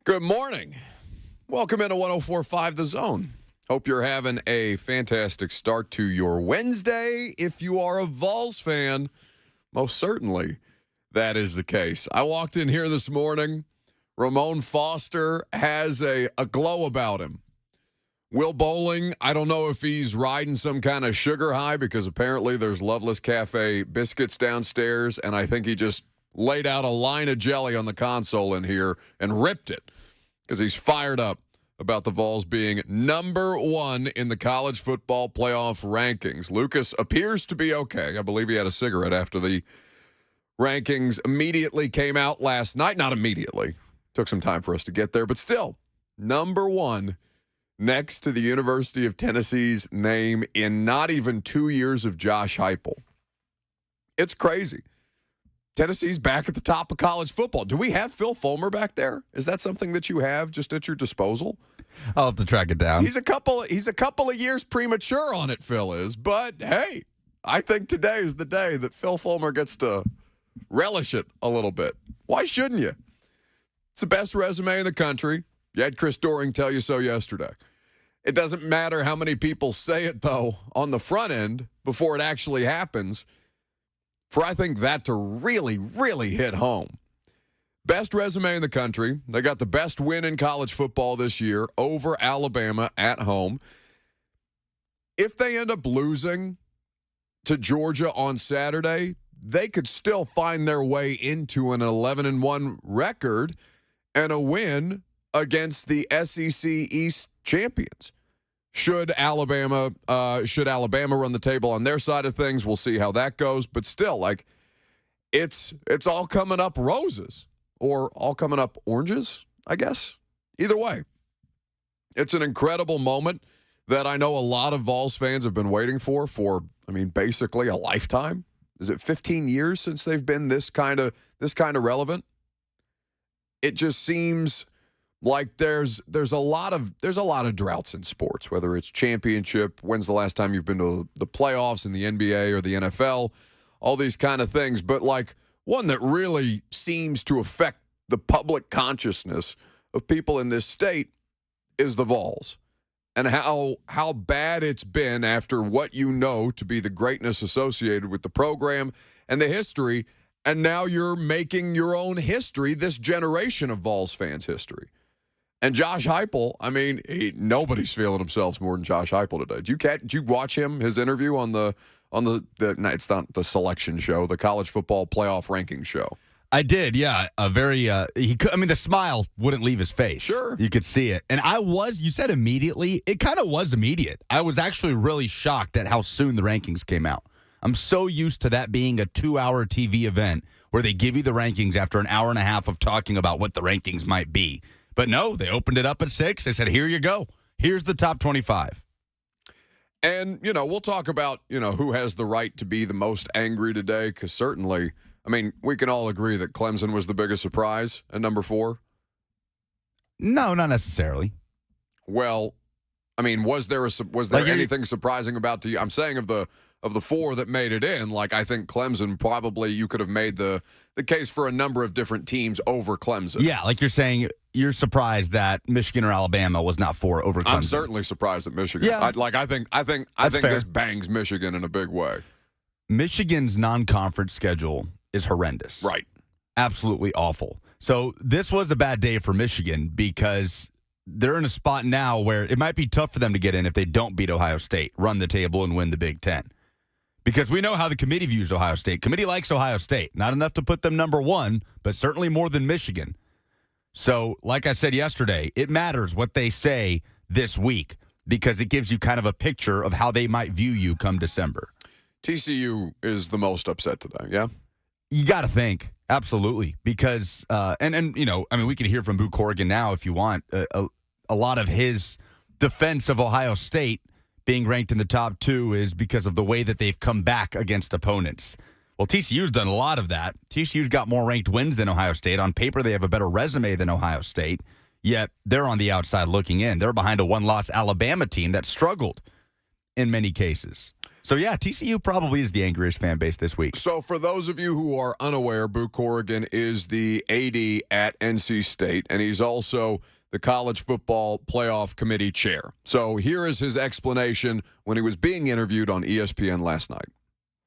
Good morning. Welcome into 104.5 The Zone. Hope you're having a fantastic start to your Wednesday. If you are a Vols fan, most certainly that is the case. I walked in here this morning. Ramon Foster has a glow about him. Will Bowling, I don't know if he's riding some kind of sugar high because apparently there's Loveless Cafe biscuits downstairs, and I think he just laid out a line of jelly on the console in here and ripped it because he's fired up about the Vols being number one in the college football playoff rankings. Lucas appears to be okay. I believe he had a cigarette after the rankings immediately came out last night. Not immediately. Took some time for us to get there, but still, number one next to the University of Tennessee's name in not even 2 years of Josh Heupel. It's crazy. Tennessee's back at the top of college football. Do we have Phil Fulmer back there? Is that something that you have just at your disposal? I'll have to track it down. He's a couple of years premature on it, Phil is. But, hey, I think today is the day that Phil Fulmer gets to relish it a little bit. Why shouldn't you? It's the best resume in the country. You had Chris Doering tell you so yesterday. It doesn't matter how many people say it, though, on the front end before it actually happens, for I think that to really, really hit home. Best resume in the country. They got the best win in college football this year over Alabama at home. If they end up losing to Georgia on Saturday, they could still find their way into an 11-1 record and a win against the SEC East champions. Should Alabama run the table on their side of things, we'll see how that goes. But still, like, it's all coming up roses or all coming up oranges, I guess. Either way, it's an incredible moment that I know a lot of Vols fans have been waiting for, basically a lifetime. Is it 15 years since they've been this kind of relevant? It just seems like there's a lot of droughts in sports, whether it's championship, when's the last time you've been to the playoffs in the NBA or the NFL, all these kind of things. But like one that really seems to affect the public consciousness of people in this state is the Vols and how bad it's been after what you know to be the greatness associated with the program and the history. And now you're making your own history, this generation of Vols fans' history. And Josh Heupel, nobody's feeling themselves more than Josh Heupel today. Did you watch his interview on the it's not the selection show, the college football playoff ranking show? I did, yeah. The smile wouldn't leave his face. Sure. You could see it. And you said immediately, it kind of was immediate. I was actually really shocked at how soon the rankings came out. I'm so used to that being a 2-hour TV event where they give you the rankings after an hour and a half of talking about what the rankings might be. But no, they opened it up at 6. They said, here you go. Here's the top 25. And, we'll talk about, who has the right to be the most angry today, because certainly, we can all agree that Clemson was the biggest surprise at number 4. No, not necessarily. Well, was there anything surprising about I'm saying of the 4 that made it in, I think Clemson probably you could have made the case for a number of different teams over Clemson. Yeah, like you're saying, you're surprised that Michigan or Alabama was not 4 over Clemson. I'm certainly surprised at Michigan. Yeah. I think this bangs Michigan in a big way. Michigan's non-conference schedule is horrendous. Right. Absolutely awful. So this was a bad day for Michigan because they're in a spot now where it might be tough for them to get in if they don't beat Ohio State, run the table, and win the Big Ten. Because we know how the committee views Ohio State. Committee likes Ohio State. Not enough to put them number 1, but certainly more than Michigan. So, like I said yesterday, it matters what they say this week because it gives you kind of a picture of how they might view you come December. TCU is the most upset today, yeah? You got to think. Absolutely. Because, we can hear from Boo Corrigan now if you want. A lot of his defense of Ohio State being ranked in the top 2 is because of the way that they've come back against opponents. Well, TCU's done a lot of that. TCU's got more ranked wins than Ohio State. On paper, they have a better resume than Ohio State, yet they're on the outside looking in. They're behind a one-loss Alabama team that struggled in many cases. So, yeah, TCU probably is the angriest fan base this week. So, for those of you who are unaware, Boo Corrigan is the AD at NC State, and he's also the College Football Playoff Committee chair. So, here is his explanation when he was being interviewed on ESPN last night.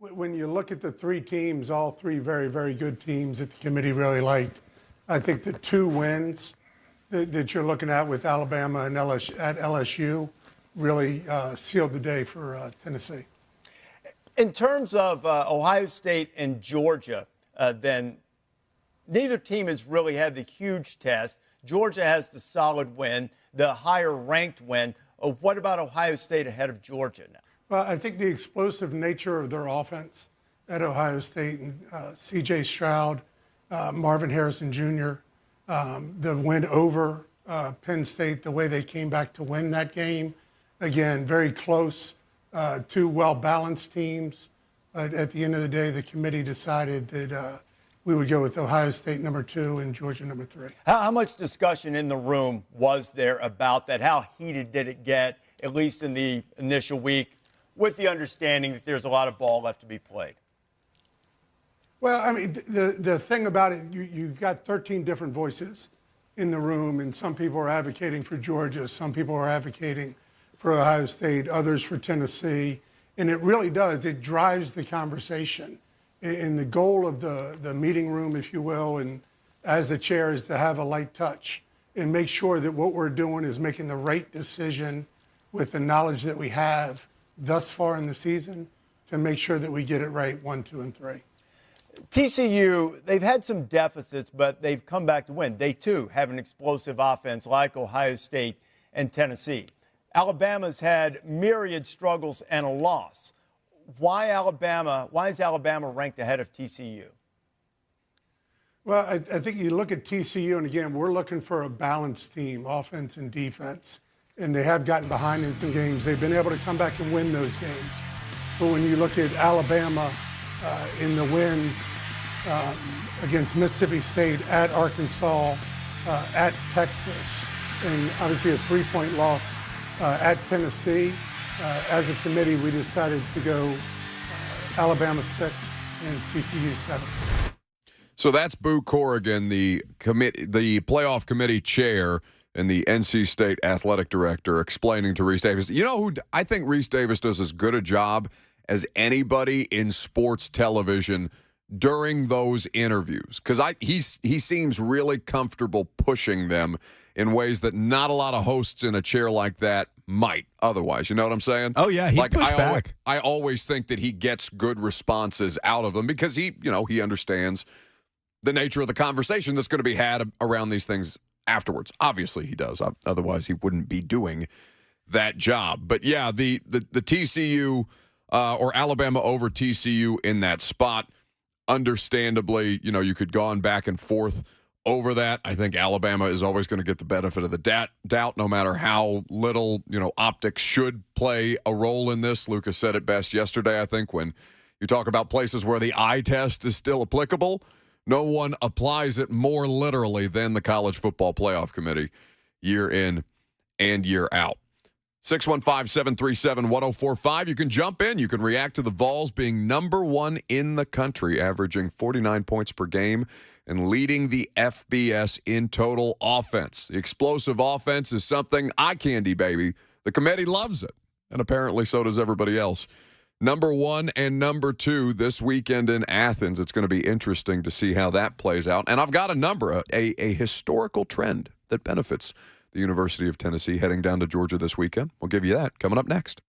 When you look at the three teams, all three very, very good teams that the committee really liked, I think the two wins that you're looking at with Alabama and LSU really sealed the day for Tennessee. In terms of Ohio State and Georgia, then neither team has really had the huge test. Georgia has the solid win, the higher ranked win. What about Ohio State ahead of Georgia now? Well, I think the explosive nature of their offense at Ohio State, and C.J. Stroud, Marvin Harrison Jr., the win over Penn State, the way they came back to win that game. Again, very close, two well-balanced teams. But at the end of the day, the committee decided that we would go with Ohio State number 2 and Georgia number 3. How much discussion in the room was there about that? How heated did it get, at least in the initial week, with the understanding that there's a lot of ball left to be played? Well, I mean, the thing about it, you've got 13 different voices in the room, and some people are advocating for Georgia, some people are advocating for Ohio State, others for Tennessee, and it really does. It drives the conversation. And the goal of the meeting room, if you will, and as the chair, is to have a light touch and make sure that what we're doing is making the right decision with the knowledge that we have thus far in the season to make sure that we get it right 1, 2, and 3. TCU, they've had some deficits, but they've come back to win. They, too, have an explosive offense like Ohio State and Tennessee. Alabama's had myriad struggles and a loss. Why Alabama? Why is Alabama ranked ahead of TCU? Well, I think you look at TCU, and again, we're looking for a balanced team, offense and defense. And they have gotten behind in some games. They've been able to come back and win those games. But when you look at Alabama in the wins against Mississippi State, at Arkansas, at Texas, and obviously a 3-point loss at Tennessee, as a committee, we decided to go Alabama 6 and TCU 7. So that's Boo Corrigan, the playoff committee chair and the NC State athletic director, explaining to Reese Davis. You know who I think Reese Davis does as good a job as anybody in sports television during those interviews, because he seems really comfortable pushing them in ways that not a lot of hosts in a chair like that might otherwise. You know what I'm saying? Oh, yeah, he pushed back. I always think that he gets good responses out of them because he understands the nature of the conversation that's going to be had around these things afterwards. Obviously he does. Otherwise he wouldn't be doing that job. But yeah, the TCU or Alabama over TCU in that spot, understandably, you could go on back and forth over that. I think Alabama is always going to get the benefit of the doubt, no matter how little, optics should play a role in this. Lucas said it best yesterday, I think, when you talk about places where the eye test is still applicable. No one applies it more literally than the College Football Playoff Committee year in and year out. 615-737-1045. You can jump in. You can react to the Vols being number 1 in the country, averaging 49 points per game and leading the FBS in total offense. The explosive offense is something eye candy, baby. The committee loves it, and apparently so does everybody else. Number 1 and number 2 this weekend in Athens. It's going to be interesting to see how that plays out. And I've got a number, a historical trend that benefits the University of Tennessee heading down to Georgia this weekend. We'll give you that coming up next.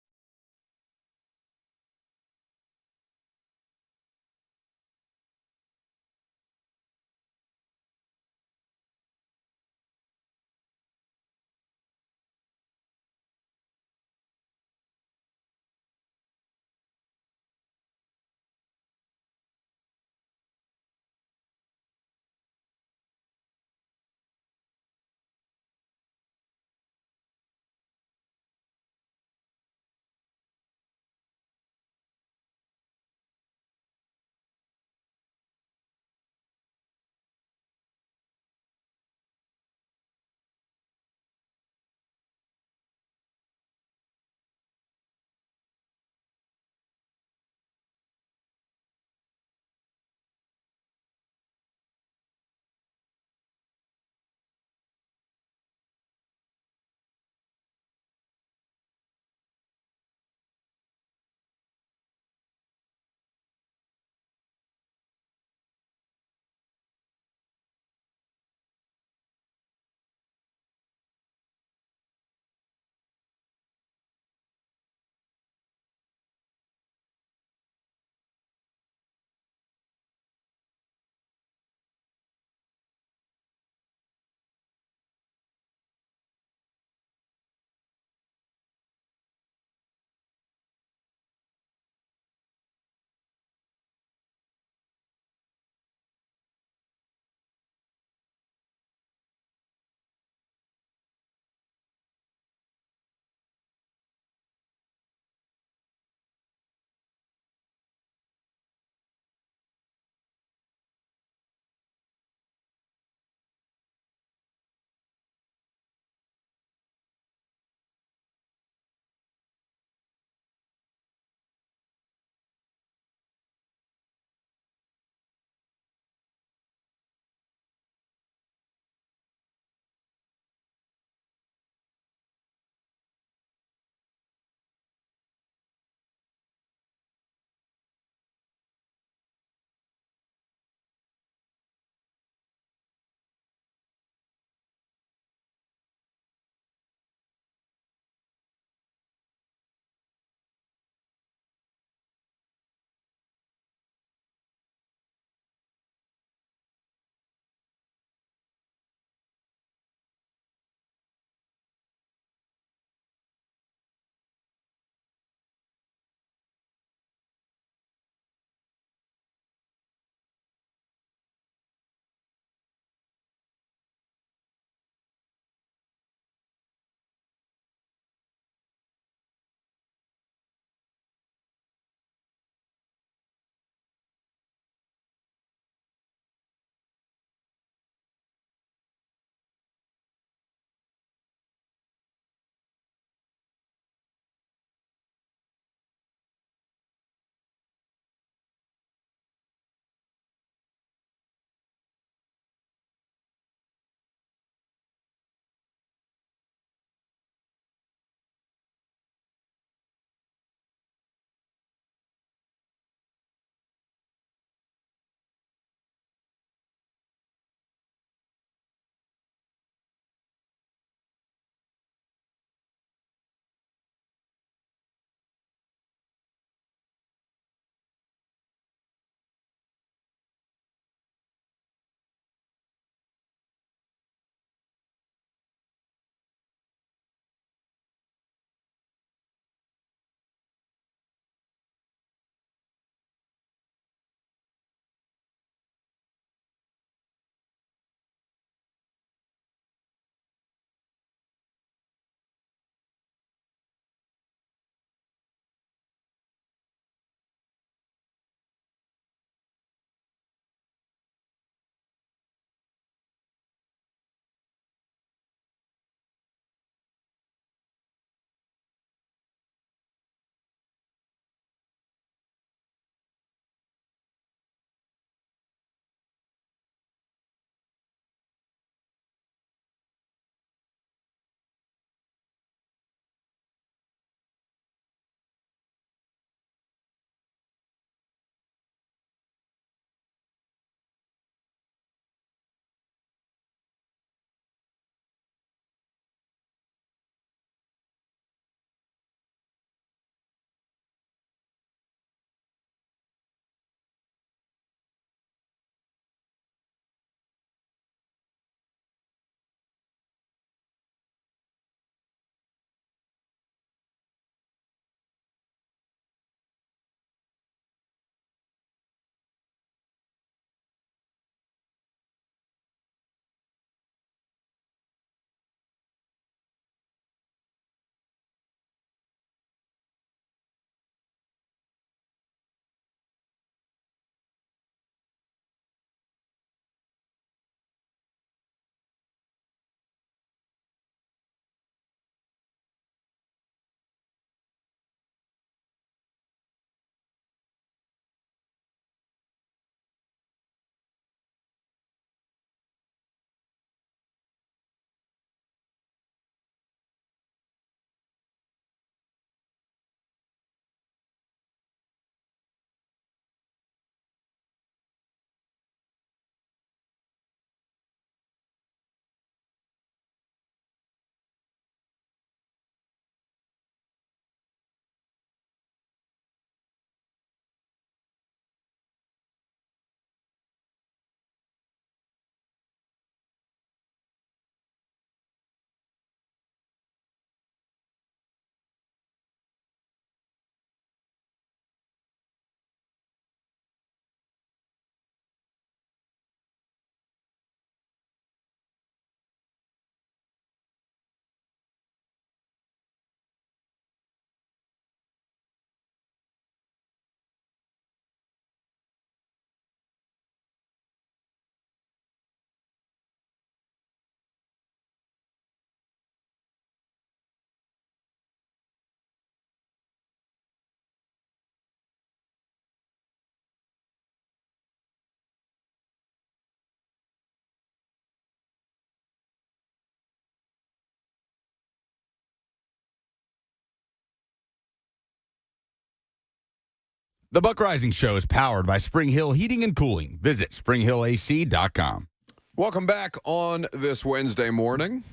The Buck Rising Show is powered by Spring Hill Heating and Cooling. Visit springhillac.com. Welcome back on this Wednesday morning.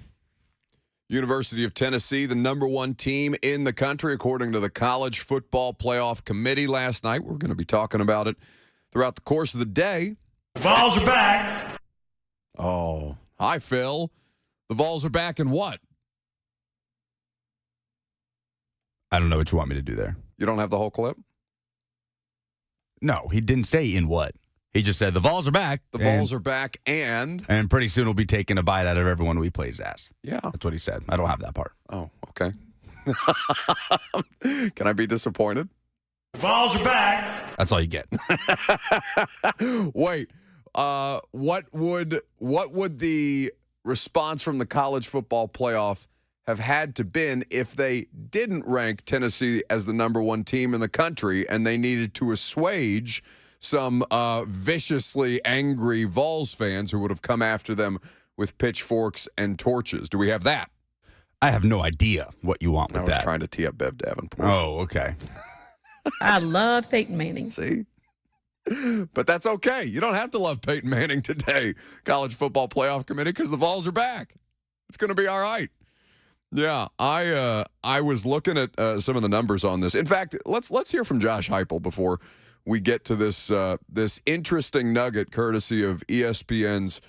University of Tennessee, the number one team in the country, according to the College Football Playoff Committee last night. We're going to be talking about it throughout the course of the day. The Vols are back. Oh, hi, Phil. The Vols are back in what? I don't know what you want me to do there. You don't have the whole clip? No, he didn't say in what. He just said the Vols are back. The Vols are back and pretty soon we'll be taking a bite out of everyone we play's ass. Yeah. That's what he said. I don't have that part. Oh, okay. Can I be disappointed? The Vols are back. That's all you get. Wait, what would the response from the College Football Playoff have had to been if they didn't rank Tennessee as the number one team in the country and they needed to assuage some viciously angry Vols fans who would have come after them with pitchforks and torches? Do we have that? I have no idea what you want with that. I was trying to tee up Bev Davenport. Oh, okay. I love Peyton Manning. See? But that's okay. You don't have to love Peyton Manning today, College Football Playoff Committee, because the Vols are back. It's going to be all right. Yeah, I was looking at some of the numbers on this. In fact, let's hear from Josh Heupel before we get to this this interesting nugget, courtesy of ESPN's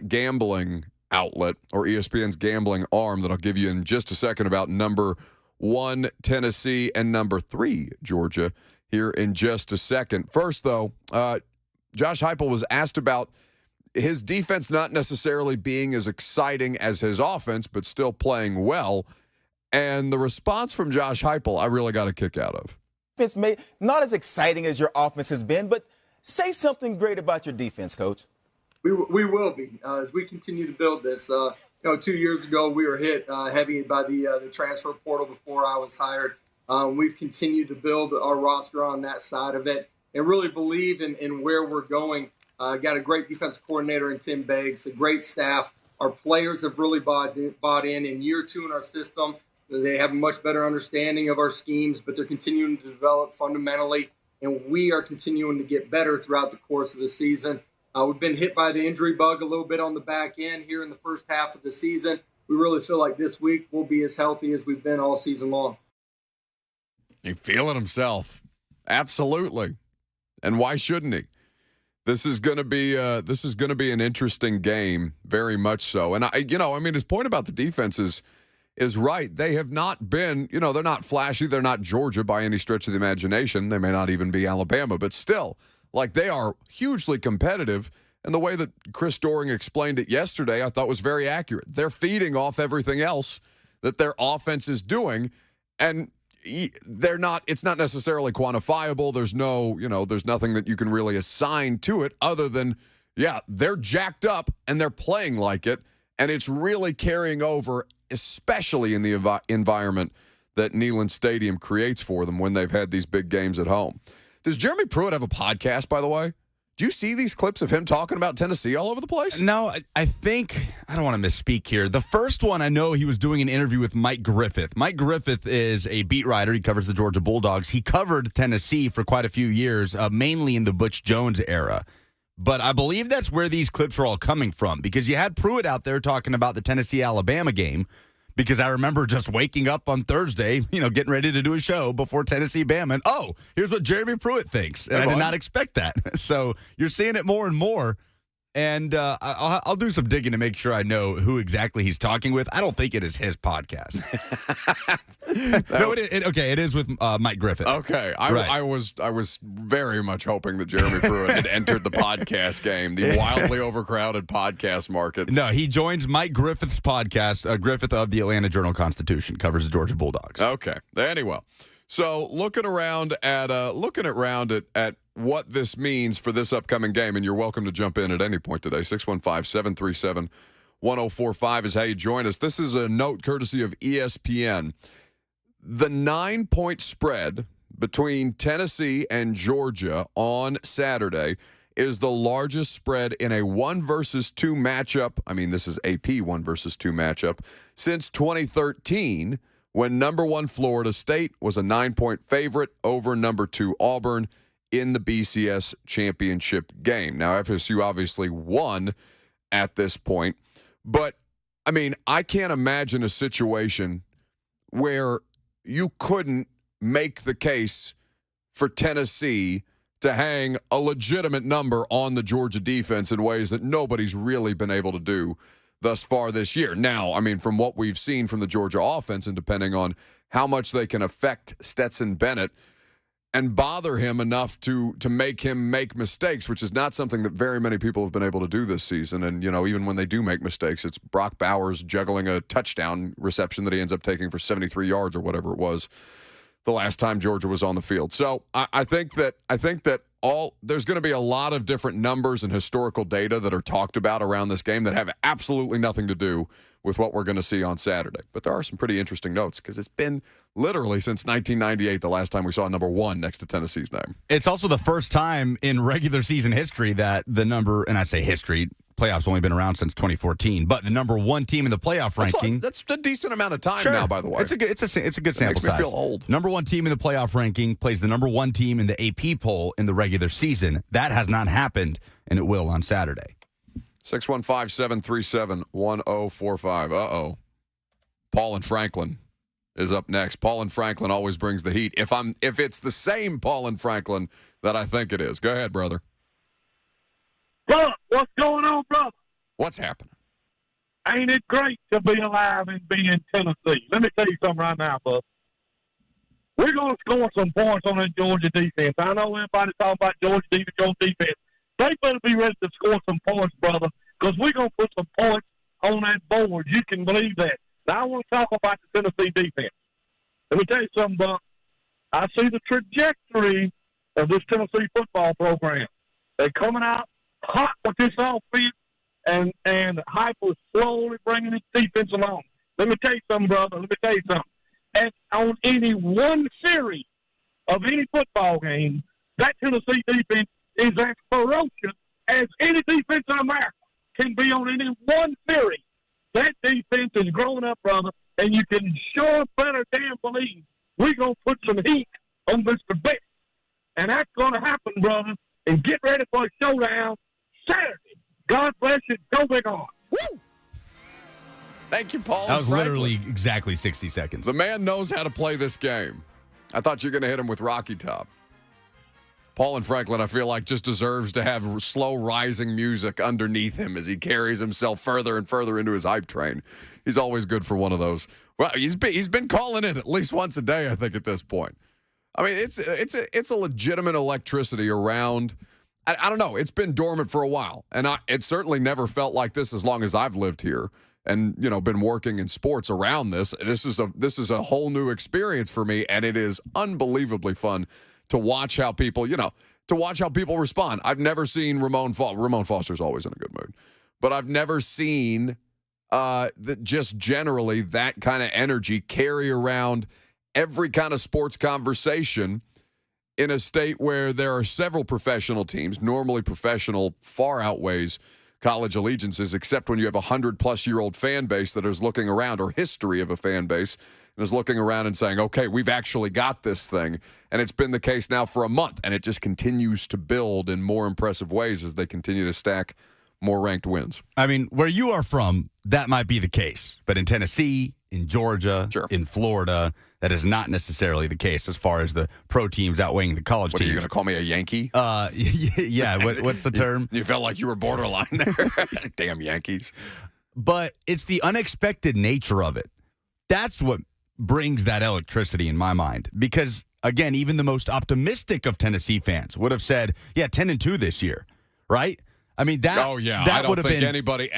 gambling outlet or ESPN's gambling arm that I'll give you in just a second about number 1 Tennessee and number 3 Georgia here in just a second. First, though, Josh Heupel was asked about his defense not necessarily being as exciting as his offense, but still playing well. And the response from Josh Heupel, I really got a kick out of. Defense may not as exciting as your offense has been, but say something great about your defense, Coach. We will be as we continue to build this. 2 years ago we were hit heavy by the transfer portal before I was hired. We've continued to build our roster on that side of it and really believe in where we're going. Got a great defensive coordinator in Tim Beggs, a great staff. Our players have really bought in year 2 in our system. They have a much better understanding of our schemes, but they're continuing to develop fundamentally, and we are continuing to get better throughout the course of the season. We've been hit by the injury bug a little bit on the back end here in the first half of the season. We really feel like this week we'll be as healthy as we've been all season long. He feeling himself. Absolutely. And why shouldn't he? This is going to be an interesting game, very much so. And his point about the defense is right. They have not been, they're not flashy. They're not Georgia by any stretch of the imagination. They may not even be Alabama, but still, they are hugely competitive. And the way that Chris Doering explained it yesterday, I thought was very accurate. They're feeding off everything else that their offense is doing, and it's not necessarily quantifiable. There's there's nothing that you can really assign to it other than, they're jacked up and they're playing like it. And it's really carrying over, especially in the environment that Neyland Stadium creates for them when they've had these big games at home. Does Jeremy Pruitt have a podcast, by the way? Do you see these clips of him talking about Tennessee all over the place? No, I think, I don't want to misspeak here. The first one, I know he was doing an interview with Mike Griffith. Mike Griffith is a beat writer. He covers the Georgia Bulldogs. He covered Tennessee for quite a few years, mainly in the Butch Jones era. But I believe that's where these clips are all coming from, because you had Pruitt out there talking about the Tennessee-Alabama game, because I remember just waking up on Thursday, getting ready to do a show before Tennessee-Bama, and here's what Jeremy Pruitt thinks. And I did not expect that. So you're seeing it more and more. And I'll do some digging to make sure I know who exactly he's talking with. I don't think it is his podcast. No, it is with Mike Griffith. Okay, Right. I was very much hoping that Jeremy Pruitt had entered the podcast game, the wildly overcrowded podcast market. No, he joins Mike Griffith's podcast. Griffith of the Atlanta Journal-Constitution covers the Georgia Bulldogs. Okay, anyway, so looking around at what this means for this upcoming game, and you're welcome to jump in at any point today. 615-737-1045 is how you join us. This is a note courtesy of ESPN. The 9-point spread between Tennessee and Georgia on Saturday is the largest spread in a 1 versus 2 matchup. I mean, this is AP 1 versus 2 matchup since 2013, when number 1 Florida State was a 9-point favorite over number 2 Auburn in the BCS championship game. Now, FSU obviously won at this point, but, I mean, I can't imagine a situation where you couldn't make the case for Tennessee to hang a legitimate number on the Georgia defense in ways that nobody's really been able to do thus far this year. Now, I mean, from what we've seen from the Georgia offense, and depending on how much they can affect Stetson Bennett and bother him enough to make him make mistakes, which is not something that very many people have been able to do this season. And, even when they do make mistakes, it's Brock Bowers juggling a touchdown reception that he ends up taking for 73 yards or whatever it was the last time Georgia was on the field. So I think that there's going to be a lot of different numbers and historical data that are talked about around this game that have absolutely nothing to do with what we're going to see on Saturday. But there are some pretty interesting notes because it's been literally since 1998 the last time we saw number 1 next to Tennessee's name. It's also the first time in regular season history that the number, and I say history, playoffs only been around since 2014, but the number 1 team in the playoff ranking. That's a decent amount of time now, by the way. It's a good sample makes size. Me feel old. Number 1 team in the playoff ranking plays the number 1 team in the AP poll in the regular season. That has not happened, and it will on Saturday. 615-737-1045. Uh-oh. Paul and Franklin is up next. Paul and Franklin always brings the heat. If it's the same Paul and Franklin that I think it is. Go ahead, brother. Look, what's going on, brother? What's happening? Ain't it great to be alive and be in Tennessee? Let me tell you something right now, bud. We're going to score some points on that Georgia defense. I know everybody's talking about Georgia defense. They better be ready to score some points, brother, because we're going to put some points on that board. You can believe that. Now, I want to talk about the Tennessee defense. Let me tell you something, Buck. I see the trajectory of this Tennessee football program. They're coming out hot with this offense, and Hype was slowly bringing his defense along. Let me tell you something, brother. Let me tell you something. And on any one series of any football game, that Tennessee defense is as ferocious as any defense in America can be on any one series. That defense is growing up, brother, and you can sure better damn believe we're going to put some heat on Mr. Beck. And that's going to happen, brother. And get ready for a showdown Saturday. God bless you. Go Big On. Woo! Thank you, Paul. That was Franklin. literally exactly 60 seconds. The man knows how to play this game. I thought you were going to hit him with Rocky Top. Paul and Franklin, I feel like, just deserves to have slow rising music underneath him as he carries himself further and further into his hype train. He's always good for one of those. Well, he's been calling in at least once a day, I think, at this point. I mean, it's a legitimate electricity around. I don't know. It's been dormant for a while, and it certainly never felt like this as long as I've lived here and been working in sports around this. This is a whole new experience for me, and it is unbelievably fun to watch how people respond. I've never seen Ramon Foster's always in a good mood, but I've never seen that just generally that kind of energy carry around every kind of sports conversation in a state where there are several professional teams. Normally professional far outweighs college allegiances, except when you have a 100-plus-year-old fan base that is looking around, or history of a fan base, and is looking around and saying, okay, we've actually got this thing. And it's been the case now for a month, and it just continues to build in more impressive ways as they continue to stack more ranked wins. I mean, where you are from, that might be the case. But in Tennessee, in Georgia, Sure. in Florida, that is not necessarily the case as far as the pro teams outweighing the college What, teams. are you going to call me a Yankee? Yeah, what's the term? You felt like you were borderline there. Damn Yankees. But it's the unexpected nature of it. That's what brings that electricity in my mind. Because, again, even the most optimistic of Tennessee fans would have said, 10-2 this year, right? I mean, that. Oh yeah, that I don't would have think been anybody.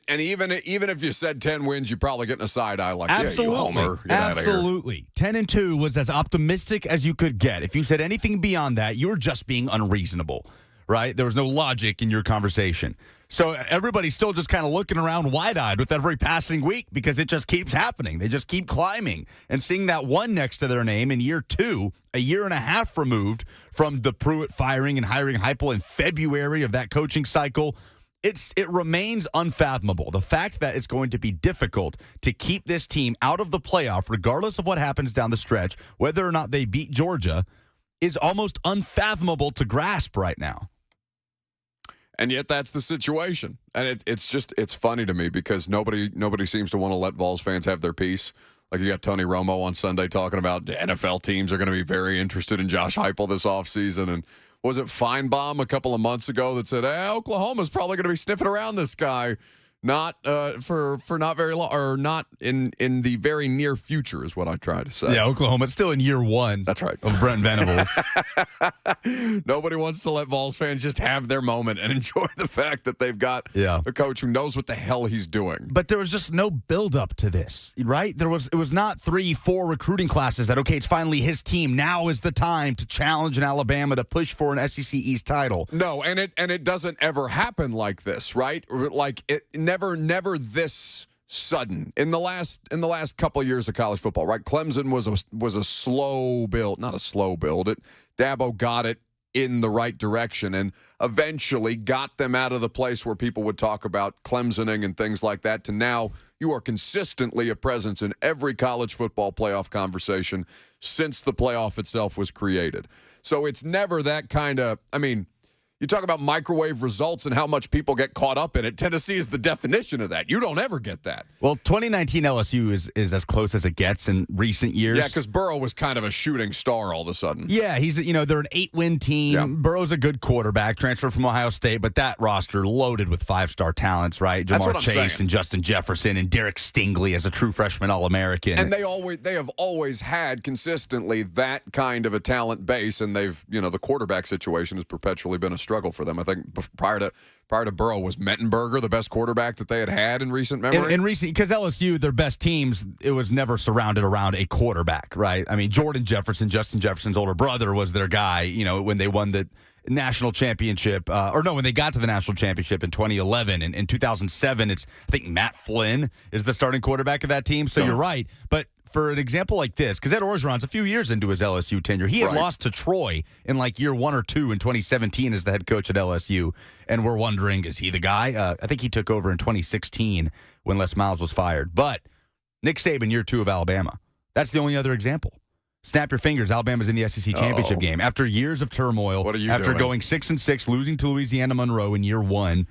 And even if you said 10 wins, you're probably getting a side eye like, absolutely, yeah, you homer. Get out of here. Absolutely. 10-2 was as optimistic as you could get. If you said anything beyond that, you were just being unreasonable, right? There was no logic in your conversation. So everybody's still just kind of looking around wide-eyed with every passing week because it just keeps happening. They just keep climbing. And seeing that one next to their name in year 2, a year and a half removed from the Pruitt firing and hiring Heupel in February of that coaching cycle, it remains unfathomable. The fact that it's going to be difficult to keep this team out of the playoff, regardless of what happens down the stretch, whether or not they beat Georgia, is almost unfathomable to grasp right now. And yet that's the situation. And it's funny to me because nobody seems to want to let Vols fans have their piece. Like you got Tony Romo on Sunday talking about the NFL teams are going to be very interested in Josh Heupel this offseason. And was it Feinbaum a couple of months ago that said, Oklahoma's probably going to be sniffing around this guy, not for not very long, or not in the very near future is what I tried to say. Yeah, Oklahoma's still in year one. That's right. Of Brent Venables. Nobody wants to let Vols fans just have their moment and enjoy the fact that they've got a coach who knows what the hell he's doing. But there was just no build-up to this, right? It was not 3-4 recruiting classes that, okay, it's finally his team. Now is the time to challenge an Alabama to push for an SEC East title. No, and it doesn't ever happen like this, right? Like it never this sudden in the last couple of years of college football, right? Clemson was a slow build, not a slow build. Dabo got it in the right direction and eventually got them out of the place where people would talk about Clemsoning and things like that to now you are consistently a presence in every college football playoff conversation since the playoff itself was created. So it's never that kind of, you talk about microwave results and how much people get caught up in it. Tennessee is the definition of that. You don't ever get that. Well, 2019 LSU is as close as it gets in recent years. Yeah, because Burrow was kind of a shooting star all of a sudden. Yeah, they're an 8-win team. Yeah. Burrow's a good quarterback, transferred from Ohio State, but that roster loaded with 5-star talents, right? Jamar Chase and Justin Jefferson and Derek Stingley as a true freshman All-American. And they have always had consistently that kind of a talent base, and they've, the quarterback situation has perpetually been a struggle for them. I think prior to Burrow was Mettenberger the best quarterback that they had in recent memory. In recent, because LSU, their best teams, it was never surrounded around a quarterback, right? Jordan Jefferson, Justin Jefferson's older brother, was their guy. When they won the national championship, when they got to the national championship in 2011 and in 2007, I think Matt Flynn is the starting quarterback of that team. So you're right, but. For an example like this, because Ed Orgeron's a few years into his LSU tenure. He had lost to Troy in year 1 or 2 in 2017 as the head coach at LSU. And we're wondering, is he the guy? I think he took over in 2016 when Les Miles was fired. But Nick Saban, year 2 of Alabama. That's the only other example. Snap your fingers, Alabama's in the SEC championship game. After years of turmoil, after going 6-6, losing to Louisiana Monroe in year 1,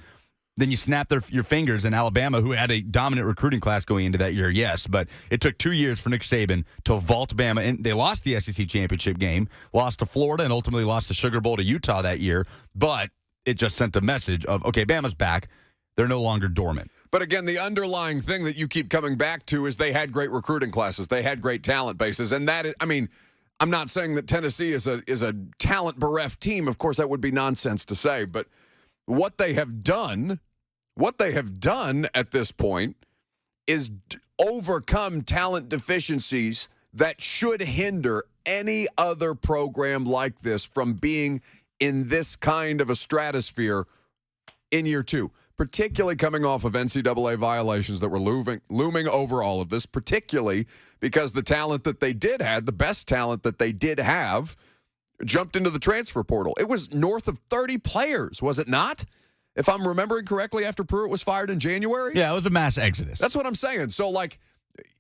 then you snap your fingers, and Alabama, who had a dominant recruiting class going into that year, yes, but it took 2 years for Nick Saban to vault Bama. And they lost the SEC championship game, lost to Florida, and ultimately lost the Sugar Bowl to Utah that year. But it just sent a message of, okay, Bama's back. They're no longer dormant. But again, the underlying thing that you keep coming back to is they had great recruiting classes. They had great talent bases. And that is, I'm not saying that Tennessee is a talent-bereft team. Of course, that would be nonsense to say. But what they have done at this point is overcome talent deficiencies that should hinder any other program like this from being in this kind of a stratosphere in year 2, particularly coming off of NCAA violations that were looming over all of this, particularly because the talent that they did have, the best talent that they did have, jumped into the transfer portal. It was north of 30 players, was it not? If I'm remembering correctly, after Pruitt was fired in January? Yeah, it was a mass exodus. That's what I'm saying. So,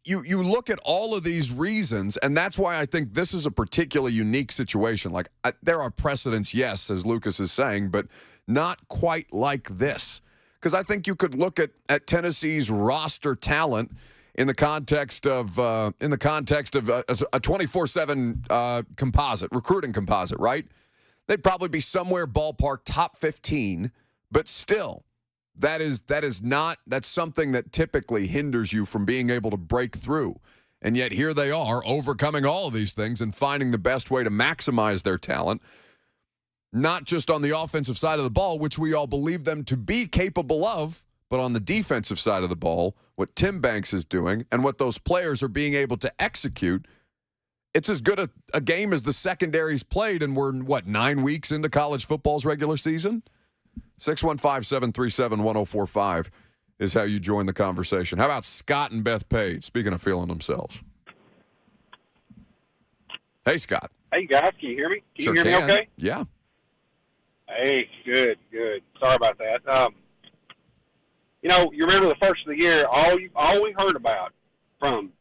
you look at all of these reasons, and that's why I think this is a particularly unique situation. There are precedents, yes, as Lucas is saying, but not quite like this. Because I think you could look at Tennessee's roster talent in the context of a 24/7 recruiting composite, right? They'd probably be somewhere ballpark top 15. But still, that's something that typically hinders you from being able to break through. And yet here they are overcoming all of these things and finding the best way to maximize their talent, not just on the offensive side of the ball, which we all believe them to be capable of, but on the defensive side of the ball, what Tim Banks is doing and what those players are being able to execute. It's as good a game as the secondaries played, and we're, 9 weeks into college football's regular season? 615-737-1045 is how you join the conversation. How about Scott and Beth Page, speaking of feeling themselves? Hey, Scott. Hey, guys. Can you hear me? Sure you hear me okay? Yeah. Hey, good. Sorry about that. You know, you remember the first of the year, all we heard about from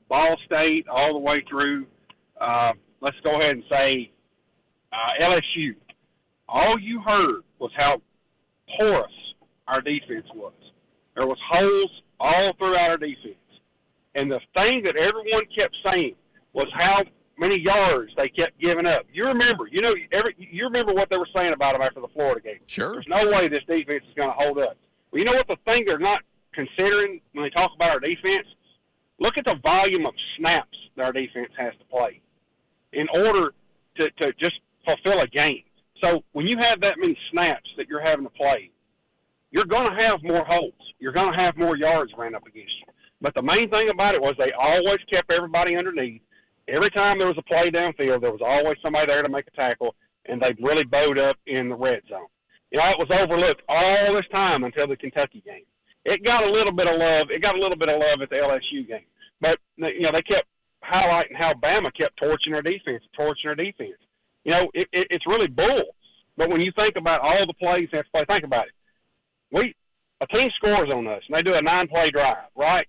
Ball State all the way through, let's go ahead and say LSU. All you heard was how porous our defense was. There was holes all throughout our defense. And the thing that everyone kept saying was how many yards they kept giving up. You remember what they were saying about them after the Florida game. Sure. There's no way this defense is going to hold up. Well, you know what the thing they're not considering when they talk about our defense? Look at the volume of snaps that our defense has to play in order to just fulfill a game. So when you have that many snaps that you're having to play, you're going to have more holes. You're going to have more yards ran up against you. But the main thing about it was they always kept everybody underneath. Every time there was a play downfield, there was always somebody there to make a tackle, and they really bowed up in the red zone. You know, it was overlooked all this time until the Kentucky game. It got a little bit of love. It got a little bit of love at the LSU game. But, you know, they kept highlighting how Bama kept torching their defense. You know, it's really bull. But when you think about all the plays they have to play, think about it. A team scores on us, and they do a 9-play drive, right?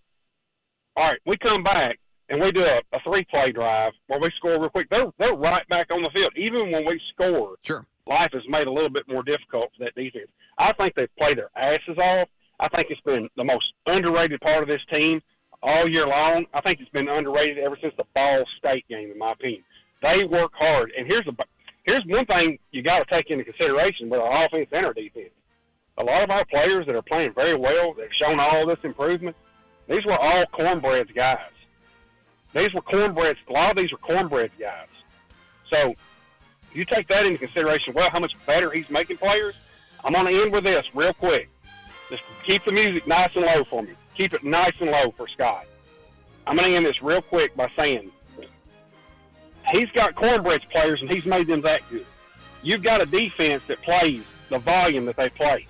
All right, we come back, and we do a 3-play drive where we score real quick. They're right back on the field. Even when we score, sure, life is made a little bit more difficult for that defense. I think they've played their asses off. I think it's been the most underrated part of this team all year long. I think it's been underrated ever since the Ball State game, in my opinion. They work hard. And here's one thing you got to take into consideration with our offense and our defense. A lot of our players that are playing very well, they've shown all this improvement, these were all cornbread guys. These were cornbread. A lot of these were cornbread guys. So you take that into consideration, well, how much better he's making players. I'm going to end with this real quick. Just keep the music nice and low for me. Keep it nice and low for Scott. I'm going to end this real quick by saying he's got cornbread players, and he's made them that good. You've got a defense that plays the volume that they play.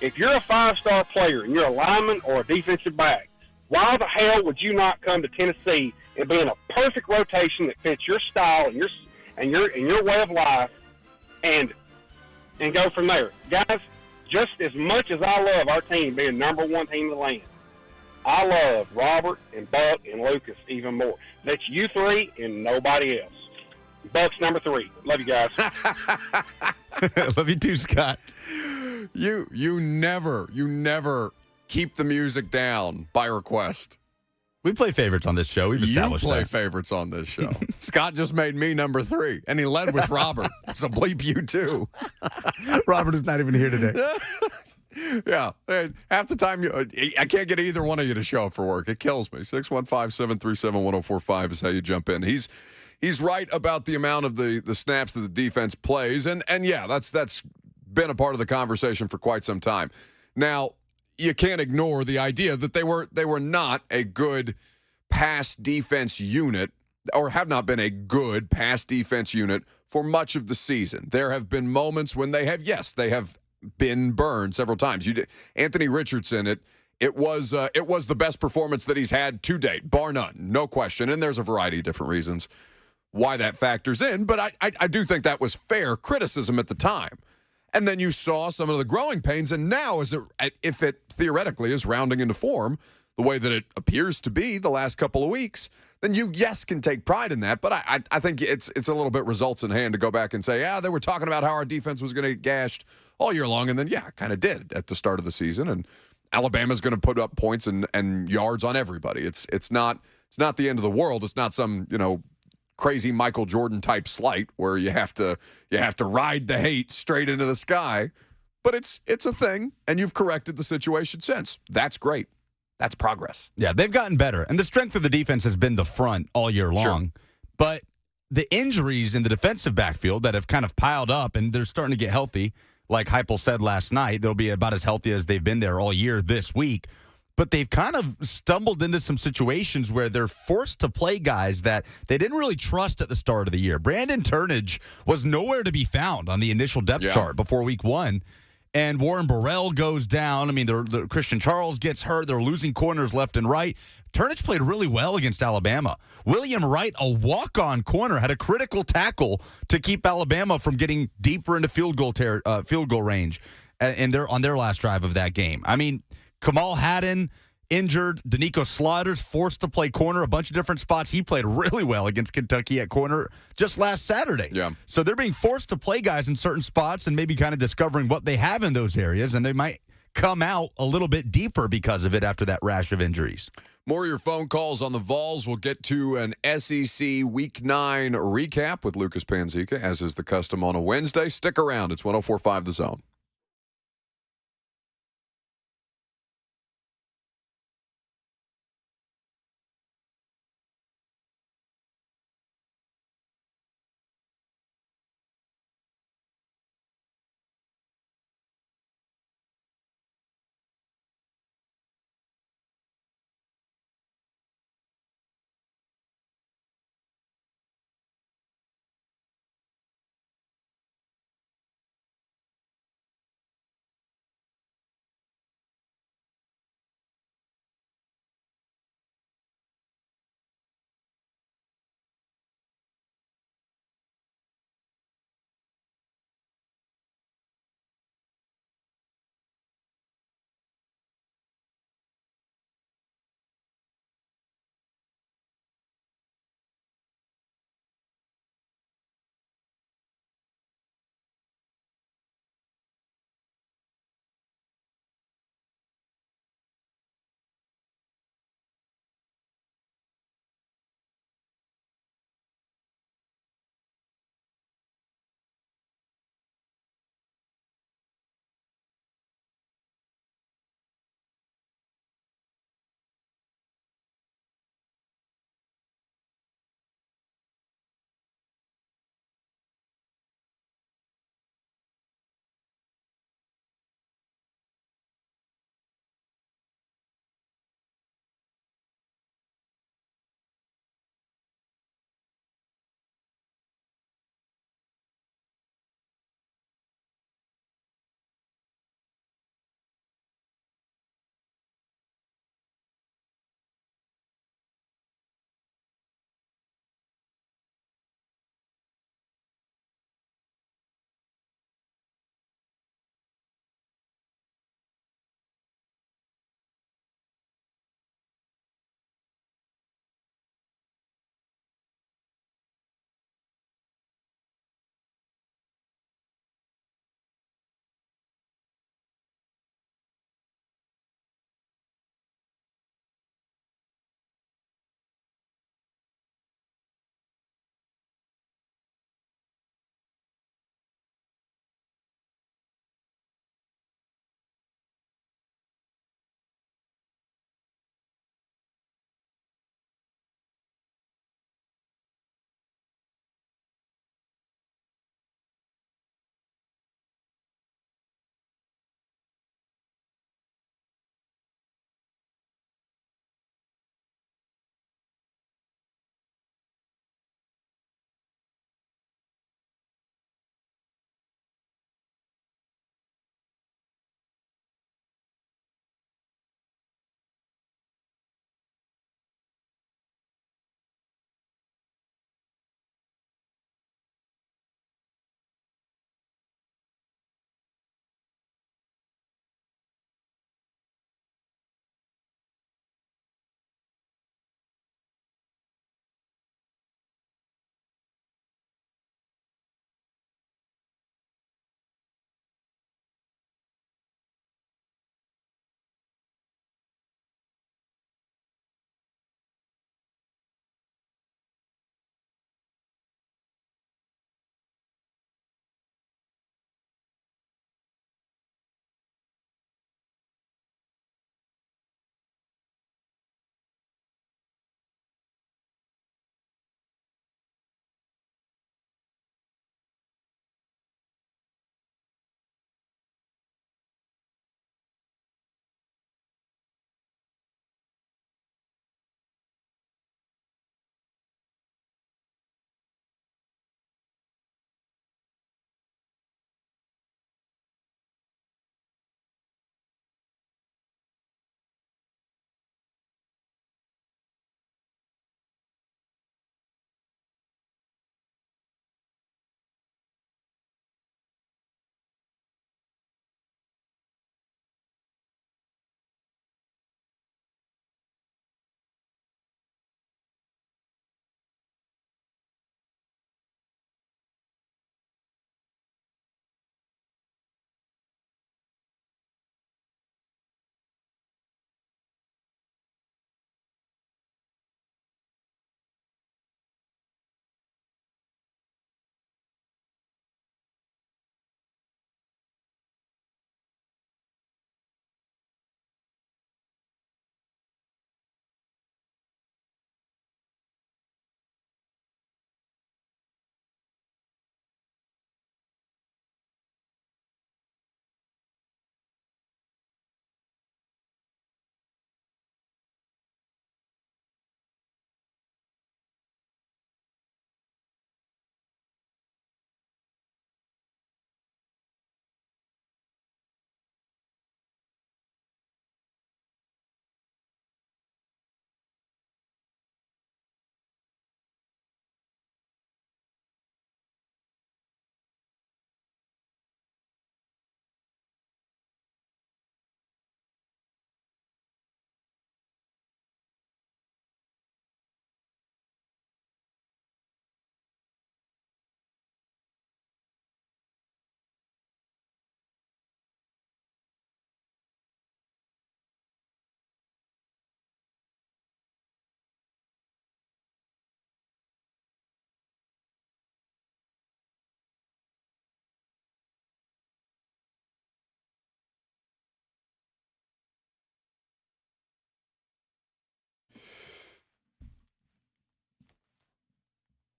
If you're a 5-star player and you're a lineman or a defensive back, why the hell would you not come to Tennessee and be in a perfect rotation that fits your style and your way of life, and go from there? Guys, just as much as I love our team being number 1 team in the land, I love Robert and Buck and Lucas even more. That's you three and nobody else. Buck's number 3. Love you guys. Love you too, Scott. You never keep the music down by request. We play favorites on this show. We've established You play that. favorites on this show. Scott just made me number 3, and he led with Robert. So bleep you too. Robert is not even here today. Yeah. Half the time, I can't get either one of you to show up for work. It kills me. 615-737-1045 is how you jump in. He's right about the amount of the snaps that the defense plays. And yeah, that's been a part of the conversation for quite some time. Now, you can't ignore the idea that they were not a good pass defense unit, or have not been a good pass defense unit for much of the season. There have been moments when they have been burned several times. Anthony Richardson, it was the best performance that he's had to date, bar none, no question. And there's a variety of different reasons why that factors in, but I do think that was fair criticism at the time. And then you saw some of the growing pains, and now, if it theoretically is rounding into form the way that it appears to be the last couple of weeks, then you, can take pride in that. But I think it's a little bit results in hand to go back and say, they were talking about how our defense was going to get gashed all year long, and then, kind of did at the start of the season. And Alabama's going to put up points and yards on everybody. It's not the end of the world. It's not some, crazy Michael Jordan type slight where you have to ride the hate straight into the sky, but it's a thing, and you've corrected the situation since. That's great. That's progress. Yeah, they've gotten better, and the strength of the defense has been the front all year long. Sure. But the injuries in the defensive backfield that have kind of piled up, and they're starting to get healthy, like Heupel said last night, they'll be about as healthy as they've been there all year this week. But they've kind of stumbled into some situations where they're forced to play guys that they didn't really trust at the start of the year. Brandon Turnage was nowhere to be found on the initial depth chart before week 1. And Warren Burrell goes down. I mean, the Christian Charles gets hurt. They're losing corners left and right. Turnage played really well against Alabama. William Wright, a walk-on corner, had a critical tackle to keep Alabama from getting deeper into field goal range on their last drive of that game. I mean, Kamal Haddon injured. Danico Slaughter's forced to play corner, a bunch of different spots. He played really well against Kentucky at corner just last Saturday. Yeah. So they're being forced to play guys in certain spots and maybe kind of discovering what they have in those areas, and they might come out a little bit deeper because of it after that rash of injuries. More of your phone calls on the Vols. We'll get to an SEC Week 9 recap with Lucas Panzica, as is the custom on a Wednesday. Stick around. It's 104.5 The Zone.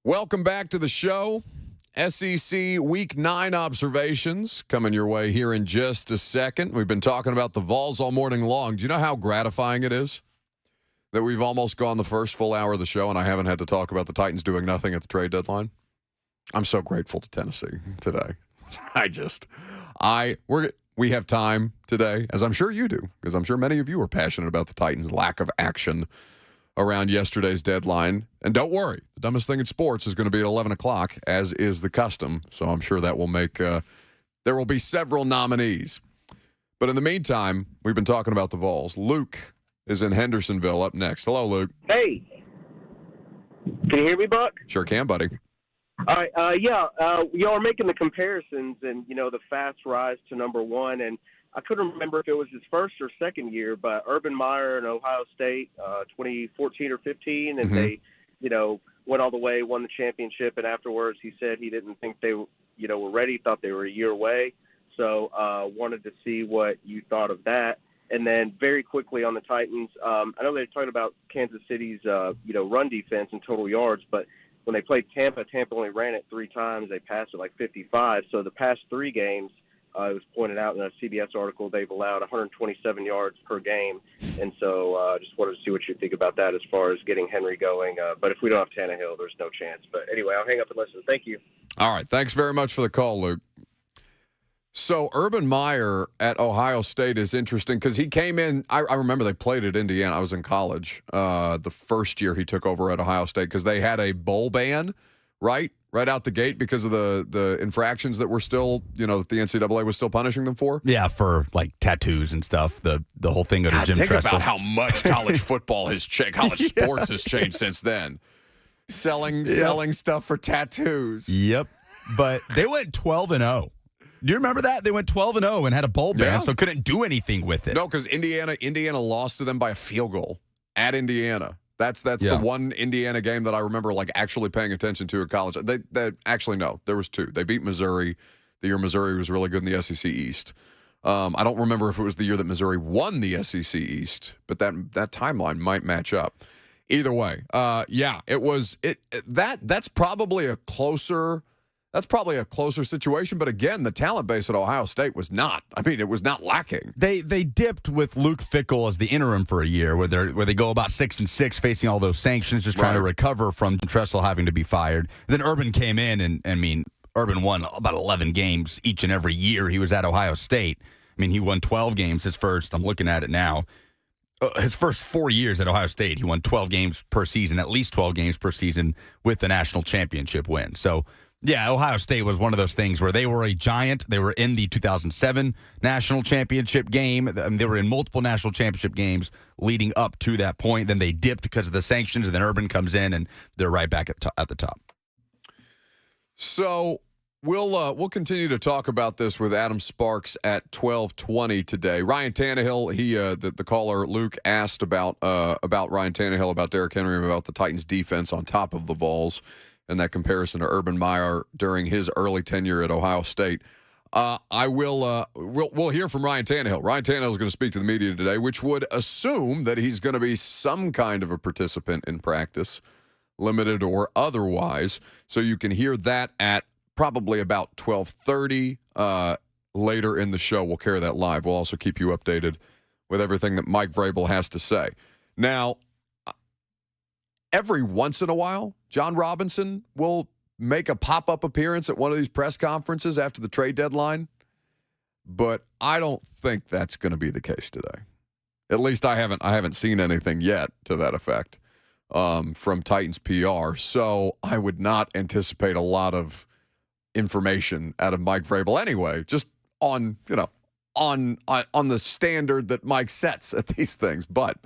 Welcome back to the show. SEC Week 9 observations coming your way here in just a second. We've been talking about the Vols all morning long. Do you know how gratifying it is that we've almost gone the first full hour of the show and I haven't had to talk about the Titans doing nothing at the trade deadline? I'm so grateful to Tennessee today. We have time today, as I'm sure you do, because I'm sure many of you are passionate about the Titans' lack of action around yesterday's deadline. And don't worry, the dumbest thing in sports is going to be at 11 o'clock, as is the custom. So I'm sure that will make there will be several nominees. But in the meantime, we've been talking about the Vols. Luke is in Hendersonville up next. Hello, Luke. Hey. Can you hear me, Buck? Sure can, buddy. All right. Y'all are making the comparisons and, the fast rise to number one. And I couldn't remember if it was his first or second year, but Urban Meyer in Ohio State, 2014 or 15, and they, went all the way, won the championship, and afterwards he said he didn't think they, were ready, thought they were a year away. So wanted to see what you thought of that. And then very quickly on the Titans, I know they're talking about Kansas City's, run defense and total yards, but when they played Tampa only ran it 3 times. They passed it like 55. So the past 3 games, it was pointed out in a CBS article, they've allowed 127 yards per game. And so just wanted to see what you think about that as far as getting Henry going. But if we don't have Tannehill, there's no chance. But anyway, I'll hang up and listen. Thank you. All right. Thanks very much for the call, Luke. So Urban Meyer at Ohio State is interesting because he came in. I remember they played at Indiana. I was in college the first year he took over at Ohio State because they had a bowl ban, right out the gate because of the infractions that were still, that the NCAA was still punishing them for. Yeah, for like tattoos and stuff. The whole thing under Jim Think Tressel. about how much college football has changed. College sports has changed since then. Selling stuff for tattoos. Yep. But they went 12-0. Do you remember that? They went 12-0 and had a bowl ban, so couldn't do anything with it. No, because Indiana lost to them by a field goal at Indiana. That's the one Indiana game that I remember actually paying attention to at college. They actually no, there was 2. They beat Missouri the year Missouri was really good in the SEC East. I don't remember if it was the year that Missouri won the SEC East, but that timeline might match up. Either way, it was that's probably a closer situation, but again, the talent base at Ohio State was not. I mean, it was not lacking. They dipped with Luke Fickell as the interim for a year, where they go about 6-6, facing all those sanctions, just trying to recover from Tressel having to be fired. Then Urban came in, and Urban won about 11 games each and every year he was at Ohio State. I mean, he won 12 games his first. I'm looking at it now. His first 4 years at Ohio State, he won 12 games per season, at least 12 games per season with the national championship win. So. Yeah, Ohio State was one of those things where they were a giant. They were in the 2007 national championship game. They were in multiple national championship games leading up to that point. Then they dipped because of the sanctions, and then Urban comes in, and they're right back at the top. So we'll continue to talk about this with Adam Sparks at 12:20 today. Ryan Tannehill, the caller Luke asked about Ryan Tannehill, about Derrick Henry, and about the Titans' defense on top of the Vols. And that comparison to Urban Meyer during his early tenure at Ohio State. We'll hear from Ryan Tannehill. Ryan Tannehill is going to speak to the media today, which would assume that he's going to be some kind of a participant in practice, limited or otherwise. So you can hear that at probably about 12:30 later in the show. We'll carry that live. We'll also keep you updated with everything that Mike Vrabel has to say. Now, every once in a while, John Robinson will make a pop-up appearance at one of these press conferences after the trade deadline, but I don't think that's going to be the case today. At least I haven't seen anything yet to that effect from Titans PR. So I would not anticipate a lot of information out of Mike Vrabel anyway, just on the standard that Mike sets at these things, but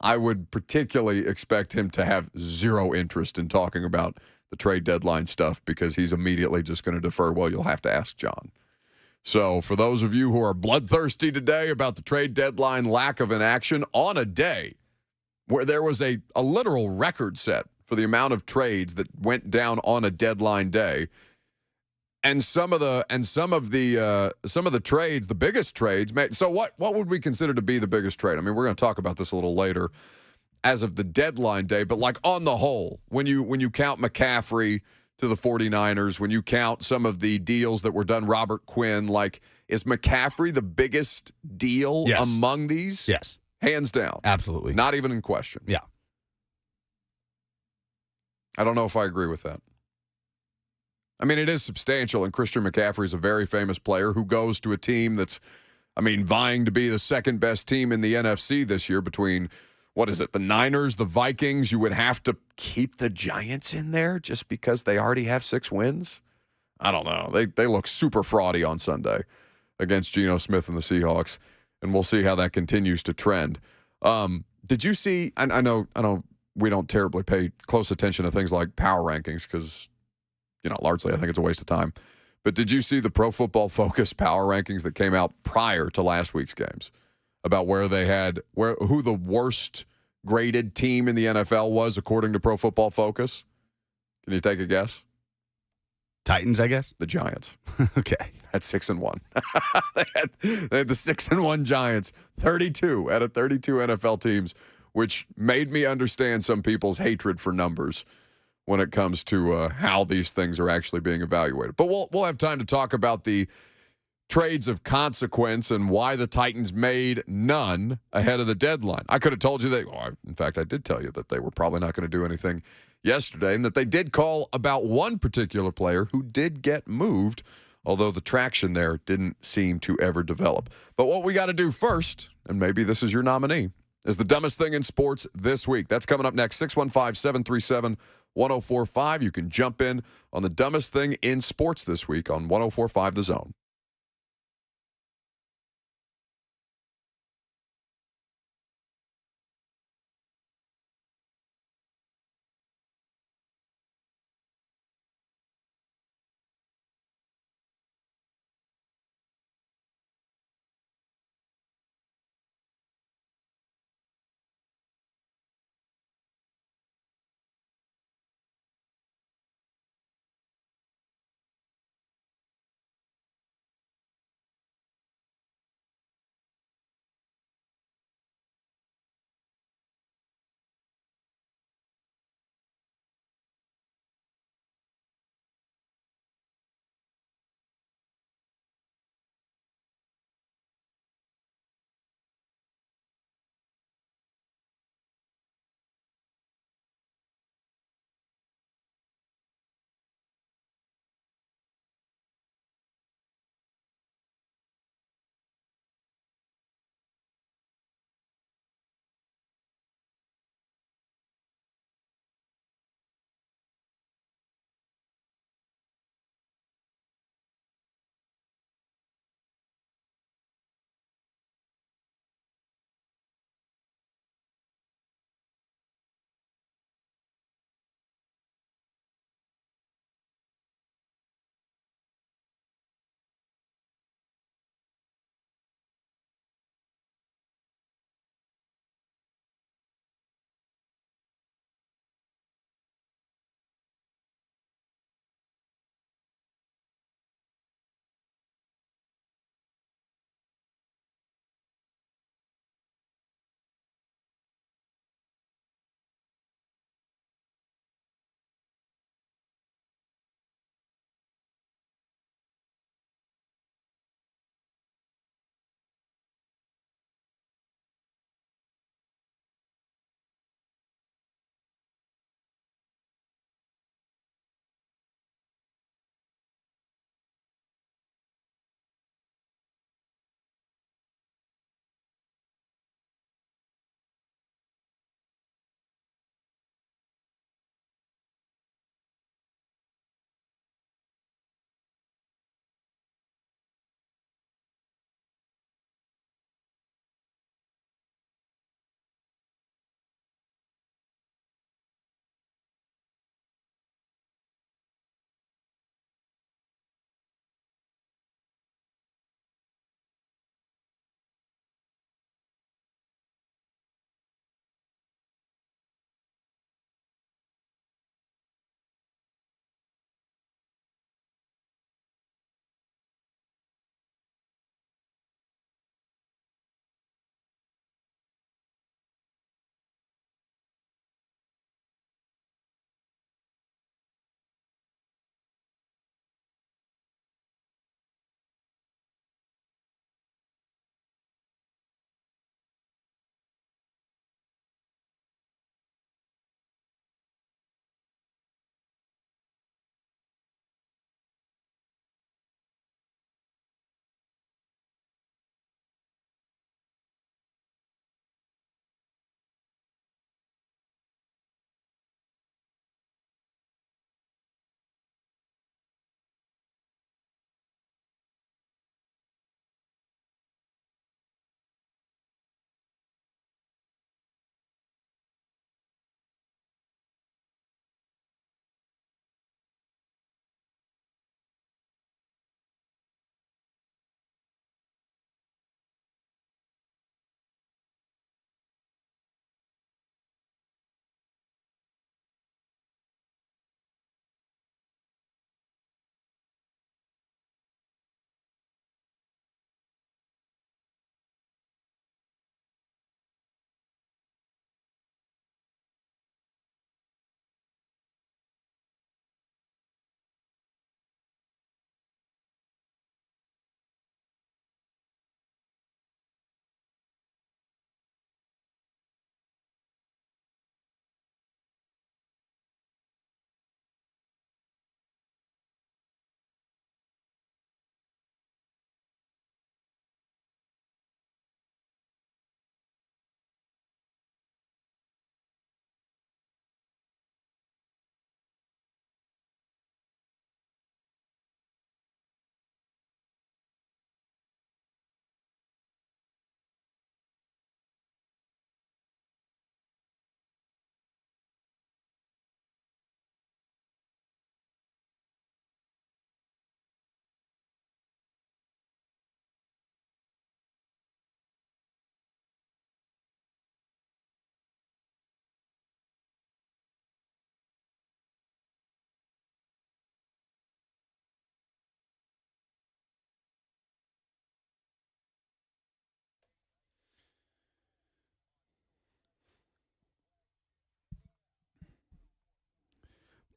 I would particularly expect him to have zero interest in talking about the trade deadline stuff because he's immediately just going to defer, well, you'll have to ask John. So for those of you who are bloodthirsty today about the trade deadline lack of inaction on a day where there was a literal record set for the amount of trades that went down on a deadline day, and some of the trades, the biggest trades. So what would we consider to be the biggest trade? I mean, we're going to talk about this a little later as of the deadline day, but like on the whole, when you count McCaffrey to the 49ers, when you count some of the deals that were done, Robert Quinn, like, is McCaffrey the biggest deal among these? Yes. Hands down. Absolutely. Not even in question. Yeah. I don't know if I agree with that. I mean, it is substantial, and Christian McCaffrey is a very famous player who goes to a team that's, I mean, vying to be the second best team in the NFC this year between, what is it, the Niners, the Vikings. You would have to keep the Giants in there just because they already have 6 wins? I don't know. They look super fraudy on Sunday against Geno Smith and the Seahawks, and we'll see how that continues to trend. Did you see, I know we don't terribly pay close attention to things like power rankings because, largely I think it's a waste of time. But did you see the Pro Football Focus power rankings that came out prior to last week's games about who the worst graded team in the NFL was according to Pro Football Focus? Can you take a guess? Titans, I guess? The Giants. Okay. At 6-1. they had the 6-1 Giants, 32 out of 32 NFL teams, which made me understand some people's hatred for numbers when it comes to how these things are actually being evaluated. But we'll have time to talk about the trades of consequence and why the Titans made none ahead of the deadline. I could have told you in fact, I did tell you that they were probably not going to do anything yesterday, and that they did call about one particular player who did get moved, although the traction there didn't seem to ever develop. But what we got to do first, and maybe this is your nominee, is the dumbest thing in sports this week. That's coming up next, 615-737-1045. You can jump in on the dumbest thing in sports this week on 1045 The Zone.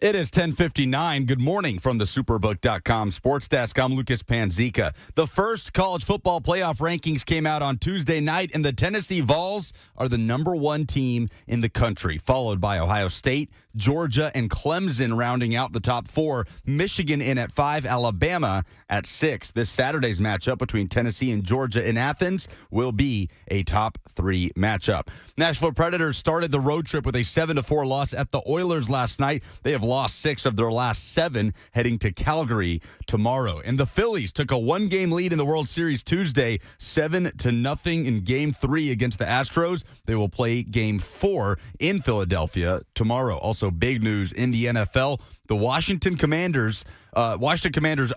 It is 10:59. Good morning from the Superbook.com Sports Desk. I'm Lucas Panzica. The first college football playoff rankings came out on Tuesday night, and the Tennessee Vols are the number one team in the country, followed by Ohio State, Georgia, and Clemson rounding out the top four. Michigan in at 5, Alabama at 6. This Saturday's matchup between Tennessee and Georgia in Athens will be a top 3 matchup. Nashville Predators started the road trip with a 7-4 loss at the Oilers last night. They have lost 6 of their last 7, heading to Calgary tomorrow. And the Phillies took a 1-game lead in the World Series Tuesday, 7-0 in Game 3 against the Astros. They will play Game 4 in Philadelphia tomorrow. Also, big news in the NFL, the Washington Commanders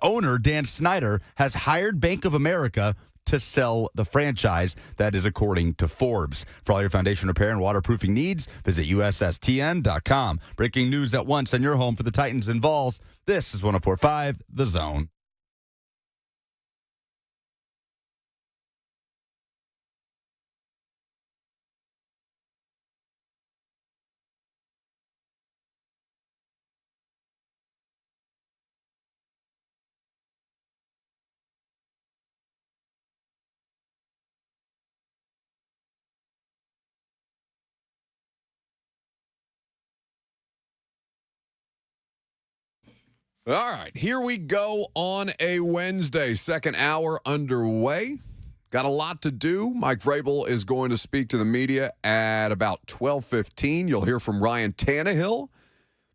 owner, Dan Snyder, has hired Bank of America to sell the franchise. That is according to Forbes. For all your foundation repair and waterproofing needs, visit USSTN.com. Breaking news at once on your home for the Titans and Vols. This is 104.5 The Zone. All right, here we go on a Wednesday. Second hour underway. Got a lot to do. Mike Vrabel is going to speak to the media at about 12:15. You'll hear from Ryan Tannehill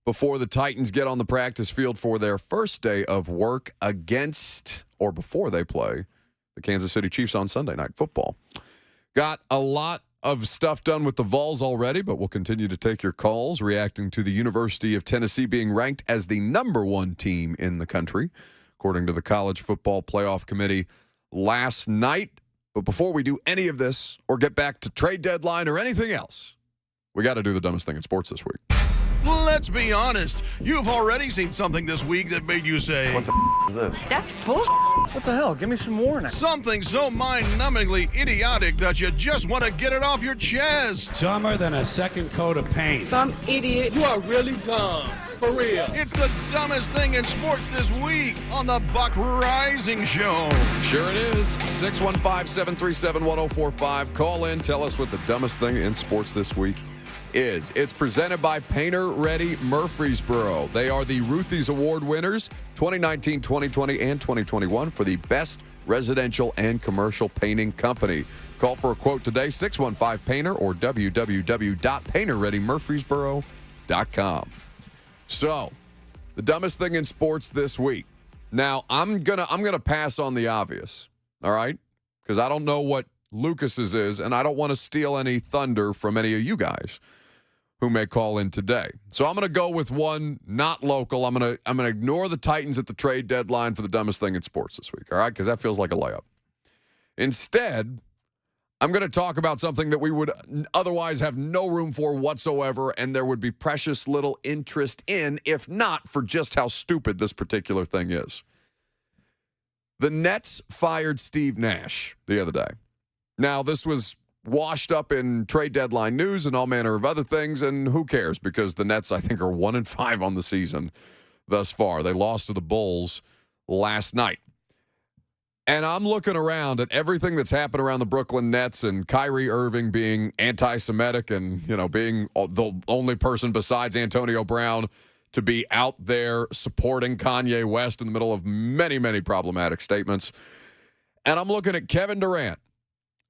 before the Titans get on the practice field for their first day of work against, or before they play, the Kansas City Chiefs on Sunday Night Football. Got a lot of stuff done with the Vols already, but we'll continue to take your calls reacting to the University of Tennessee being ranked as the number one team in the country, according to the College Football Playoff Committee last night. But before we do any of this or get back to trade deadline or anything else, we got to do the dumbest thing in sports this week. Let's be honest. You've already seen something this week that made you say, "What the is this?" That's bullshit. What the hell? Give me some more now. Something so mind-numbingly idiotic that you just want to get it off your chest. Dumber than a second coat of paint. Some idiot. You are really dumb. For real. It's the dumbest thing in sports this week on the Buck Rising Show. Sure it is. 615-737-1045. Call in. Tell us what the dumbest thing in sports this week is. It's presented by Painter Ready Murfreesboro. They are the Ruthie's Award winners 2019, 2020, and 2021 for the best residential and commercial painting company. Call for a quote today, 615-PAINTER or www.painterreadymurfreesboro.com. So, the dumbest thing in sports this week. Now, I'm gonna pass on the obvious, all right? Because I don't know what Lucas's is, and I don't want to steal any thunder from any of you guys who may call in today. So I'm going to go with one not local. I'm going to ignore the Titans at the trade deadline for the dumbest thing in sports this week, all right? Because that feels like a layup. Instead, I'm going to talk about something that we would otherwise have no room for whatsoever, and there would be precious little interest in, if not for just how stupid this particular thing is. The Nets fired Steve Nash the other day. Now, this was washed up in trade deadline news and all manner of other things, and who cares? Because the Nets, I think, are 1-5 on the season thus far. They lost to the Bulls last night. And I'm looking around at everything that's happened around the Brooklyn Nets and Kyrie Irving being anti-Semitic and, being the only person besides Antonio Brown to be out there supporting Kanye West in the middle of many, many problematic statements. And I'm looking at Kevin Durant,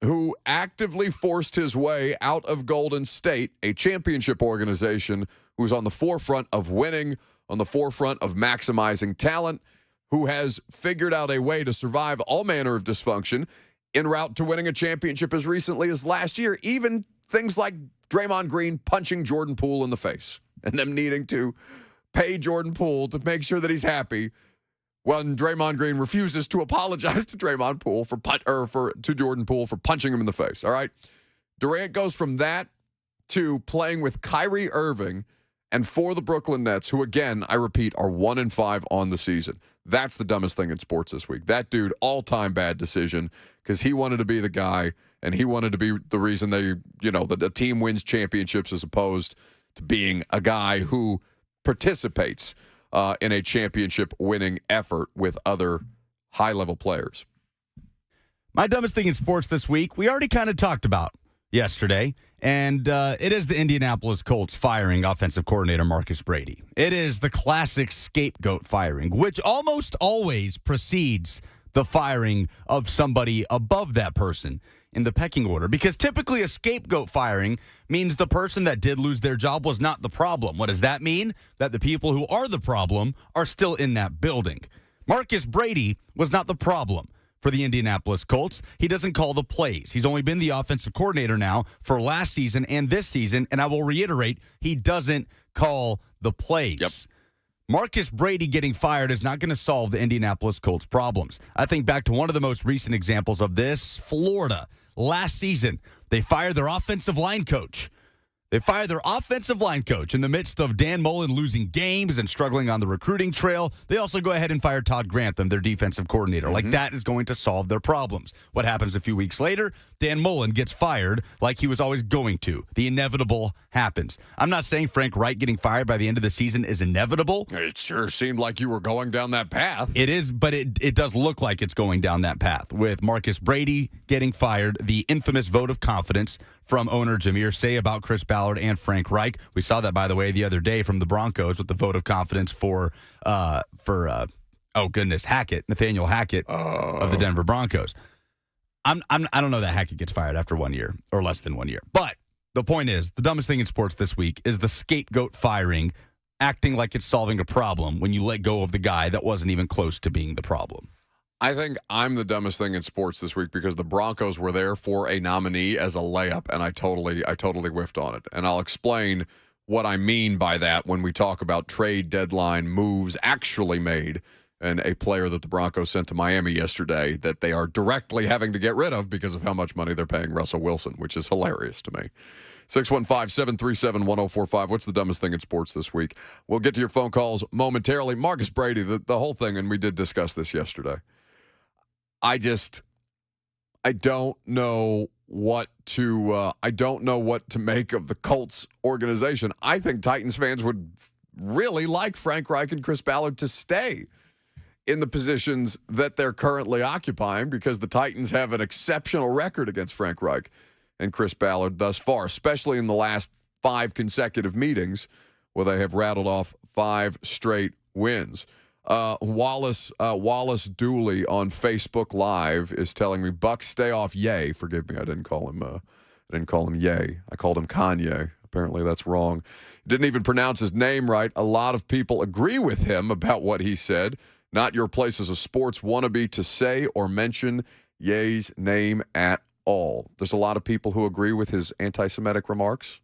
who actively forced his way out of Golden State, a championship organization who's on the forefront of winning, on the forefront of maximizing talent, who has figured out a way to survive all manner of dysfunction en route to winning a championship as recently as last year. Even things like Draymond Green punching Jordan Poole in the face and them needing to pay Jordan Poole to make sure that he's happy when Draymond Green refuses to apologize to Draymond Poole to Jordan Poole for punching him in the face. All right, Durant goes from that to playing with Kyrie Irving and for the Brooklyn Nets, who again, I repeat, are 1-5 on the season. That's the dumbest thing in sports this week. That dude, all-time bad decision because he wanted to be the guy and he wanted to be the reason the team wins championships as opposed to being a guy who participates in a championship-winning effort with other high-level players. My dumbest thing in sports this week, we already kind of talked about yesterday, and it is the Indianapolis Colts firing offensive coordinator Marcus Brady. It is the classic scapegoat firing, which almost always precedes the firing of somebody above that person in the pecking order, because typically a scapegoat firing means the person that did lose their job was not the problem. What does that mean? That the people who are the problem are still in that building. Marcus Brady was not the problem for the Indianapolis Colts. He doesn't call the plays. He's only been the offensive coordinator now for last season and this season, and I will reiterate, he doesn't call the plays. Yep. Marcus Brady getting fired is not going to solve the Indianapolis Colts' problems. I think back to one of the most recent examples of this, Florida. Last season, they fired their offensive line coach. They fired their offensive line coach in the midst of Dan Mullen losing games and struggling on the recruiting trail. They also go ahead and fire Todd Grantham, their defensive coordinator. Like, that is going to solve their problems. What happens a few weeks later? Dan Mullen gets fired like he was always going to. The inevitable happens. I'm not saying Frank Reich getting fired by the end of the season is inevitable. It sure seemed like you were going down that path. It is, but it does look like it's going down that path. With Marcus Brady getting fired, the infamous vote of confidence from owner Jameer Say about Chris Ballard and Frank Reich. We saw that, by the way, the other day from the Broncos with the vote of confidence for Nathaniel Hackett of the Denver Broncos. I don't know that Hackett gets fired after 1 year or less than 1 year. But the point is, the dumbest thing in sports this week is the scapegoat firing, acting like it's solving a problem when you let go of the guy that wasn't even close to being the problem. I think I'm the dumbest thing in sports this week because the Broncos were there for a nominee as a layup, and I totally whiffed on it. And I'll explain what I mean by that when we talk about trade deadline moves actually made and a player that the Broncos sent to Miami yesterday that they are directly having to get rid of because of how much money they're paying Russell Wilson, which is hilarious to me. 615-737-1045. What's the dumbest thing in sports this week? We'll get to your phone calls momentarily. Marcus Brady, the whole thing, and we did discuss this yesterday. I don't know what to make of the Colts organization. I think Titans fans would really like Frank Reich and Chris Ballard to stay in the positions that they're currently occupying because the Titans have an exceptional record against Frank Reich and Chris Ballard thus far, especially in the last 5 consecutive meetings where they have rattled off 5 straight wins. Wallace Dooley on Facebook Live is telling me, Bucks stay off Ye. Forgive me, I didn't call him Ye. I called him Kanye. Apparently that's wrong. Didn't even pronounce his name right. A lot of people agree with him about what he said. Not your place as a sports wannabe to say or mention Ye's name at all. There's a lot of people who agree with his anti-Semitic remarks.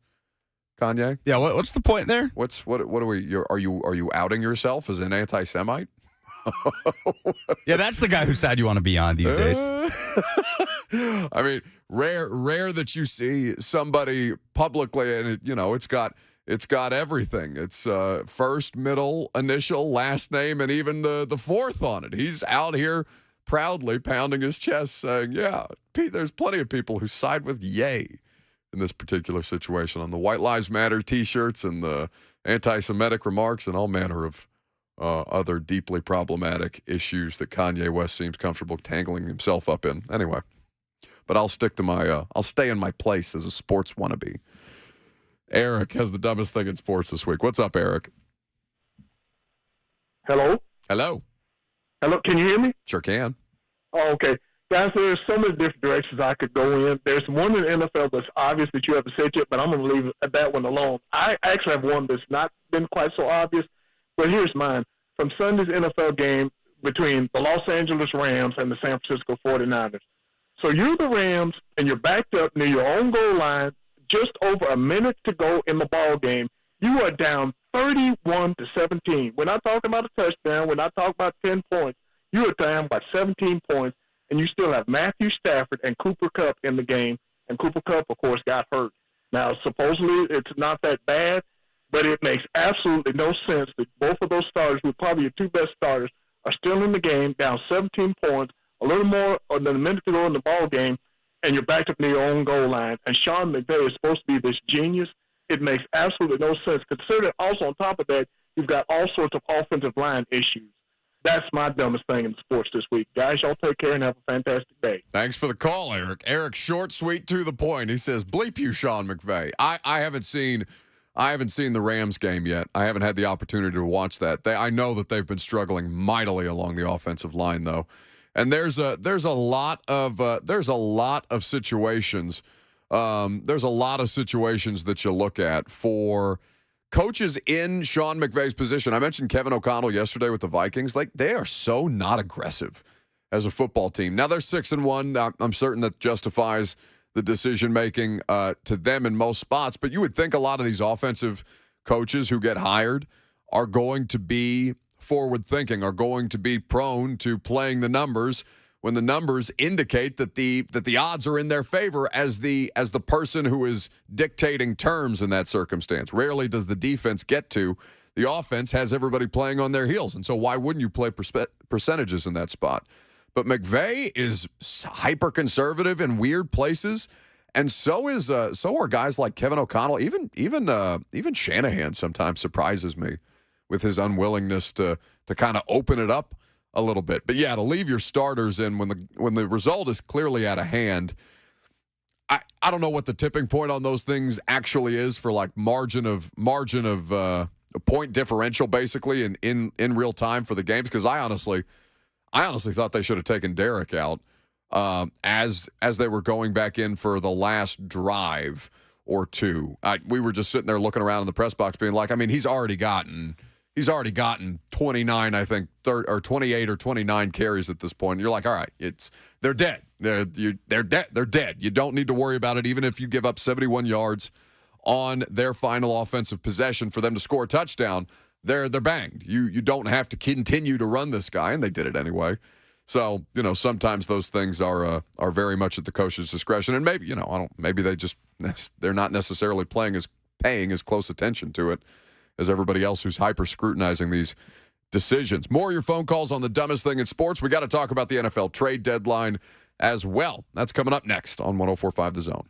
Kanye? Yeah, what's the point there? What are we? Are you outing yourself as an anti-Semite? Yeah, that's the guy whose side you want to be on these days. I mean, rare that you see somebody publicly, and it's got everything. It's first, middle, initial, last name, and even the fourth on it. He's out here proudly pounding his chest, saying, "Yeah, Pete, there's plenty of people who side with Ye in this particular situation on the White Lives Matter T-shirts and the anti-Semitic remarks and all manner of other deeply problematic issues that Kanye West seems comfortable tangling himself up in. Anyway, but I'll stick to my I'll stay in my place as a sports wannabe. Eric has the dumbest thing in sports this week. What's up, Eric? Hello? Hello. Hello, can you hear me? Sure can. Oh, okay. Guys, there's so many different directions I could go in. There's one in the NFL that's obvious that you haven't said yet, but I'm going to leave that one alone. I actually have one that's not been quite so obvious, but here's mine. From Sunday's NFL game between the Los Angeles Rams and the San Francisco 49ers. So you're the Rams, and you're backed up near your own goal line, just over a minute to go in the ball game. You are down 31-17. We're not talking about a touchdown. We're not talking about 10 points. You are down by 17 points. And you still have Matthew Stafford and Cooper Kupp in the game. And Cooper Kupp, of course, got hurt. Now, supposedly it's not that bad, but it makes absolutely no sense that both of those starters, who are probably your 2 best starters, are still in the game, down 17 points, a little more than a minute to go in the ball game, and you're backed up near your own goal line. And Sean McVay is supposed to be this genius. It makes absolutely no sense. Consider also on top of that, You've got all sorts of offensive line issues. That's my dumbest thing in sports this week. Guys, y'all take care and have a fantastic day. Thanks for the call, Eric. Eric, short, sweet, to the point. He says, bleep you, Sean McVay. I haven't seen the Rams game yet. I haven't had the opportunity to watch that. I know that they've been struggling mightily along the offensive line, though. And there's a lot of situations. There's a lot of situations that you look at for coaches in Sean McVay's position. I mentioned Kevin O'Connell yesterday with the Vikings. Like, they are so not aggressive as a football team. Now they're 6-1. I'm certain that justifies the decision-making to them in most spots. But you would think a lot of these offensive coaches who get hired are going to be forward-thinking, are going to be prone to playing the numbers when the numbers indicate that the odds are in their favor as the person who is dictating terms in that circumstance. Rarely does the defense get to. The offense has everybody playing on their heels, and so why wouldn't you play percentages in that spot? But McVay is hyper-conservative in weird places, and so are guys like Kevin O'Connell. Even Shanahan sometimes surprises me with his unwillingness to kind of open it up a little bit. But yeah, to leave your starters in when the result is clearly out of hand, I don't know what the tipping point on those things actually is for like margin of a point differential basically in real time for the games, because I honestly thought they should have taken Derek out as they were going back in for the last drive or two. We were just sitting there looking around in the press box being like, I mean, he's already gotten 29, I think, 28 or 29 carries at this point. You're like, all right, they're dead. They're dead. They're dead. You don't need to worry about it, even if you give up 71 yards on their final offensive possession for them to score a touchdown. They're banged. You don't have to continue to run this guy, and they did it anyway. So, sometimes those things are very much at the coach's discretion, and maybe maybe they're not necessarily paying as close attention to it as everybody else who's hyper-scrutinizing these decisions. More of your phone calls on the dumbest thing in sports. We got to talk about the NFL trade deadline as well. That's coming up next on 104.5 The Zone.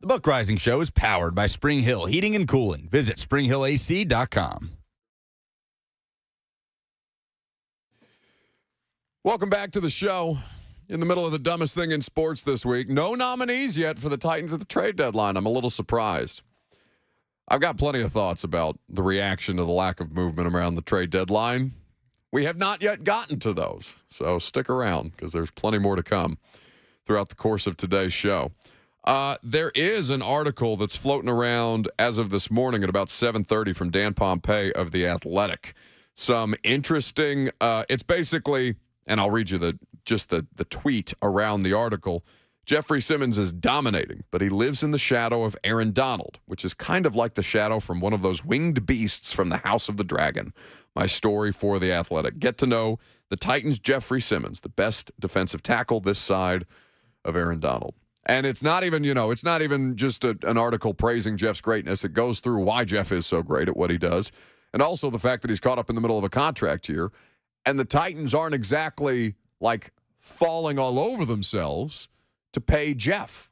The Buck Rising Show is powered by Spring Hill Heating and Cooling. Visit springhillac.com. Welcome back to the show. In the middle of the dumbest thing in sports this week. No nominees yet for the Titans at the trade deadline. I'm a little surprised. I've got plenty of thoughts about the reaction to the lack of movement around the trade deadline. We have not yet gotten to those, so stick around because there's plenty more to come throughout the course of today's show. There is an article that's floating around as of this morning at about 7:30 from Dan Pompei of The Athletic. Some interesting, it's basically, and I'll read you the tweet around the article. Jeffrey Simmons is dominating, but he lives in the shadow of Aaron Donald, which is kind of like the shadow from one of those winged beasts from the House of the Dragon. My story for The Athletic. Get to know the Titans' Jeffrey Simmons, the best defensive tackle this side of Aaron Donald. And it's not even, it's not even just an article praising Jeff's greatness. It goes through why Jeff is so great at what he does, and also the fact that he's caught up in the middle of a contract year, and the Titans aren't exactly like falling all over themselves to pay Jeff.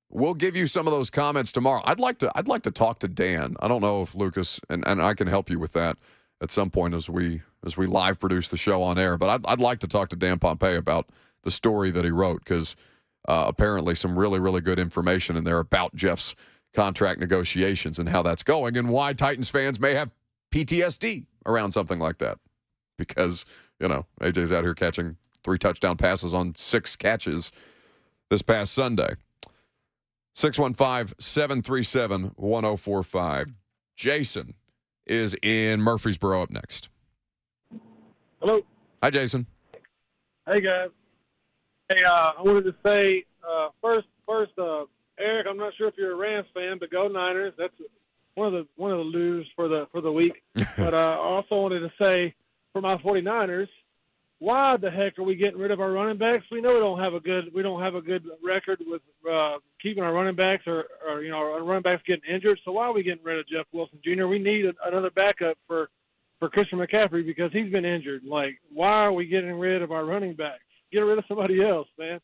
We'll give you some of those comments tomorrow. I'd like to talk to Dan. I don't know if Lucas and I can help you with that at some point as we live produce the show on air. But I'd like to talk to Dan Pompei about the story that he wrote, because apparently some really, really good information in there about Jeff's contract negotiations and how that's going, and why Titans fans may have PTSD around something like that. Because, AJ's out here catching 3 touchdown passes on 6 catches this past Sunday. 615-737-1045. Jason is in Murfreesboro up next. Hello. Hi, Jason. Hey, guys. Hey, I wanted to say, first, Eric, I'm not sure if you're a Rams fan, but go Niners. That's one of the lose for the week. But I also wanted to say, for my 49ers, why the heck are we getting rid of our running backs? We know we don't have a good record with keeping our running backs, or our running backs getting injured. So why are we getting rid of Jeff Wilson Jr.? We need another backup for Christian McCaffrey because he's been injured. Like, why are we getting rid of our running backs? Get rid of somebody else, man.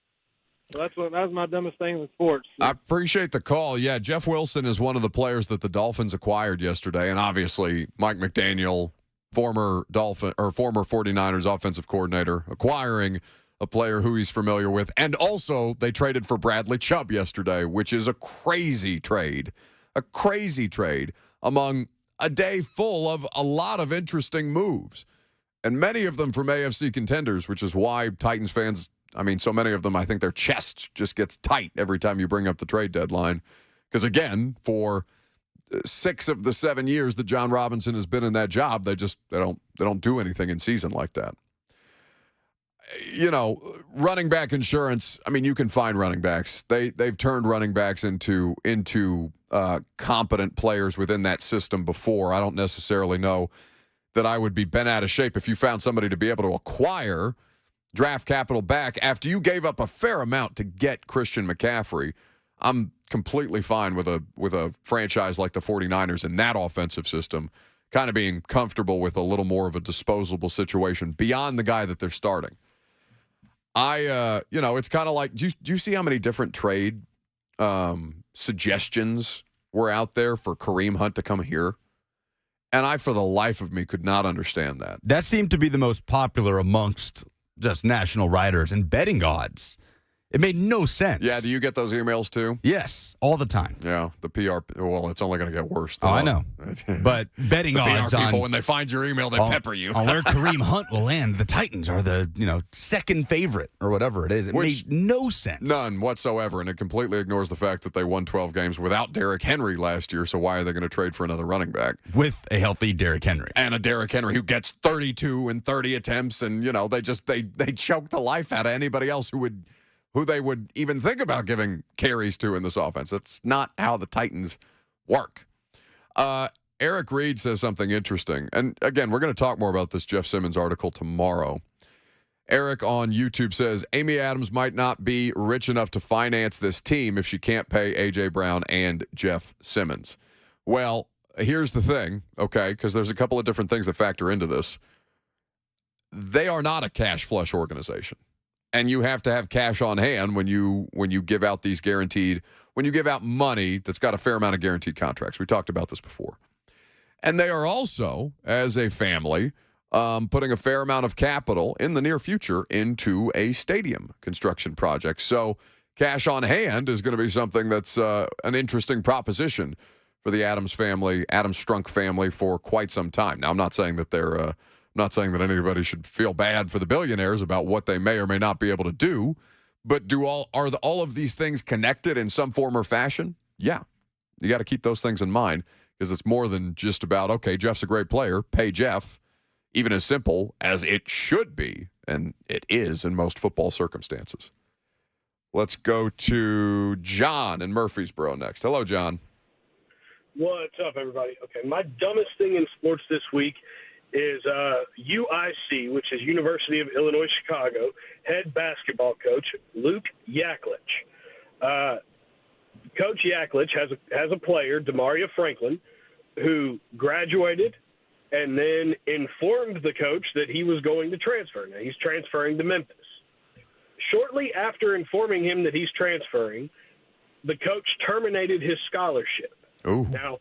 So that was my dumbest thing in sports. I appreciate the call. Yeah, Jeff Wilson is one of the players that the Dolphins acquired yesterday, and obviously Mike McDaniel, former 49ers offensive coordinator, acquiring a player who he's familiar with. And also they traded for Bradley Chubb yesterday, which is a crazy trade among a day full of a lot of interesting moves, and many of them from AFC contenders, which is why Titans fans, so many of them, I think their chest just gets tight every time you bring up the trade deadline. Because again, for 6 of the 7 years that John Robinson has been in that job, they don't do anything in season like that. Running back insurance, you can find running backs. They've turned running backs into competent players within that system before. I don't necessarily know that I would be bent out of shape if you found somebody to be able to acquire draft capital back after you gave up a fair amount to get Christian McCaffrey. I'm completely fine with a franchise like the 49ers in that offensive system kind of being comfortable with a little more of a disposable situation beyond the guy that they're starting. It's kind of like, do you see how many different trade suggestions were out there for Kareem Hunt to come here? And I, for the life of me, could not understand that. That seemed to be the most popular amongst just national writers and betting odds. It made no sense. Yeah, do you get those emails too? Yes, all the time. Yeah, the PR, well, it's only going to get worse. Oh, I know. But betting the odds PR people, on, when they find your email, they pepper you. On where Kareem Hunt will land, the Titans are the second favorite or whatever it is. It made no sense. None whatsoever, and it completely ignores the fact that they won 12 games without Derrick Henry last year, so why are they going to trade for another running back? With a healthy Derrick Henry. And a Derrick Henry who gets 32 and 30 attempts, and, they choke the life out of anybody else who they would even think about giving carries to in this offense. That's not how the Titans work. Eric Reed says something interesting. And again, we're going to talk more about this Jeff Simmons article tomorrow. Eric on YouTube says, Amy Adams might not be rich enough to finance this team if she can't pay A.J. Brown and Jeff Simmons. Well, here's the thing, okay, because there's a couple of different things that factor into this. They are not a cash flush organization. And you have to have cash on hand when you give out these guaranteed when you give out money that's got a fair amount of guaranteed contracts. We talked about this before. And they are also, as a family, putting a fair amount of capital in the near future into a stadium construction project. So cash on hand is going to be something that's an interesting proposition for the Adams Strunk family for quite some time. Now, I'm not saying that anybody should feel bad for the billionaires about what they may or may not be able to do, but are all of these things connected in some form or fashion? Yeah. You got to keep those things in mind because it's more than just about, okay, Jeff's a great player, pay Jeff, even as simple as it should be, and it is in most football circumstances. Let's go to John in Murfreesboro next. Hello, John. What's up, everybody? Okay, my dumbest thing in sports this week is UIC, which is University of Illinois Chicago, head basketball coach Luke Yaklich. Coach Yaklich has a player, Demaria Franklin, who graduated and then informed the coach that he was going to transfer. Now, he's transferring to Memphis. Shortly after informing him that he's transferring, the coach terminated his scholarship. Ooh. Now,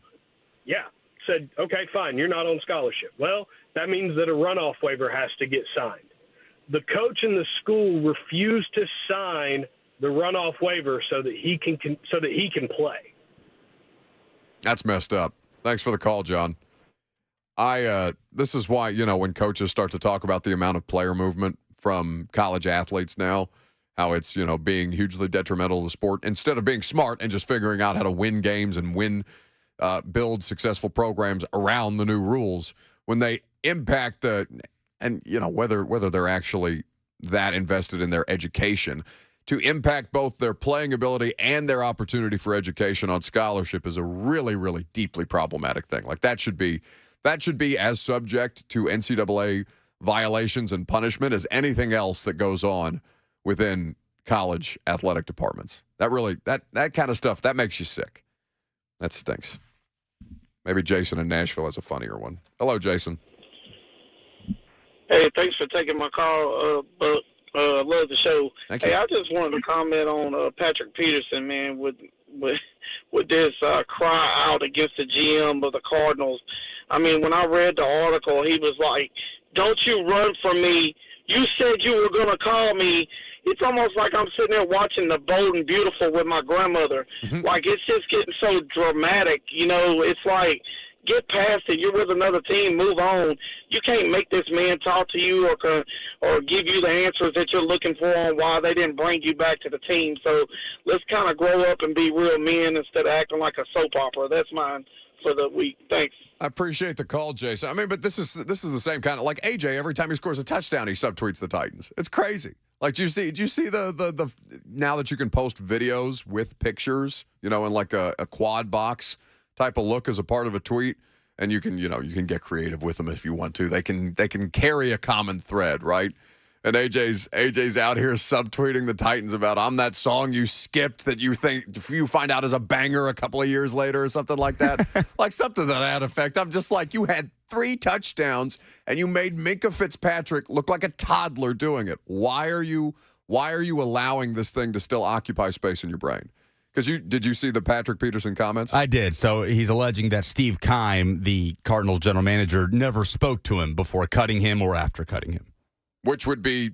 said, okay, fine, you're not on scholarship. Well, that means that a runoff waiver has to get signed. The coach and the school refused to sign the runoff waiver so that he can play. That's messed up. Thanks for the call, John. This is why, when coaches start to talk about the amount of player movement from college athletes now, how it's, being hugely detrimental to the sport, instead of being smart and just figuring out how to win games and build successful programs around the new rules, when they impact whether they're actually that invested in their education, to impact both their playing ability and their opportunity for education on scholarship is a really, really deeply problematic thing. Like that should be as subject to NCAA violations and punishment as anything else that goes on within college athletic departments. That kind of stuff, that makes you sick. That stinks. Maybe Jason in Nashville has a funnier one. Hello, Jason. Hey, thanks for taking my call, Buck. I love the show. Thank you. Hey, I just wanted to comment on Patrick Peterson, man, with this cry out against the GM of the Cardinals. I mean, when I read the article, he was like, "Don't you run from me. You said you were going to call me." It's almost like I'm sitting there watching The Bold and Beautiful with my grandmother. Mm-hmm. Like, it's just getting so dramatic. It's like, get past it. You're with another team. Move on. You can't make this man talk to you or give you the answers that you're looking for on why they didn't bring you back to the team. So let's kind of grow up and be real men instead of acting like a soap opera. That's mine for the week. Thanks. I appreciate the call, Jason. I mean, but this is the same kind of, like AJ, every time he scores a touchdown, he subtweets the Titans. It's crazy. Like, did you see the now that you can post videos with pictures, in like a quad box type of look as a part of a tweet, and you can get creative with them if you want to. They can carry a common thread, right? And AJ's out here subtweeting the Titans about, I'm that song you skipped that you find out is a banger a couple of years later or something like that. Like something to that effect. I'm just like, you had 3 touchdowns and you made Minkah Fitzpatrick look like a toddler doing it. Why are you allowing this thing to still occupy space in your brain? Because did you see the Patrick Peterson comments? I did. So he's alleging that Steve Keim, the Cardinals general manager, never spoke to him before cutting him or after cutting him. Which would be,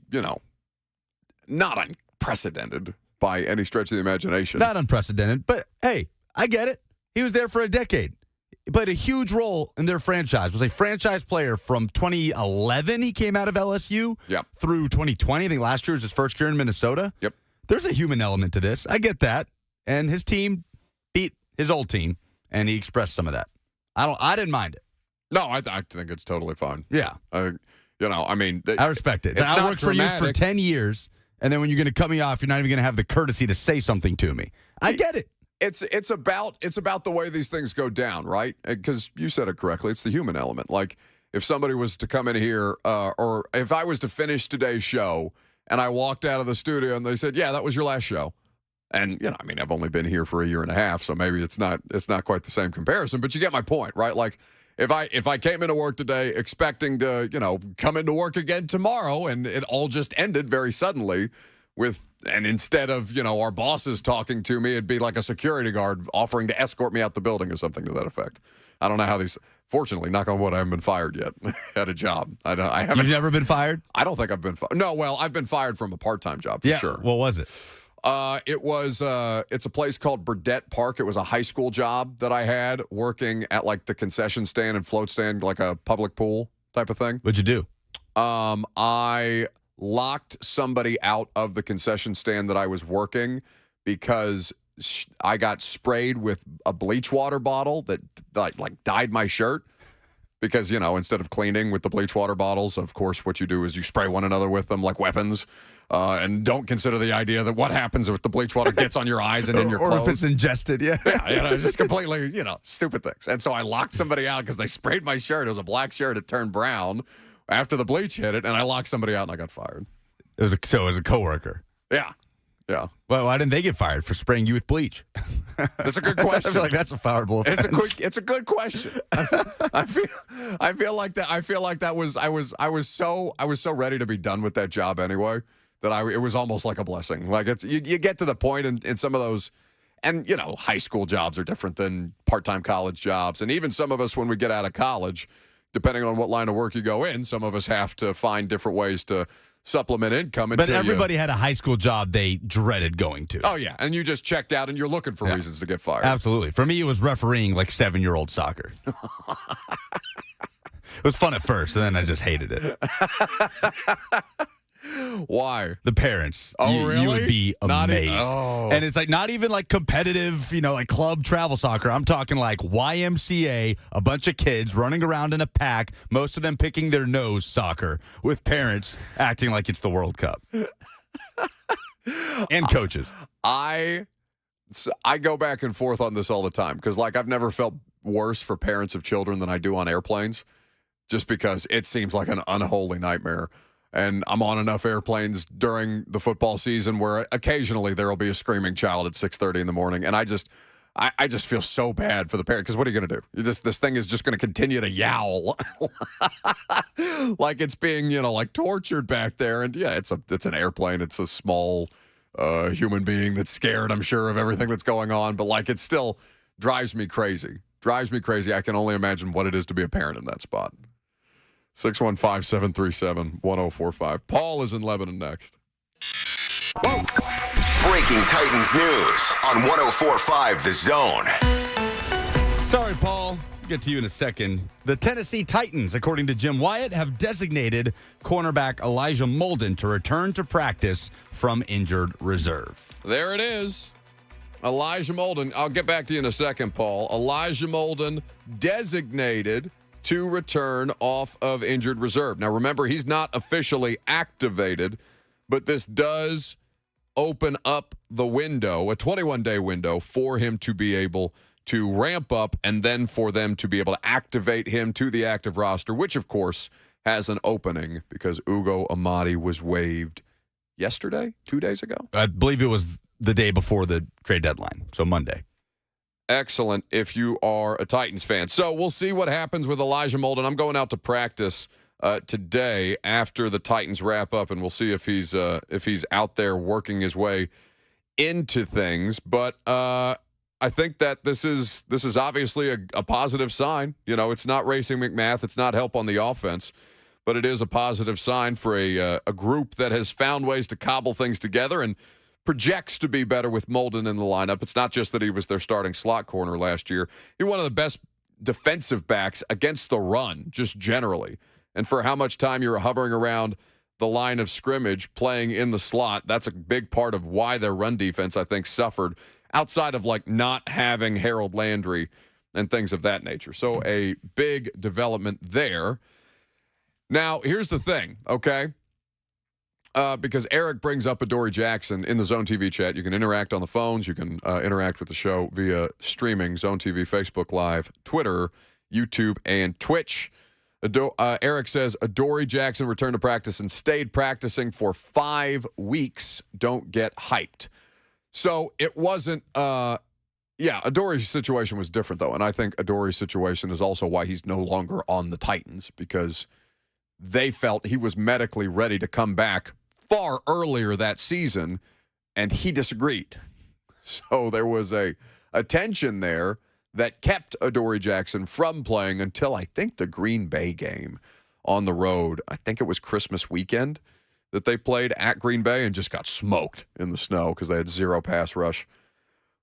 not unprecedented by any stretch of the imagination. Not unprecedented, but hey, I get it. He was there for a decade. He played a huge role in their franchise. Was a franchise player from 2011. He came out of LSU through 2020. I think last year was his first year in Minnesota. Yep. There's a human element to this. I get that. And his team beat his old team, and he expressed some of that. I didn't mind it. No, I think it's totally fine. Yeah. I respect it. I worked for you for 10 years, and then when you're going to cut me off, you're not even going to have the courtesy to say something to me. I get it. It's about the way these things go down, right? Because you said it correctly. It's the human element. Like, if somebody was to come in here, or if I was to finish today's show, and I walked out of the studio and they said, "Yeah, that was your last show," and I've only been here for a year and a half, so maybe it's not quite the same comparison. But you get my point, right? Like, if I came into work today expecting to, come into work again tomorrow and it all just ended very suddenly, and instead of, our bosses talking to me, it'd be like a security guard offering to escort me out the building or something to that effect. I don't know how fortunately, knock on wood, I haven't been fired yet at a job. I haven't. You've never been fired? I don't think I've been fired. No, well, I've been fired from a part-time job for sure. What was it? It's a place called Burdett Park. It was a high school job that I had working at like the concession stand and float stand, like a public pool type of thing. What'd you do? I locked somebody out of the concession stand that I was working because I got sprayed with a bleach water bottle that like dyed my shirt. Because, instead of cleaning with the bleach water bottles, of course, what you do is you spray one another with them like weapons and don't consider the idea that what happens if the bleach water gets on your eyes and in your clothes. Or if it's ingested, yeah. Yeah, it's just completely, stupid things. And so I locked somebody out because they sprayed my shirt. It was a black shirt. It turned brown after the bleach hit it, and I locked somebody out and I got fired. It was a coworker. Yeah. Yeah. Well, why didn't they get fired for spraying you with bleach? That's a good question. I feel like that's a fireable offense. It's a good question. I feel like that. I feel like that was. I was so ready to be done with that job anyway that it was almost like a blessing. Like it's you get to the point in some of those, and high school jobs are different than part-time college jobs, and even some of us when we get out of college, depending on what line of work you go in, some of us have to find different ways to supplement income. But everybody had a high school job they dreaded going to. Oh, yeah. And you just checked out and you're looking for reasons to get fired. Absolutely. For me, it was refereeing like 7-year-old soccer. It was fun at first, and then I just hated it. Why? The parents. Oh, really? You would be amazed. And it's like not even like competitive, like club travel soccer. I'm talking like YMCA, a bunch of kids running around in a pack, most of them picking their nose soccer with parents acting like it's the World Cup. And coaches. I go back and forth on this all the time because I've never felt worse for parents of children than I do on airplanes just because it seems like an unholy nightmare. And I'm on enough airplanes during the football season where occasionally there will be a screaming child at 6:30 in the morning. And I just feel so bad for the parent because what are you going to do? This thing is just going to continue to yowl like it's being, tortured back there. And yeah, it's an airplane. It's a small human being that's scared, I'm sure, of everything that's going on. But it still drives me crazy. I can only imagine what it is to be a parent in that spot. 615-737-1045. Paul is in Lebanon next. Whoa. Breaking Titans news on 104.5 The Zone. Sorry, Paul. I'll get to you in a second. The Tennessee Titans, according to Jim Wyatt, have designated cornerback Elijah Molden to return to practice from injured reserve. There it is. Elijah Molden. I'll get back to you in a second, Paul. Elijah Molden designated to return off of injured reserve. Now, remember, he's not officially activated, but this does open up the window, a 21-day window, for him to be able to ramp up and then for them to be able to activate him to the active roster, which, of course, has an opening because Ugo Amadi was waived yesterday, 2 days ago? I believe it was the day before the trade deadline, so Monday. Excellent if you are a Titans fan. So we'll see what happens with Elijah Molden. I'm going out to practice today after the Titans wrap up, and we'll see if he's out there working his way into things. But I think that this is obviously a positive sign. It's not Racing McMath. It's not help on the offense. But it is a positive sign for a group that has found ways to cobble things together and projects to be better with Molden in the lineup. It's not just that he was their starting slot corner last year. He's one of the best defensive backs against the run, just generally. And for how much time you're hovering around the line of scrimmage playing in the slot, that's a big part of why their run defense, I think, suffered outside of not having Harold Landry and things of that nature. So a big development there. Now, here's the thing, okay? Because Eric brings up Adoree Jackson in the Zone TV chat. You can interact on the phones. You can interact with the show via streaming, Zone TV, Facebook Live, Twitter, YouTube, and Twitch. Eric says, Adoree Jackson returned to practice and stayed practicing for 5 weeks. Don't get hyped. So it wasn't, Adoree's situation was different, though. And I think Adoree's situation is also why he's no longer on the Titans, because they felt he was medically ready to come back far earlier that season, and he disagreed. So there was a tension there that kept Adoree Jackson from playing until I think the Green Bay game on the road. I think it was Christmas weekend that they played at Green Bay and just got smoked in the snow because they had 0 pass rush.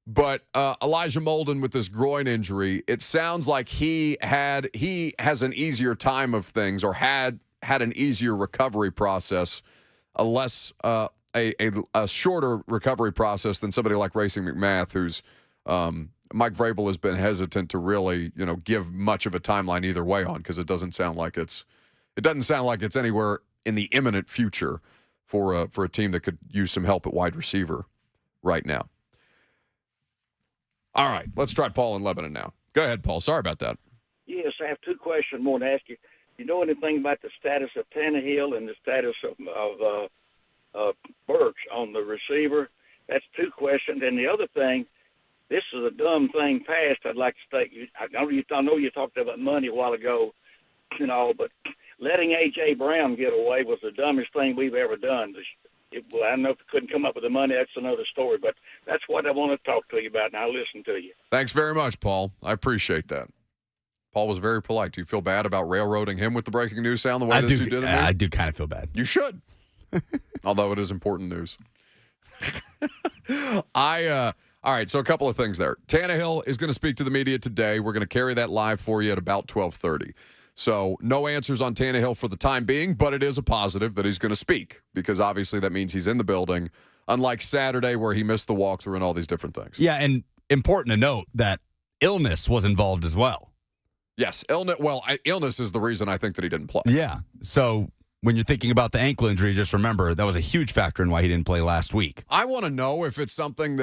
But Elijah Molden with this groin injury, it sounds like he has an easier time of things, or had an easier recovery process, a shorter recovery process than somebody like Racing McMath, who's Mike Vrabel has been hesitant to really, give much of a timeline either way on, because it doesn't sound like it's anywhere in the imminent future for a team that could use some help at wide receiver right now. All right, let's try Paul in Lebanon now. Go ahead, Paul. Sorry about that. Yes, I have 2 questions more to ask you. You know anything about the status of Tannehill and the status of Burks on the receiver? That's 2 questions. And the other thing, this is a dumb thing passed. I'd like to state. I know you talked about money a while ago, but letting A.J. Brown get away was the dumbest thing we've ever done. I don't know if we couldn't come up with the money. That's another story. But that's what I want to talk to you about, and I'll listen to you. Thanks very much, Paul. I appreciate that. Paul was very polite. Do you feel bad about railroading him with the breaking news sound the way that you did it? I do kind of feel bad. You should. Although it is important news. All right, so a couple of things there. Tannehill is going to speak to the media today. We're going to carry that live for you at about 12:30. So no answers on Tannehill for the time being, but it is a positive that he's going to speak, because obviously that means he's in the building, unlike Saturday where he missed the walkthrough and all these different things. Yeah, and important to note that illness was involved as well. Yes, illness is the reason I think that he didn't play. Yeah, so when you're thinking about the ankle injury, just remember that was a huge factor in why he didn't play last week. I want to know if it's something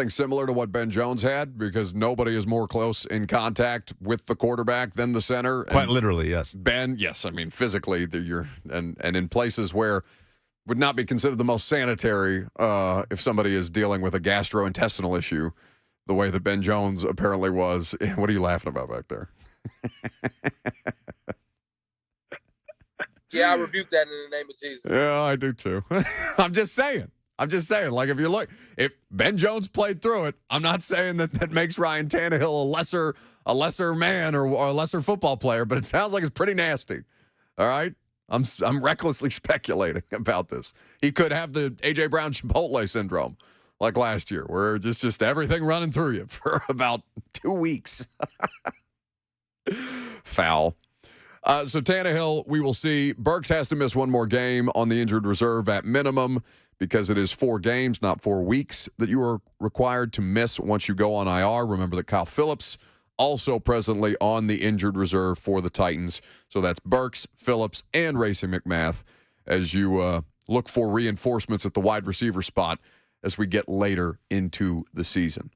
similar to what Ben Jones had, because nobody is more close in contact with the quarterback than the center. Quite literally, yes. Ben, yes, I mean physically, you're and in places where would not be considered the most sanitary if somebody is dealing with a gastrointestinal issue, the way that Ben Jones apparently was. What are you laughing about back there? Yeah, I rebuke that in the name of Jesus. Yeah, I do too. I'm just saying. Like, if Ben Jones played through it, I'm not saying that makes Ryan Tannehill a lesser man or a lesser football player, but it sounds like it's pretty nasty. All right? I'm recklessly speculating about this. He could have the A.J. Brown Chipotle syndrome like last year, where just everything running through you for about 2 weeks. Foul. So Tannehill, we will see. Burks has to miss one more game on the injured reserve at minimum, because it is 4 games, not 4 weeks, that you are required to miss once you go on IR. Remember that Kyle Phillips also presently on the injured reserve for the Titans. So that's Burks, Phillips, and Racing McMath as you look for reinforcements at the wide receiver spot as we get later into the season.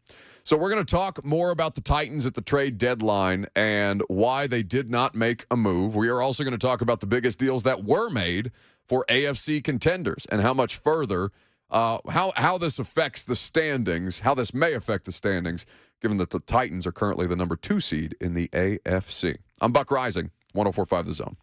So we're going to talk more about the Titans at the trade deadline and why they did not make a move. We are also going to talk about the biggest deals that were made for AFC contenders and how much further, how this affects the standings, how this may affect the standings, given that the Titans are currently the number 2 seed in the AFC. I'm Buck Rising, 104.5 The Zone.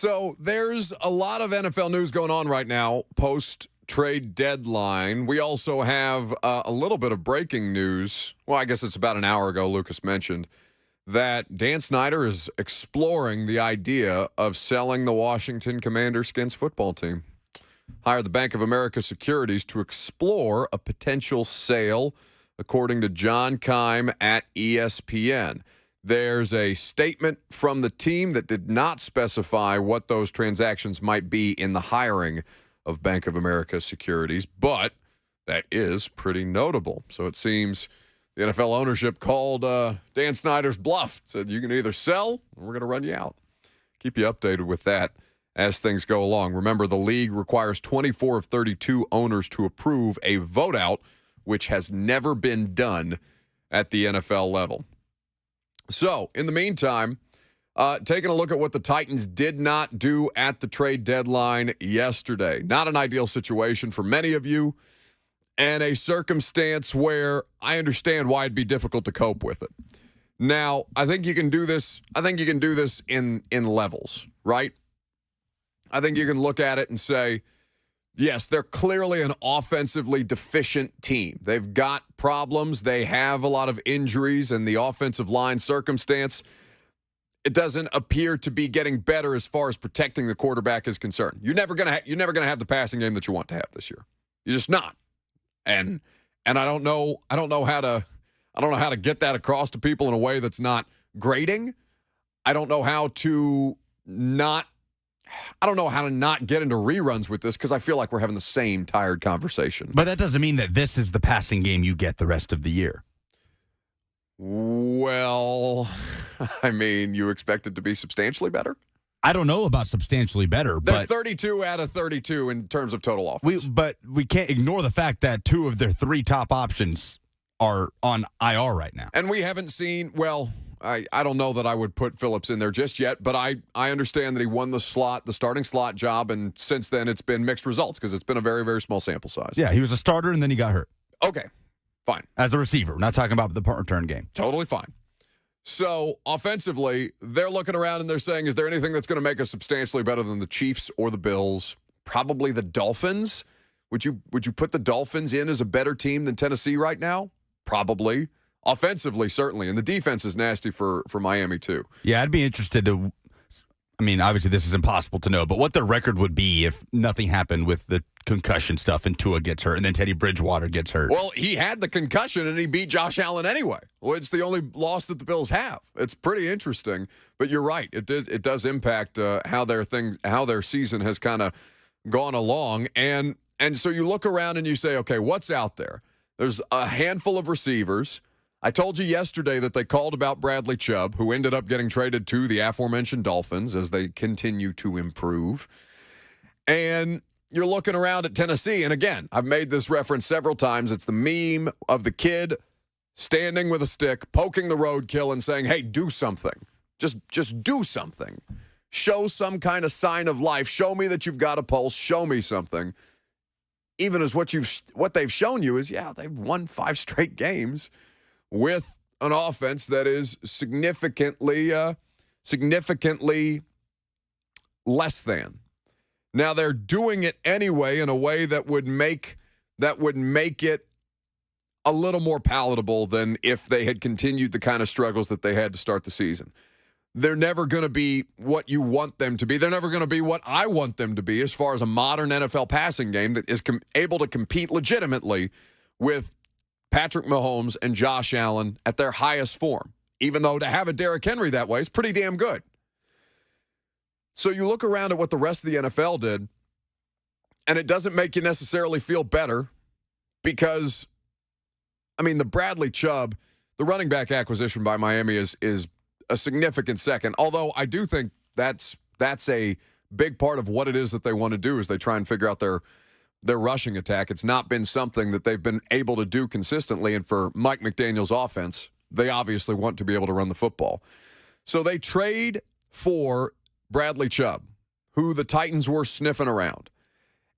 So there's a lot of NFL news going on right now post-trade deadline. We also have a little bit of breaking news. Well, I guess it's about an hour ago, Lucas mentioned that Dan Snyder is exploring the idea of selling the Washington Commanders Skins football team. Hired the Bank of America Securities to explore a potential sale, according to John Keim at ESPN. There's a statement from the team that did not specify what those transactions might be in the hiring of Bank of America Securities, but that is pretty notable. So it seems the NFL ownership called Dan Snyder's bluff, said you can either sell or we're going to run you out. Keep you updated with that as things go along. Remember, the league requires 24 of 32 owners to approve a vote out, which has never been done at the NFL level. So, in the meantime, taking a look at what the Titans did not do at the trade deadline yesterday. Not an ideal situation for many of you, and a circumstance where I understand why it'd be difficult to cope with it. Now, I think you can do this. I think you can do this in levels, right? I think you can look at it and say, yes, they're clearly an offensively deficient team. They've got problems. They have a lot of injuries, and the offensive line circumstance, it doesn't appear to be getting better as far as protecting the quarterback is concerned. You're never gonna have the passing game that you want to have this year. You're just not. And I don't know how to get that across to people in a way that's not grating. I don't know how to not get into reruns with this because I feel like we're having the same tired conversation. But that doesn't mean that this is the passing game you get the rest of the year. Well, I mean, you expect it to be substantially better? I don't know about substantially better, They're but 32 out of 32 in terms of total offense. But we can't ignore the fact that two of their three top options are on IR right now. And we haven't seen, well, I don't know that I would put Phillips in there just yet, but I understand that he won the starting slot job, and since then it's been mixed results because it's been a very, very small sample size. Yeah, he was a starter, and then he got hurt. Okay, fine. As a receiver. We're not talking about the punt return game. Totally fine. So, offensively, they're looking around and they're saying, is there anything that's going to make us substantially better than the Chiefs or the Bills? Probably the Dolphins. Would you put the Dolphins in as a better team than Tennessee right now? Probably. Offensively, certainly. And the defense is nasty for Miami, too. Yeah, I'd be interested to, I mean, obviously this is impossible to know, but what their record would be if nothing happened with the concussion stuff and Tua gets hurt and then Teddy Bridgewater gets hurt. Well, he had the concussion and he beat Josh Allen anyway. Well, it's the only loss that the Bills have. It's pretty interesting, but you're right. It does impact how their season has kind of gone along. And so you look around and you say, okay, what's out there? There's a handful of receivers. I told you yesterday that they called about Bradley Chubb, who ended up getting traded to the aforementioned Dolphins as they continue to improve. And you're looking around at Tennessee, and again, I've made this reference several times. It's the meme of the kid standing with a stick, poking the roadkill and saying, hey, do something. Just do something. Show some kind of sign of life. Show me that you've got a pulse. Show me something. Even as what they've shown you is, yeah, they've won 5 straight games with an offense that is significantly less than. Now they're doing it anyway in a way that would make it a little more palatable than if they had continued the kind of struggles that they had to start the season. They're never going to be what you want them to be. They're never going to be what I want them to be as far as a modern NFL passing game that is able to compete legitimately with Patrick Mahomes and Josh Allen at their highest form, even though to have a Derrick Henry that way is pretty damn good. So you look around at what the rest of the NFL did, and it doesn't make you necessarily feel better because, I mean, the Bradley Chubb, the running back acquisition by Miami is a significant second, although I do think that's a big part of what it is that they want to do is they try and figure out their rushing attack. It's not been something that they've been able to do consistently, and for Mike McDaniel's offense, they obviously want to be able to run the football. So they trade for Bradley Chubb, who the Titans were sniffing around.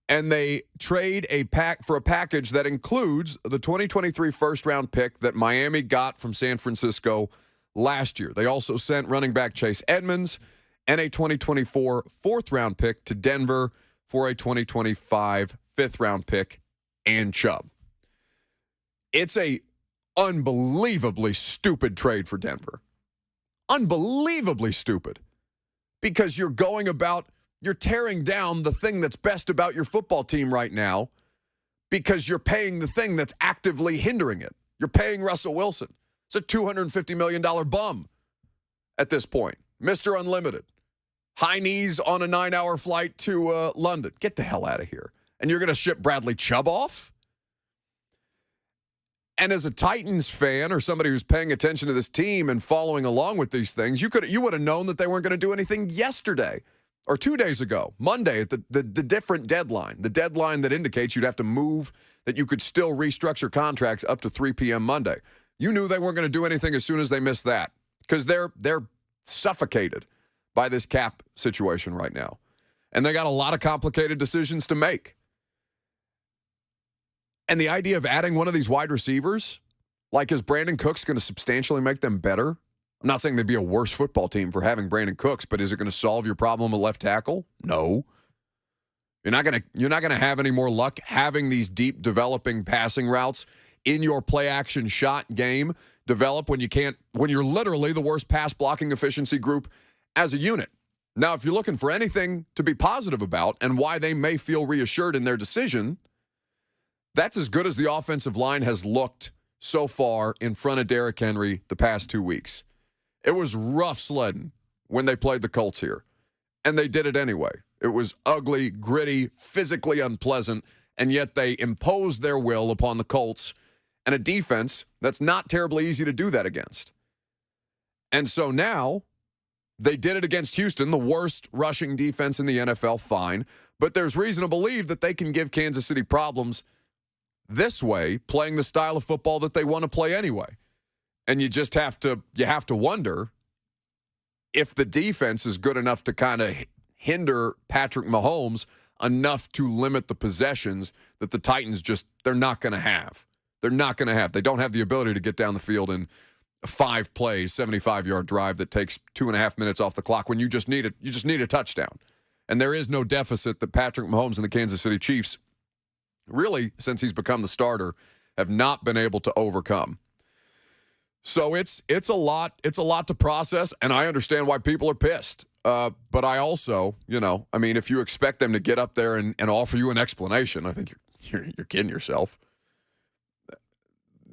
And they trade for a package that includes the 2023 first-round pick that Miami got from San Francisco last year. They also sent running back Chase Edmonds and a 2024 4th-round pick to Denver for a 2025 5th-round pick and Chubb. It's a unbelievably stupid trade for Denver. Unbelievably stupid. Because you're tearing down the thing that's best about your football team right now because you're paying the thing that's actively hindering it. You're paying Russell Wilson. It's a $250 million bum at this point. Mr. Unlimited. High knees on a 9-hour flight to London. Get the hell out of here. And you're going to ship Bradley Chubb off? And as a Titans fan or somebody who's paying attention to this team and following along with these things, you would have known that they weren't going to do anything yesterday or 2 days ago, Monday, at the different deadline, the deadline that indicates you'd have to move, that you could still restructure contracts up to 3 p.m. Monday. You knew they weren't going to do anything as soon as they missed that because they're suffocated by this cap situation right now. And they got a lot of complicated decisions to make. And the idea of adding one of these wide receivers, like is Brandon Cooks going to substantially make them better? I'm not saying they'd be a worse football team for having Brandon Cooks, but is it going to solve your problem at left tackle? No. You're not going to have any more luck having these deep developing passing routes in your play action shot game develop when you're literally the worst pass blocking efficiency group as a unit. Now, if you're looking for anything to be positive about and why they may feel reassured in their decision, that's as good as the offensive line has looked so far in front of Derrick Henry the past 2 weeks. It was rough sledding when they played the Colts here, and they did it anyway. It was ugly, gritty, physically unpleasant, and yet they imposed their will upon the Colts and a defense that's not terribly easy to do that against. And so now they did it against Houston, the worst rushing defense in the NFL, fine, but there's reason to believe that they can give Kansas City problems this way, playing the style of football that they want to play anyway. And you just have to wonder if the defense is good enough to kind of hinder Patrick Mahomes enough to limit the possessions that the Titans they're not going to have. They're not going to have. They don't have the ability to get down the field in 5 plays, 75-yard drive that takes 2.5 minutes off the clock when you just need a touchdown. And there is no deficit that Patrick Mahomes and the Kansas City Chiefs, really, since he's become the starter, have not been able to overcome. So it's a lot to process, and I understand why people are pissed. But I also, if you expect them to get up there and offer you an explanation, I think you're kidding yourself.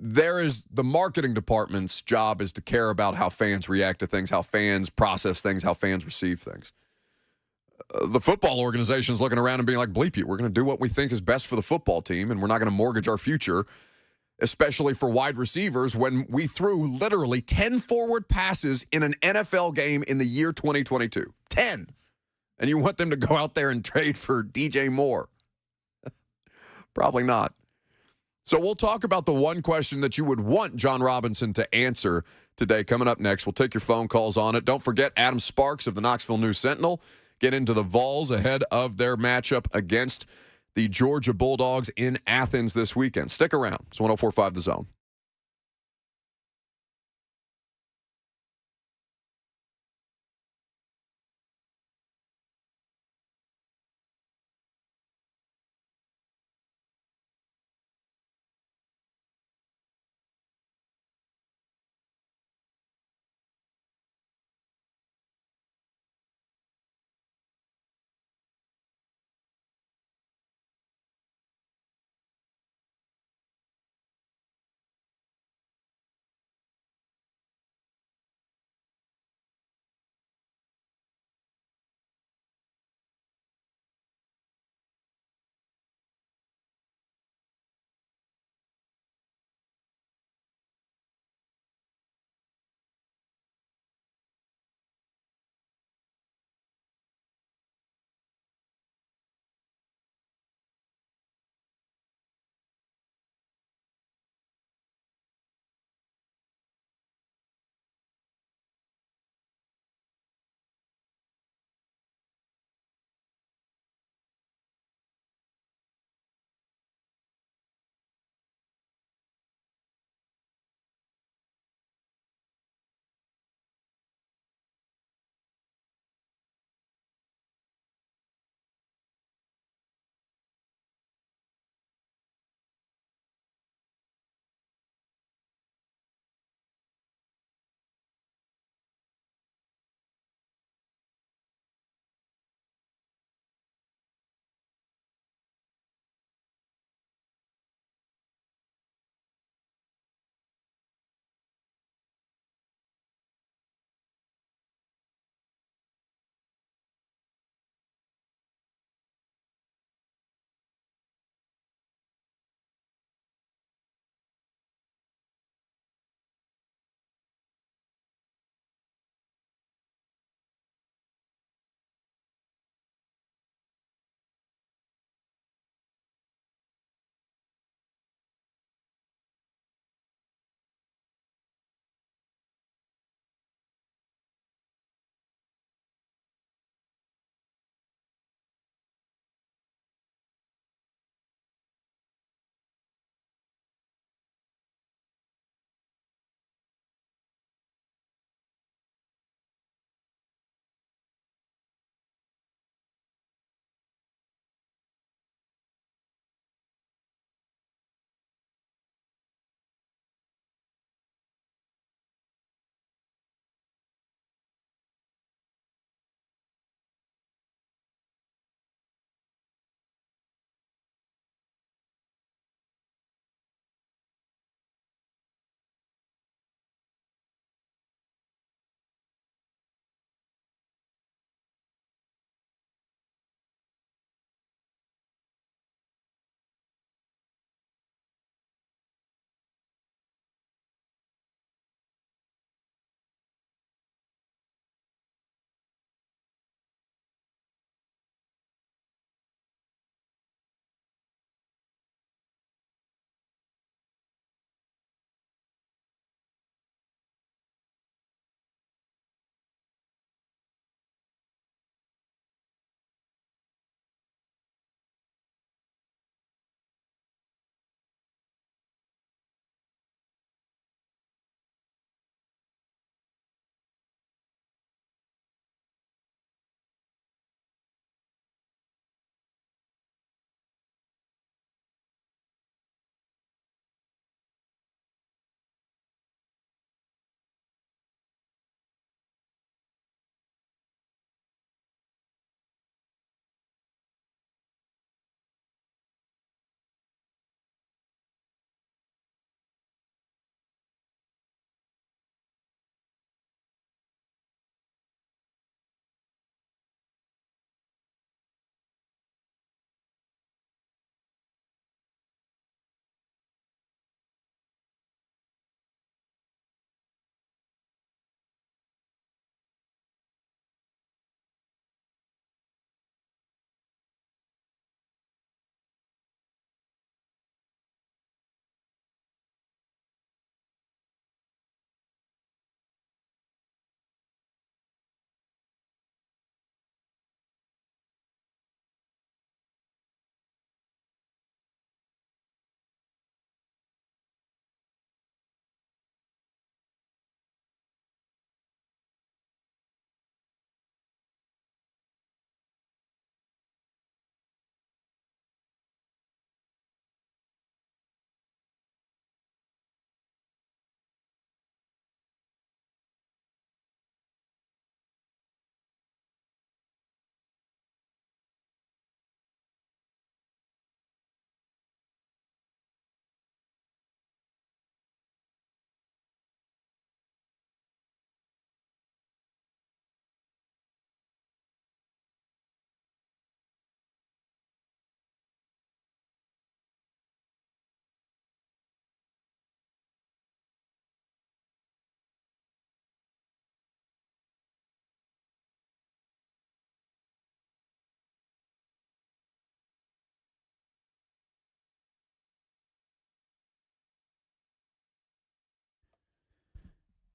The marketing department's job is to care about how fans react to things, how fans process things, how fans receive things. The football organization is looking around and being like, bleep you, we're going to do what we think is best for the football team, and we're not going to mortgage our future, especially for wide receivers, when we threw literally 10 forward passes in an NFL game in the year 2022. 10. And you want them to go out there and trade for DJ Moore? Probably not. So we'll talk about the one question that you would want John Robinson to answer today coming up next. We'll take your phone calls on it. Don't forget Adam Sparks of the Knoxville News-Sentinel. Get into the Vols ahead of their matchup against the Georgia Bulldogs in Athens this weekend. Stick around. It's 104.5 The Zone.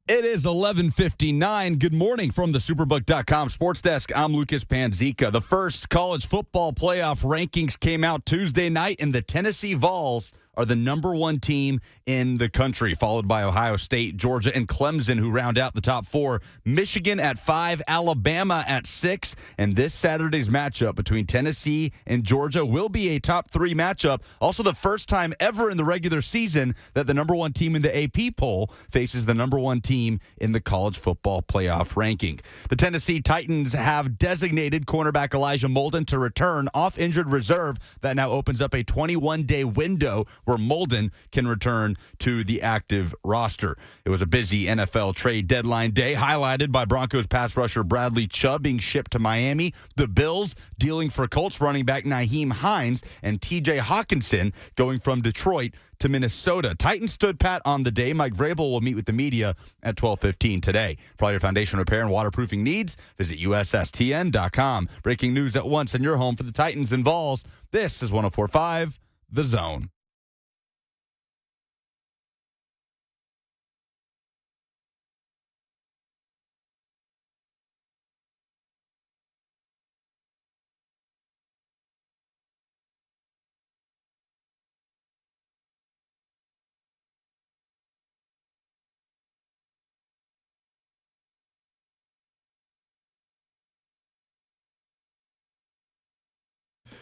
It is 11:59. Good morning from the Superbook.com Sports Desk. I'm Lucas Panzica. The first college football playoff rankings came out Tuesday night, and the Tennessee Vols are the number one team in the country, followed by Ohio State, Georgia, and Clemson, who round out the top four. Michigan at 5, Alabama at 6, and this Saturday's matchup between Tennessee and Georgia will be a top 3 matchup. Also the first time ever in the regular season that the number one team in the AP poll faces the number one team in the college football playoff ranking. The Tennessee Titans have designated cornerback Elijah Molden to return off injured reserve. That now opens up a 21-day window where Molden can return to the active roster. It was a busy NFL trade deadline day, highlighted by Broncos pass rusher Bradley Chubb being shipped to Miami, the Bills dealing for Colts running back Nyheim Hines, and TJ Hawkinson going from Detroit to Minnesota. Titans stood pat on the day. Mike Vrabel will meet with the media at 12:15 today. For all your foundation repair and waterproofing needs, visit USSTN.com. Breaking news at once and your home for the Titans and Vols. This is 104.5 The Zone.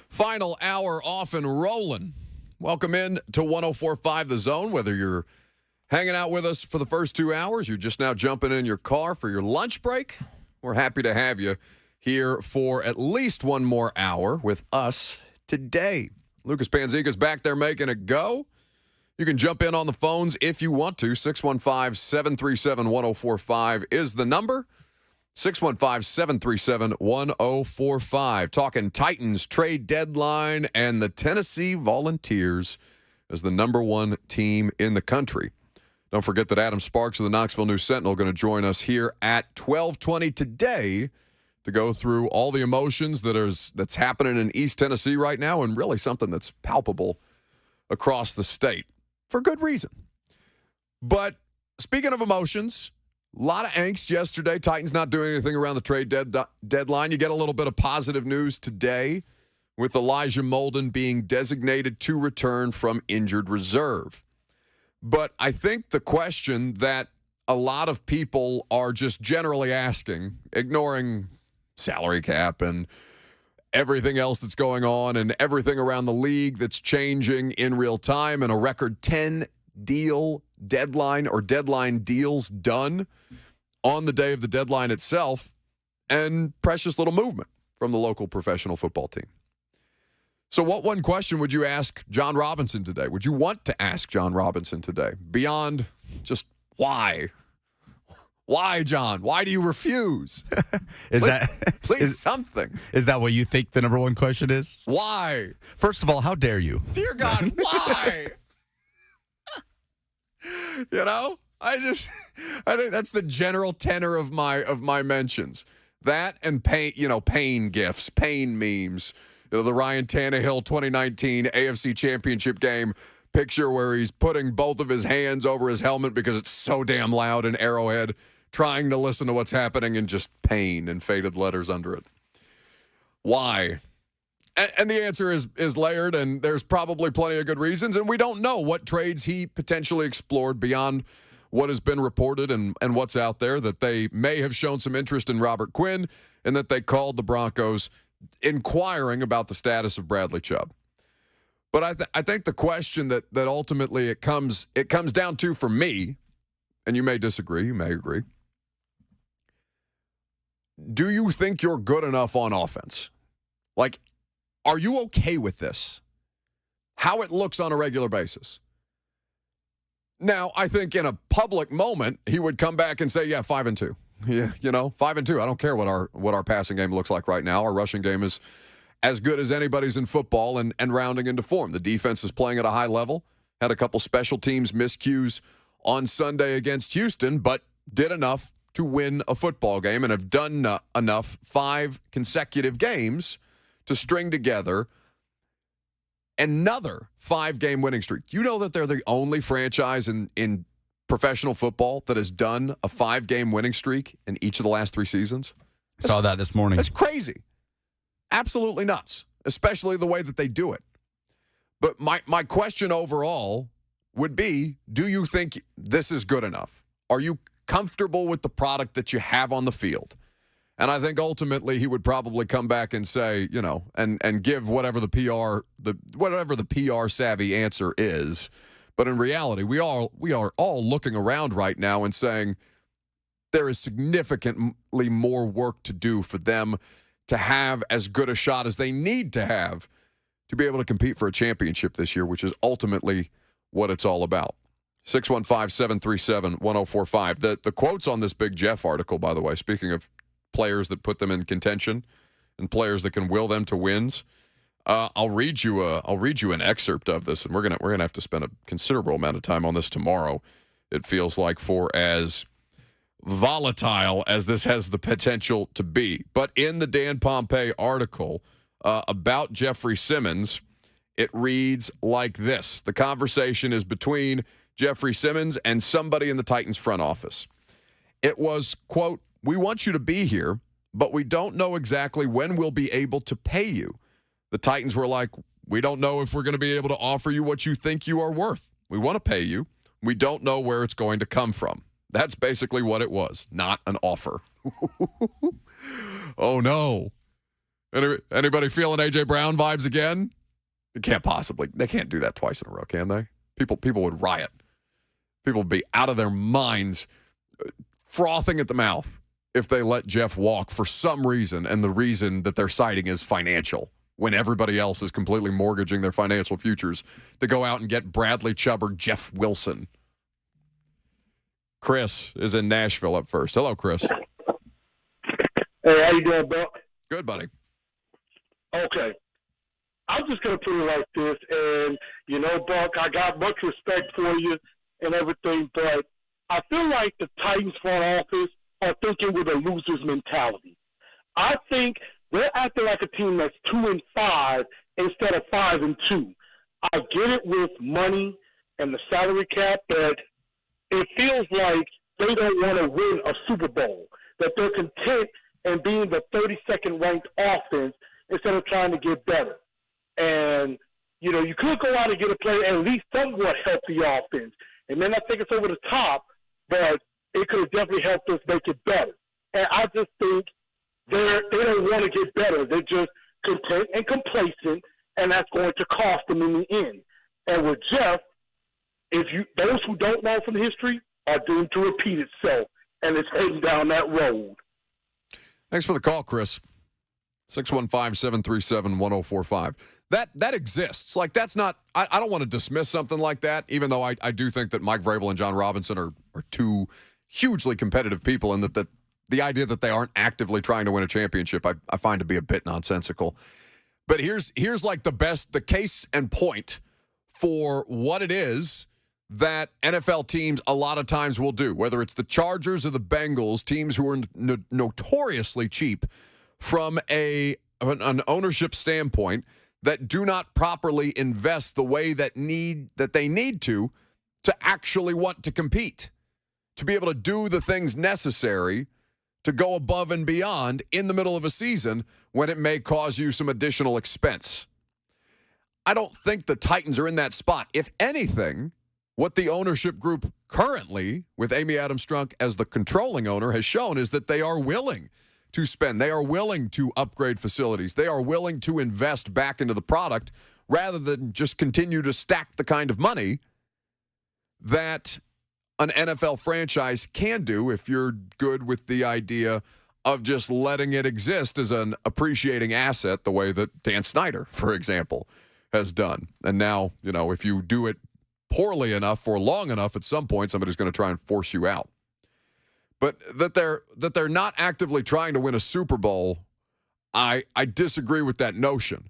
Final hour off and rolling. Welcome in to 104.5 The Zone. Whether you're hanging out with us for the first 2 hours, you're just now jumping in your car for your lunch break, we're happy to have you here for at least one more hour with us today. Lucas Panzica's back there making it go. You can jump in on the phones if you want to. 615-737-1045 is the number. 615-737-1045. Talking Titans trade deadline and the Tennessee Volunteers as the number one team in the country. Don't forget that Adam Sparks of the Knoxville News Sentinel going to join us here at 12:20 today to go through all the emotions that's happening in East Tennessee right now, and really something that's palpable across the state for good reason. But speaking of emotions, a lot of angst yesterday. Titans not doing anything around the trade deadline. You get a little bit of positive news today with Elijah Molden being designated to return from injured reserve. But I think the question that a lot of people are just generally asking, ignoring salary cap and everything else that's going on and everything around the league that's changing in real time, and a record 10 deadline deals done on the day of the deadline itself, and precious little movement from the local professional football team. So what one question would you ask John Robinson today? Would you want to ask John Robinson today? Beyond just why? Why, John? Why do you refuse? Please something. Is that what you think the number one question is? Why? First of all, how dare you? Dear God, why? You know, I think that's the general tenor of my mentions. That and pain gifs, pain memes. You know, the Ryan Tannehill 2019 AFC Championship game picture where he's putting both of his hands over his helmet because it's so damn loud in Arrowhead, trying to listen to what's happening, and just pain and faded letters under it. Why? And the answer is layered, and there's probably plenty of good reasons, and we don't know what trades he potentially explored beyond what has been reported and what's out there, that they may have shown some interest in Robert Quinn and that they called the Broncos inquiring about the status of Bradley Chubb. But I think the question that ultimately it comes down to for me, and you may disagree, you may agree, do you think you're good enough on offense? Like, are you okay with this? How it looks on a regular basis? Now, I think in a public moment, he would come back and say, yeah, 5-2. Yeah, 5-2. I don't care what our passing game looks like right now. Our rushing game is as good as anybody's in football and rounding into form. The defense is playing at a high level. Had a couple special teams miscues on Sunday against Houston, but did enough to win a football game and have done enough 5 consecutive games to string together another 5-game winning streak. You know that they're the only franchise in professional football that has done a 5-game winning streak in each of the last 3 seasons? Saw that this morning. That's crazy. Absolutely nuts, especially the way that they do it. But my question overall would be, do you think this is good enough? Are you comfortable with the product that you have on the field? And I think ultimately he would probably come back and say, and give whatever the PR savvy answer is. But in reality, we are all looking around right now and saying there is significantly more work to do for them to have as good a shot as they need to have to be able to compete for a championship this year, which is ultimately what it's all about. 615-737-1045. The quotes on this Big Jeff article, by the way, speaking of players that put them in contention and players that can will them to wins, I'll read you an excerpt of this, and we're gonna have to spend a considerable amount of time on this tomorrow. It feels like, for as volatile as this has the potential to be. But in the Dan Pompei article about Jeffrey Simmons, it reads like this. The conversation is between Jeffrey Simmons and somebody in the Titans front office. It was, quote, "We want you to be here, but we don't know exactly when we'll be able to pay you." The Titans were like, "We don't know if we're going to be able to offer you what you think you are worth. We want to pay you. We don't know where it's going to come from." That's basically what it was, not an offer. Oh, no. Anybody feeling A.J. Brown vibes again? They can't do that twice in a row, can they? People would riot. People would be out of their minds, frothing at the mouth if they let Jeff walk for some reason, and the reason that they're citing is financial, when everybody else is completely mortgaging their financial futures to go out and get Bradley Chubb or Jeff Wilson. Chris is in Nashville up first. Hello, Chris. Hey, how you doing, Buck? Good, buddy. Okay. I'm just going to put it like this, and, Buck, I got much respect for you and everything, but I feel like the Titans front office are thinking with a loser's mentality. I think they're acting like a team that's 2-5 instead of 5-2. I get it with money and the salary cap, but it feels like they don't want to win a Super Bowl, that they're content in being the 32nd ranked offense instead of trying to get better. And, you could go out and get a player at least somewhat help the offense. And then I think it's over the top, but it could have definitely helped us make it better. And I just think they don't want to get better. They're just content and complacent, and that's going to cost them in the end. And with Jeff, those who don't know from history are doomed to repeat itself, and it's heading down that road. Thanks for the call, Chris. 615-737-1045. That exists. Like, that's not – I don't want to dismiss something like that, even though I do think that Mike Vrabel and John Robinson are two hugely competitive people, and that the idea that they aren't actively trying to win a championship I find to be a bit nonsensical. But here's like the case and point for what it is that NFL teams a lot of times will do, whether it's the Chargers or the Bengals, teams who are notoriously cheap from an ownership standpoint, that do not properly invest the way that they need to actually want to compete, to be able to do the things necessary to go above and beyond in the middle of a season when it may cause you some additional expense. I don't think the Titans are in that spot. If anything, what the ownership group currently, with Amy Adams-Strunk as the controlling owner, has shown is that they are willing to spend. They are willing to upgrade facilities. They are willing to invest back into the product rather than just continue to stack the kind of money that an NFL franchise can do if you're good with the idea of just letting it exist as an appreciating asset, the way that Dan Snyder, for example, has done. And now, if you do it poorly enough for long enough, at some point somebody's going to try and force you out. But that they're not actively trying to win a Super Bowl, I disagree with that notion.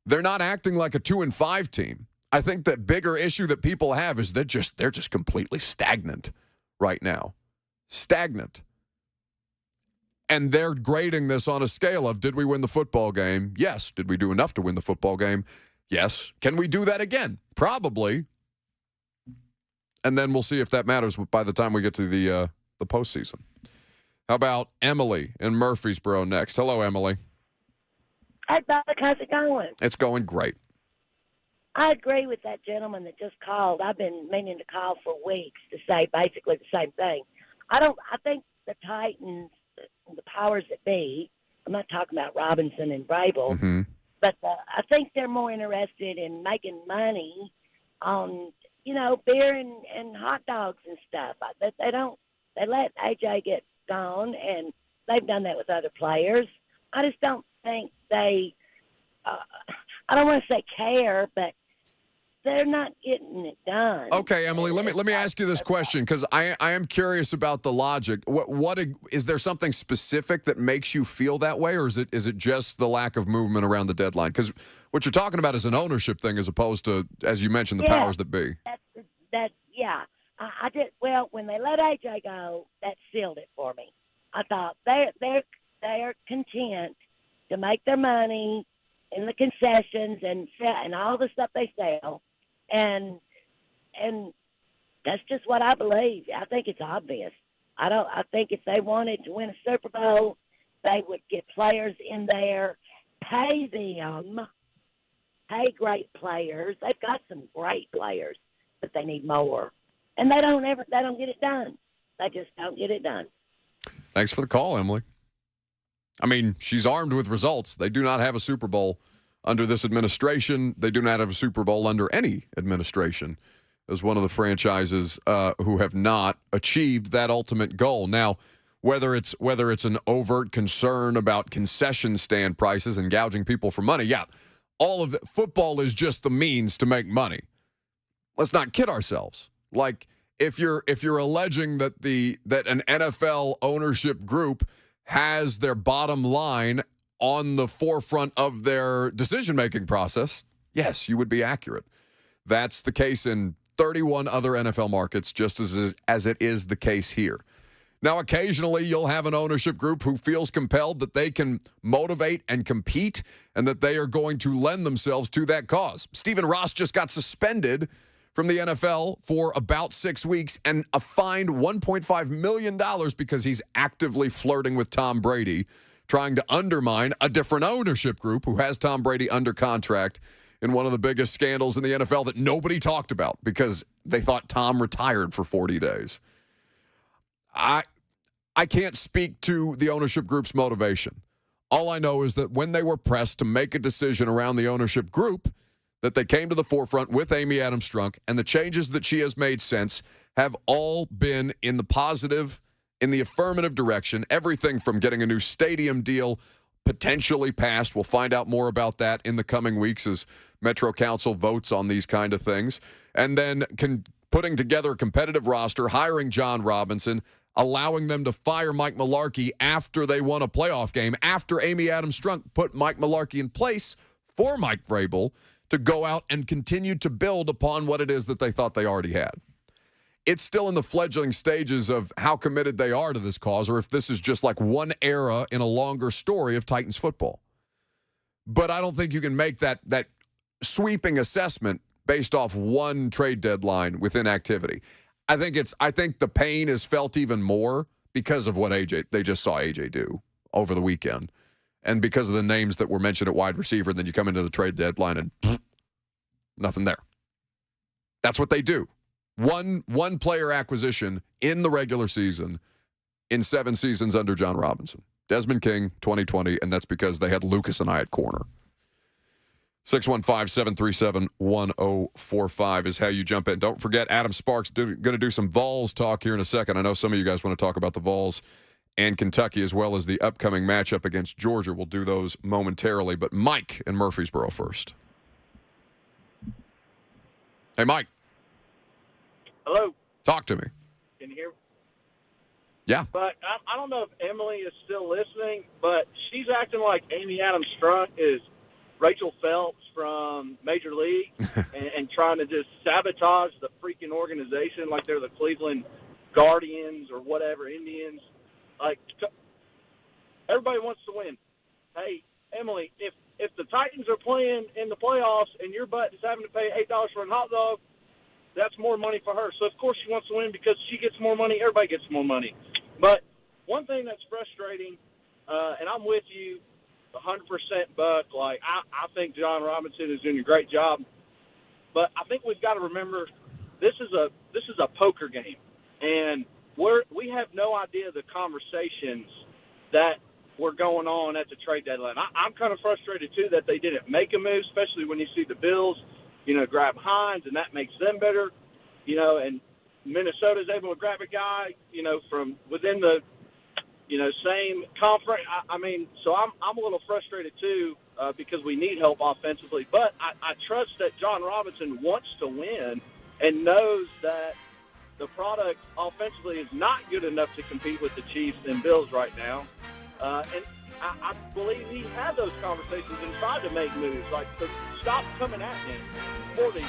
They're not acting like a 2-5 team. I think the bigger issue that people have is they're just completely stagnant right now. Stagnant. And they're grading this on a scale of, did we win the football game? Yes. Did we do enough to win the football game? Yes. Can we do that again? Probably. and then we'll see if that matters by the time we get to the postseason. How about Emily in Murfreesboro next? Hello, Emily. Hey, Buck, how's it going? It's going great. I agree with that gentleman that just called. I've been meaning to call for weeks to say basically the same thing. I think the Titans, the powers that be, I'm not talking about Robinson and Vrabel, but I think they're more interested in making money on, beer and hot dogs and stuff. They let AJ get gone, and they've done that with other players. I just don't think they, I don't want to say care, but they're not getting it done. Okay, Emily, let me ask you this question, because I am curious about the logic. What is there something specific that makes you feel that way, or is it just the lack of movement around the deadline? Because what you're talking about is an ownership thing, as opposed to, as you mentioned, the powers that be. Yeah. I did well when they let AJ go. That sealed it for me. I thought they're content to make their money in the concessions and all the stuff they sell, and that's just what I believe. I think it's obvious. I think if they wanted to win a Super Bowl, they would get players in there, pay them, pay great players. They've got some great players, but they need more, and they don't get it done. They just don't get it done. Thanks for the call, Emily. I mean, she's armed with results. They do not have a Super Bowl under this administration. They do not have a Super Bowl under any administration as one of the franchises who have not achieved that ultimate goal. Now, whether it's an overt concern about concession stand prices and gouging people for money, yeah, all of that. Football is just the means to make money. Let's not kid ourselves. Like, if you're alleging that an NFL ownership group has their bottom line on the forefront of their decision-making process, yes, you would be accurate. That's the case in 31 other NFL markets, just as it is the case here. Now, occasionally you'll have an ownership group who feels compelled that they can motivate and compete and that they are going to lend themselves to that cause. Stephen Ross just got suspended from the NFL for about 6 weeks and fined $1.5 million because he's actively flirting with Tom Brady, trying to undermine a different ownership group who has Tom Brady under contract in one of the biggest scandals in the NFL that nobody talked about because they thought Tom retired for 40 days. I can't speak to the ownership group's motivation. All I know is that when they were pressed to make a decision around the ownership group, that they came to the forefront with Amy Adams-Strunk, and the changes that she has made since have all been in the positive, in the affirmative direction. Everything from getting a new stadium deal potentially passed. We'll find out more about that in the coming weeks as Metro Council votes on these kind of things. And then putting together a competitive roster, hiring John Robinson, allowing them to fire Mike Mularkey after they won a playoff game, after Amy Adams-Strunk put Mike Mularkey in place for Mike Vrabel to go out and continue to build upon what it is that they thought they already had. It's still in the fledgling stages of how committed they are to this cause, or if this is just like one era in a longer story of Titans football. But I don't think you can make that sweeping assessment based off one trade deadline with inactivity. I think the pain is felt even more because of what they just saw AJ do over the weekend. And because of the names that were mentioned at wide receiver, then you come into the trade deadline and nothing there. That's what they do. One player acquisition in the regular season in 7 seasons under John Robinson. Desmond King, 2020, and that's because they had Lucas and I at corner. 615-737-1045 is how you jump in. Don't forget, Adam Sparks going to do some Vols talk here in a second. I know some of you guys want to talk about the Vols and Kentucky, as well as the upcoming matchup against Georgia. We'll do those momentarily. But Mike in Murfreesboro first. Hey, Mike. Hello. Talk to me. Can you hear me? Yeah. But I don't know if Emily is still listening, but she's acting like Amy Adams-Strunk is Rachel Phelps from Major League and trying to just sabotage the freaking organization like they're the Cleveland Guardians or whatever, Indians. Like, everybody wants to win. Hey, Emily, if the Titans are playing in the playoffs and your butt is having to pay $8 for a hot dog, that's more money for her. So, of course, she wants to win because she gets more money. Everybody gets more money. But one thing that's frustrating, and I'm with you 100%, Buck. Like, I think John Robinson is doing a great job. But I think we've got to remember this is a poker game. And we have no idea the conversations that were going on at the trade deadline. I'm kind of frustrated, too, that they didn't make a move, especially when you see the Bills, grab Hines, and that makes them better, and Minnesota's able to grab a guy, from within the, same conference. So I'm a little frustrated, too, because we need help offensively. But I trust that John Robinson wants to win and knows that the product offensively is not good enough to compete with the Chiefs and Bills right now. And I believe he had those conversations and tried to make moves. Like, so stop coming at him for these things.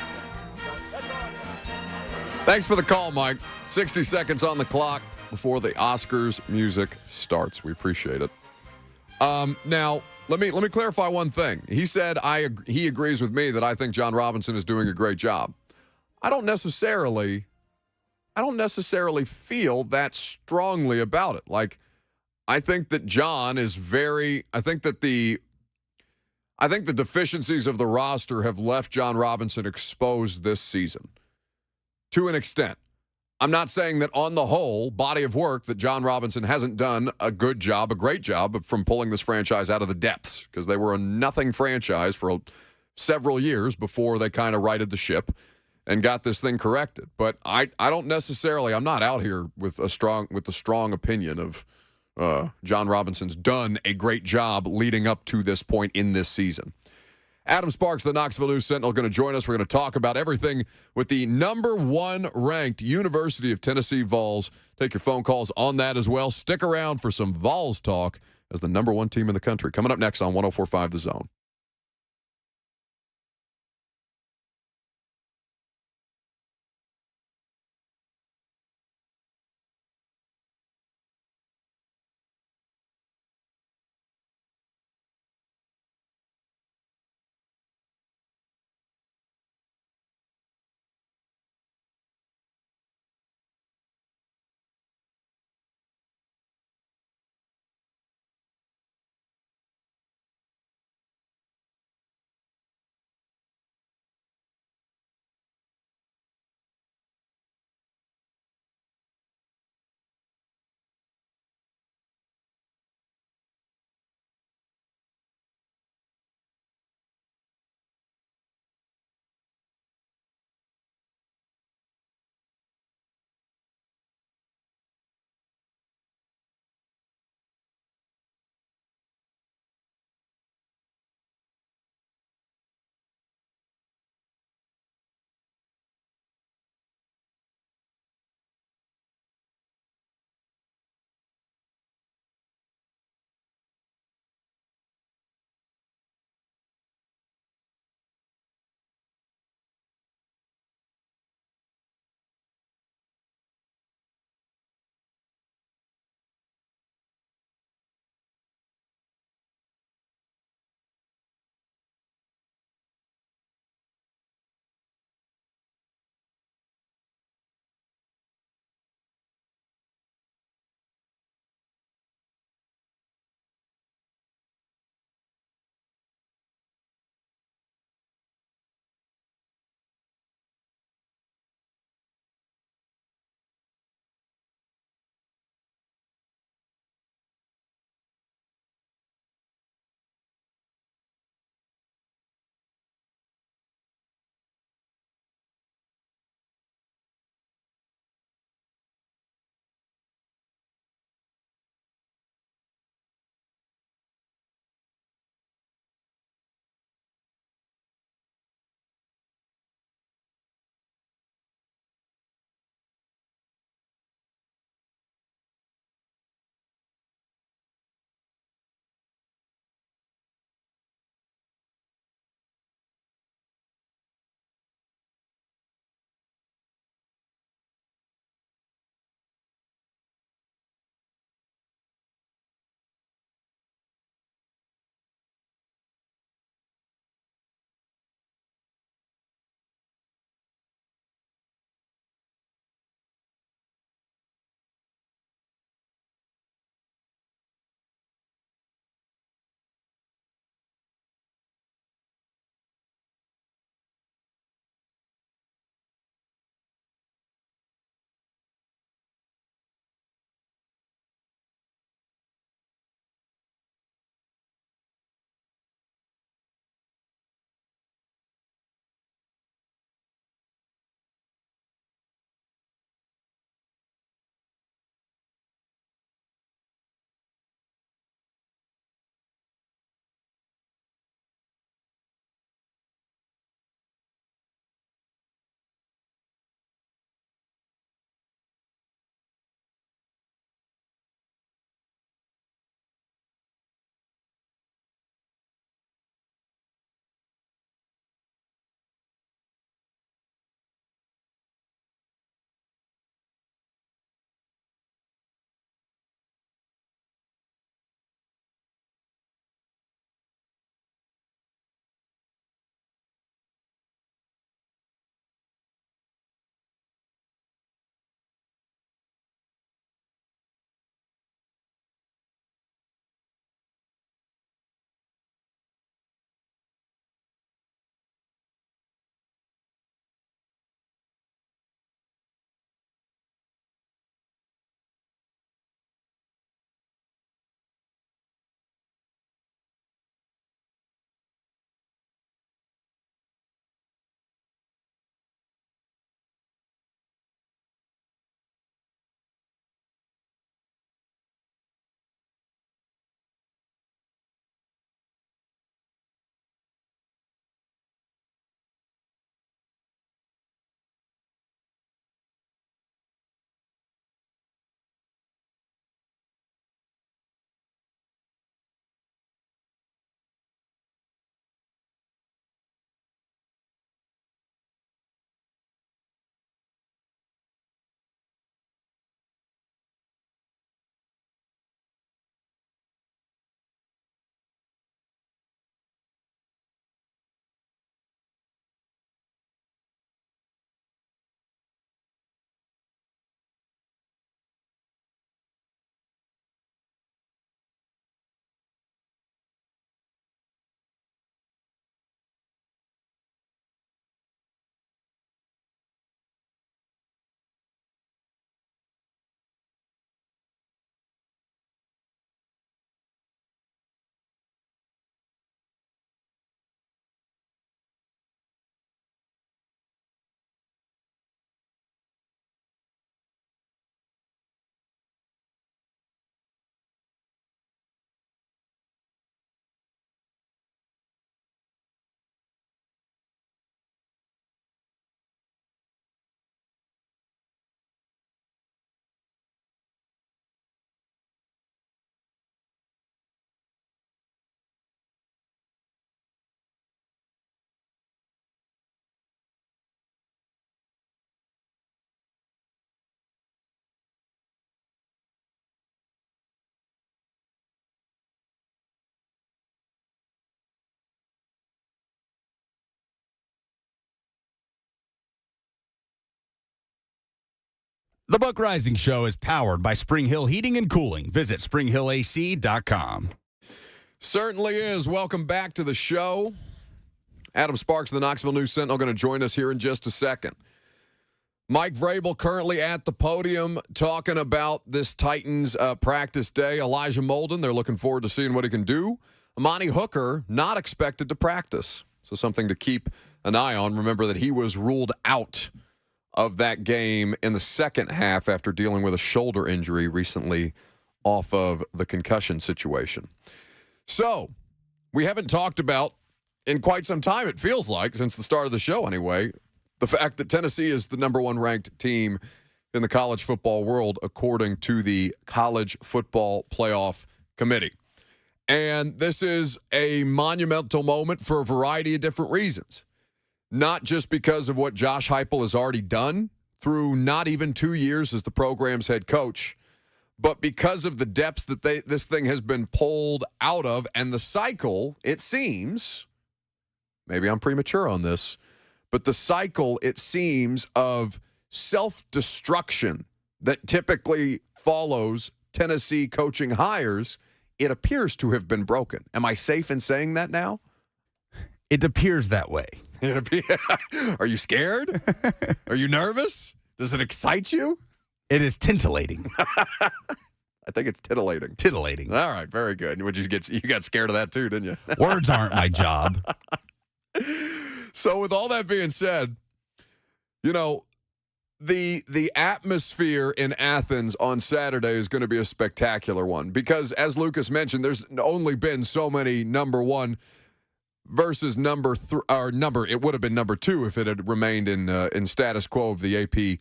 So that's all I have. Thanks for the call, Mike. 60 seconds on the clock before the Oscars music starts. We appreciate it. Now, let me clarify one thing. He said he agrees with me that I think John Robinson is doing a great job. I don't necessarily feel that strongly about it. Like, I think that John is I think the deficiencies of the roster have left John Robinson exposed this season to an extent. I'm not saying that on the whole body of work that John Robinson hasn't done a great job from pulling this franchise out of the depths, because they were a nothing franchise for several years before they kind of righted the ship and got this thing corrected. But I don't necessarily, I'm not out here with the strong opinion of John Robinson's done a great job leading up to this point in this season. Adam Sparks, the Knoxville News Sentinel, going to join us. We're going to talk about everything with the number 1 ranked University of Tennessee Vols. Take your phone calls on that as well. Stick around for some Vols talk as the number 1 team in the country. Coming up next on 104.5 The Zone. The Buck Rising Show is powered by Spring Hill Heating and Cooling. Visit springhillac.com. Certainly is. Welcome back to the show. Adam Sparks of the Knoxville News Sentinel going to join us here in just a second. Mike Vrabel currently at the podium talking about this Titans practice day. Elijah Molden, they're looking forward to seeing what he can do. Amani Hooker, not expected to practice. So something to keep an eye on. Remember that he was ruled out of that game in the second half after dealing with a shoulder injury recently off of the concussion situation. So we haven't talked about in quite some time, it feels like, since the start of the show anyway, the fact that Tennessee is the number one ranked team in the college football world according to the College Football Playoff Committee. And this is a monumental moment for a variety of different reasons. Not just because of what Josh Heupel has already done through not even 2 years as the program's head coach, but because of the depths that this thing has been pulled out of and the cycle, it seems, maybe I'm premature on this, but the cycle, it seems, of self-destruction that typically follows Tennessee coaching hires, it appears to have been broken. Am I safe in saying that now? It appears that way. Are you scared? Are you nervous? Does it excite you? It is tintillating. I think it's titillating. Titillating. All right, very good. You got scared of that too, didn't you? Words aren't my job. So with all that being said, you know, the atmosphere in Athens on Saturday is going to be a spectacular one because, as Lucas mentioned, there's only been so many number one versus it would have been number two if it had remained in status quo of the AP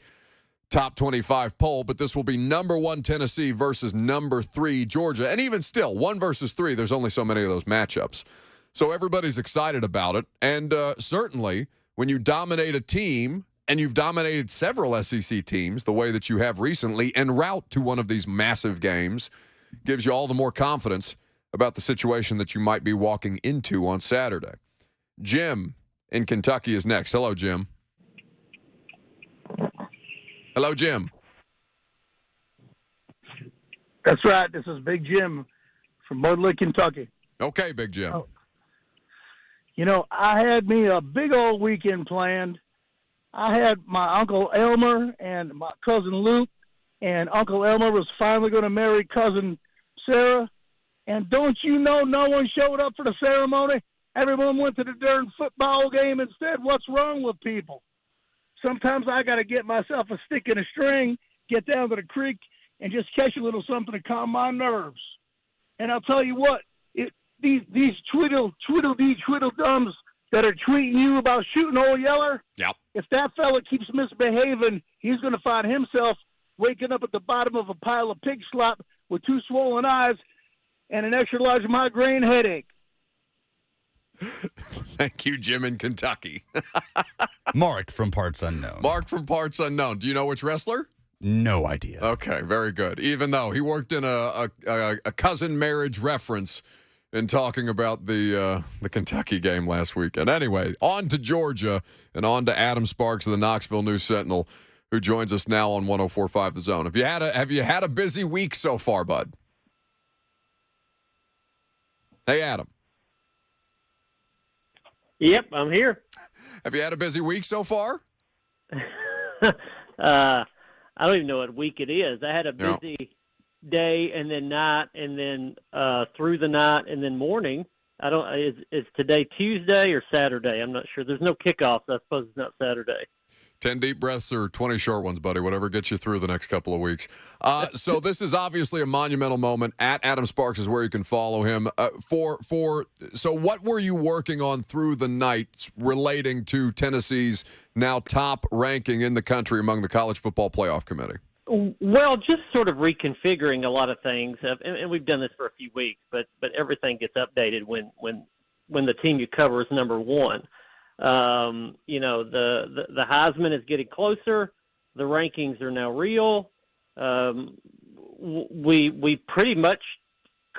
top 25 poll, but this will be number one Tennessee versus number 3 Georgia. And even still, 1 versus 3, there's only so many of those matchups. So everybody's excited about it. And certainly when you dominate a team, and you've dominated several SEC teams the way that you have recently, en route to one of these massive games, gives you all the more confidence about the situation that you might be walking into on Saturday. Jim in Kentucky is next. Hello, Jim. Hello, Jim. That's right. This is Big Jim from Mudley, Kentucky. Okay, Big Jim. Oh. You know, I had me a big old weekend planned. I had my Uncle Elmer and my cousin Luke, and Uncle Elmer was finally going to marry cousin Sarah. And don't you know no one showed up for the ceremony? Everyone went to the darn football game instead. What's wrong with people? Sometimes I got to get myself a stick and a string, get down to the creek, and just catch a little something to calm my nerves. And I'll tell you what, these twiddle-dee-twiddle-dums that are tweeting you about shooting old Yeller, yep. If that fella keeps misbehaving, he's going to find himself waking up at the bottom of a pile of pig slop with 2 swollen eyes and an extra large migraine headache. Thank you, Jim in Kentucky. Mark from Parts Unknown. Mark from Parts Unknown. Do you know which wrestler? No idea. Okay, very good. Even though he worked in a cousin marriage reference in talking about the Kentucky game last weekend. Anyway, on to Georgia and on to Adam Sparks of the Knoxville News Sentinel, who joins us now on 104.5 The Zone. Have you had a busy week so far, bud? Hey, Adam. Yep, I'm here. Have you had a busy week so far? I don't even know what week it is. I had a busy day and then night and then through the night and then morning. I don't. Is today Tuesday or Saturday? I'm not sure. There's no kickoff, so I suppose it's not Saturday. 10 deep breaths or 20 short ones, buddy, whatever gets you through the next couple of weeks. So this is obviously a monumental moment. At Adam Sparks is where you can follow him. So what were you working on through the night relating to Tennessee's now top ranking in the country among the College Football Playoff Committee? Well, just sort of reconfiguring a lot of things, and we've done this for a few weeks, but everything gets updated when the team you cover is number one. You know, the Heisman is getting closer. The rankings are now real. We pretty much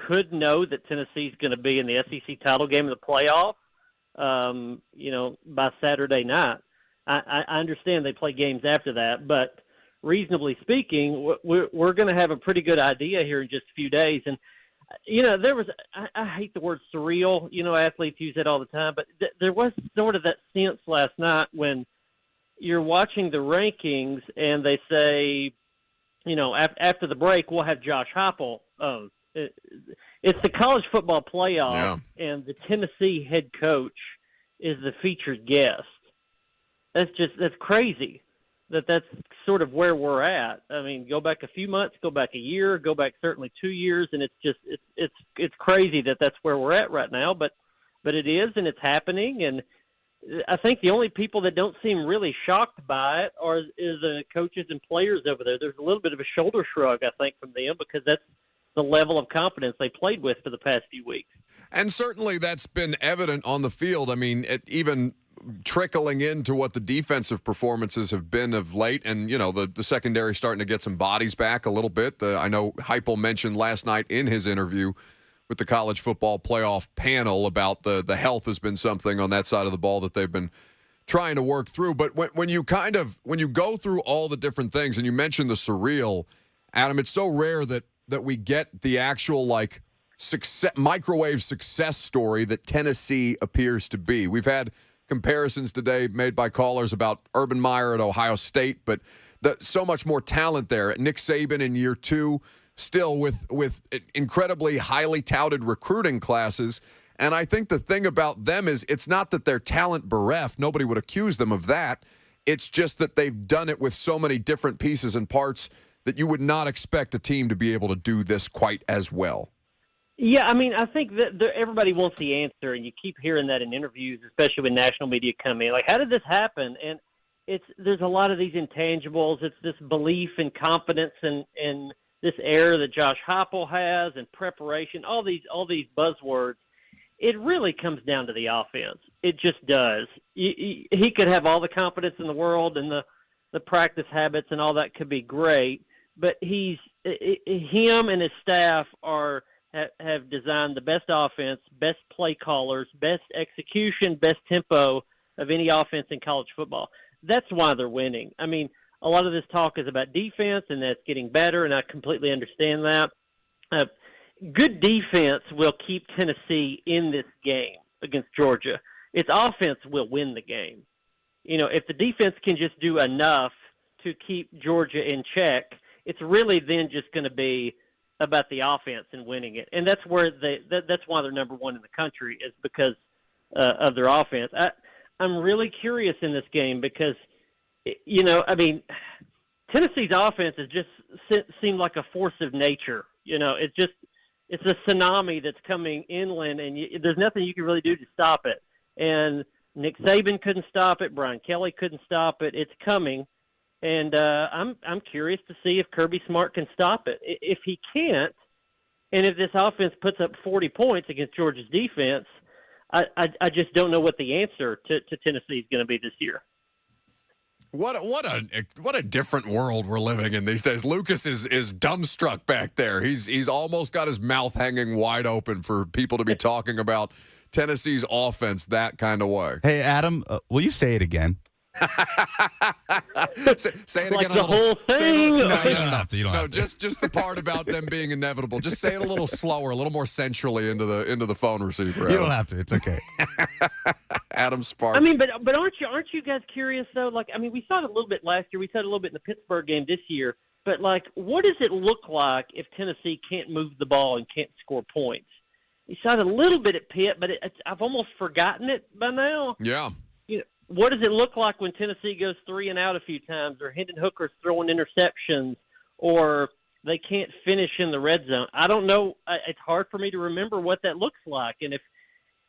could know that Tennessee's going to be in the SEC title game of the playoff, you know, by Saturday night. I understand they play games after that, but reasonably speaking, we're going to have a pretty good idea here in just a few days. And, there was – I hate the word surreal. Athletes use it all the time. But there was sort of that sense last night when you're watching the rankings and they say, after the break, we'll have Josh Heupel. It's the college football playoff, and the Tennessee head coach is the featured guest. That's crazy that's sort of where we're at. I mean, go back a few months, go back a year, go back certainly 2 years, and it's crazy that's where we're at right now. But it is, and it's happening. And I think the only people that don't seem really shocked by it is the coaches and players over there. There's a little bit of a shoulder shrug, I think, from them because that's the level of confidence they played with for the past few weeks. And certainly that's been evident on the field. I mean, even trickling into what the defensive performances have been of late, and the secondary starting to get some bodies back a little bit. I know Heupel mentioned last night in his interview with the college football playoff panel about the health has been something on that side of the ball that they've been trying to work through. But when you go through all the different things, and you mentioned the surreal, Adam, it's so rare that we get the actual microwave success story that Tennessee appears to be. We've had comparisons today made by callers about Urban Meyer at Ohio State, but so much more talent there. Nick Saban in year 2, still with incredibly highly touted recruiting classes. And I think the thing about them is it's not that they're talent bereft. Nobody would accuse them of that. It's just that they've done it with so many different pieces and parts that you would not expect a team to be able to do this quite as well. Yeah, I mean, I think that everybody wants the answer, and you keep hearing that in interviews, especially when national media come in. Like, how did this happen? And there's a lot of these intangibles. It's this belief and confidence and this air that Josh Heupel has and preparation, all these buzzwords. It really comes down to the offense. It just does. He could have all the confidence in the world, and the practice habits and all that could be great, but him and his staff have designed the best offense, best play callers, best execution, best tempo of any offense in college football. That's why they're winning. I mean, a lot of this talk is about defense, and that's getting better, and I completely understand that. Good defense will keep Tennessee in this game against Georgia. Its offense will win the game. If the defense can just do enough to keep Georgia in check, it's really then just going to be about the offense and winning it. And that's where that's why they're number 1 in the country, is because of their offense. I'm really curious in this game because, Tennessee's offense has just seemed like a force of nature. It's a tsunami that's coming inland, and there's nothing you can really do to stop it. And Nick Saban couldn't stop it. Brian Kelly couldn't stop it. It's coming. And I'm curious to see if Kirby Smart can stop it. If he can't, and if this offense puts up 40 points against Georgia's defense, I just don't know what the answer to Tennessee is going to be this year. What a different world we're living in these days. Lucas is dumbstruck back there. He's almost got his mouth hanging wide open for people to be talking about Tennessee's offense that kind of way. Hey, Adam, will you say it again? Say it like again. The whole thing. No, you don't have to. You don't have to. Just the part about them being inevitable. Just say it a little slower, a little more centrally into the phone receiver. Adam. You don't have to. It's okay. Adam Sparks. I mean, but aren't you guys curious though? Like, I mean, we saw it a little bit last year. We saw it a little bit in the Pittsburgh game this year. But like, what does it look like if Tennessee can't move the ball and can't score points? You saw it a little bit at Pitt, but I've almost forgotten it by now. Yeah. What does it look like when Tennessee goes 3 and out a few times, or Hendon Hooker's throwing interceptions, or they can't finish in the red zone? I don't know. It's hard for me to remember what that looks like. And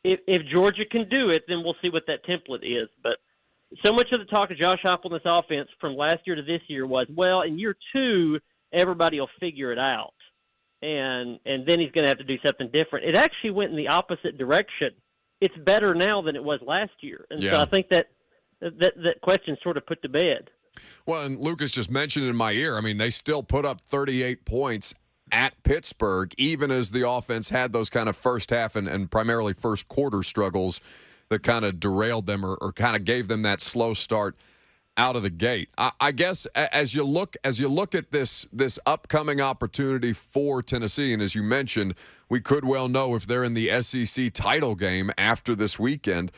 if Georgia can do it, then we'll see what that template is. But so much of the talk of Josh Heupel in this offense from last year to this year was, well, in year 2, everybody will figure it out. And then he's going to have to do something different. It actually went in the opposite direction. It's better now than it was last year. And so I think that question sort of put to bed. Well, and Lucas just mentioned in my ear, I mean, they still put up 38 points at Pittsburgh, even as the offense had those kind of first half and primarily first quarter struggles that kind of derailed them or kind of gave them that slow start out of the gate. I guess as you look at this upcoming opportunity for Tennessee, and as you mentioned, we could well know if they're in the SEC title game after this weekend,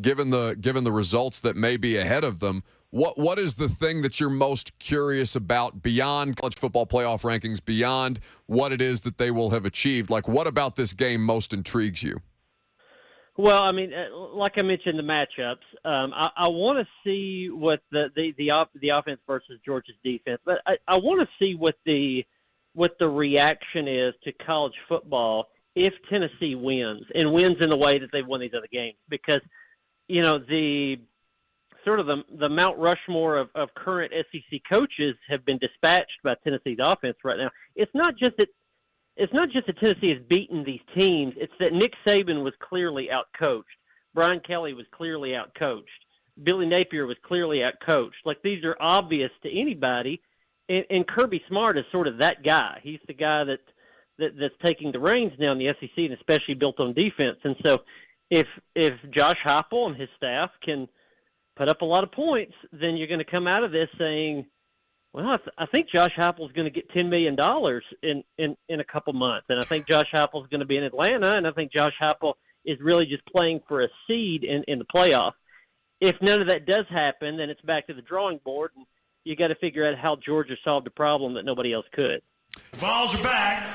given the results that may be ahead of them. What is the thing that you're most curious about beyond college football playoff rankings, beyond what it is that they will have achieved? Like, what about this game most intrigues you? Well, I mean, like I mentioned, the matchups. I want to see what the offense versus Georgia's defense, but I want to see what the reaction is to college football if Tennessee wins and wins in the way that they've won these other games, because the sort of the Mount Rushmore of current SEC coaches have been dispatched by Tennessee's offense right now. It's not just that Tennessee has beaten these teams. It's that Nick Saban was clearly outcoached. Brian Kelly was clearly outcoached. Billy Napier was clearly outcoached. Like, these are obvious to anybody. And Kirby Smart is sort of that guy. He's the guy that's taking the reins now in the SEC, and especially built on defense. And so if Josh Heupel and his staff can put up a lot of points, then you're going to come out of this saying, well, I think Josh Heupel is going to get $10 million in a couple months, and I think Josh Heupel is going to be in Atlanta, and I think Josh Heupel is really just playing for a seed in the playoff. If none of that does happen, then it's back to the drawing board, and you got to figure out how Georgia solved a problem that nobody else could. Vols are back.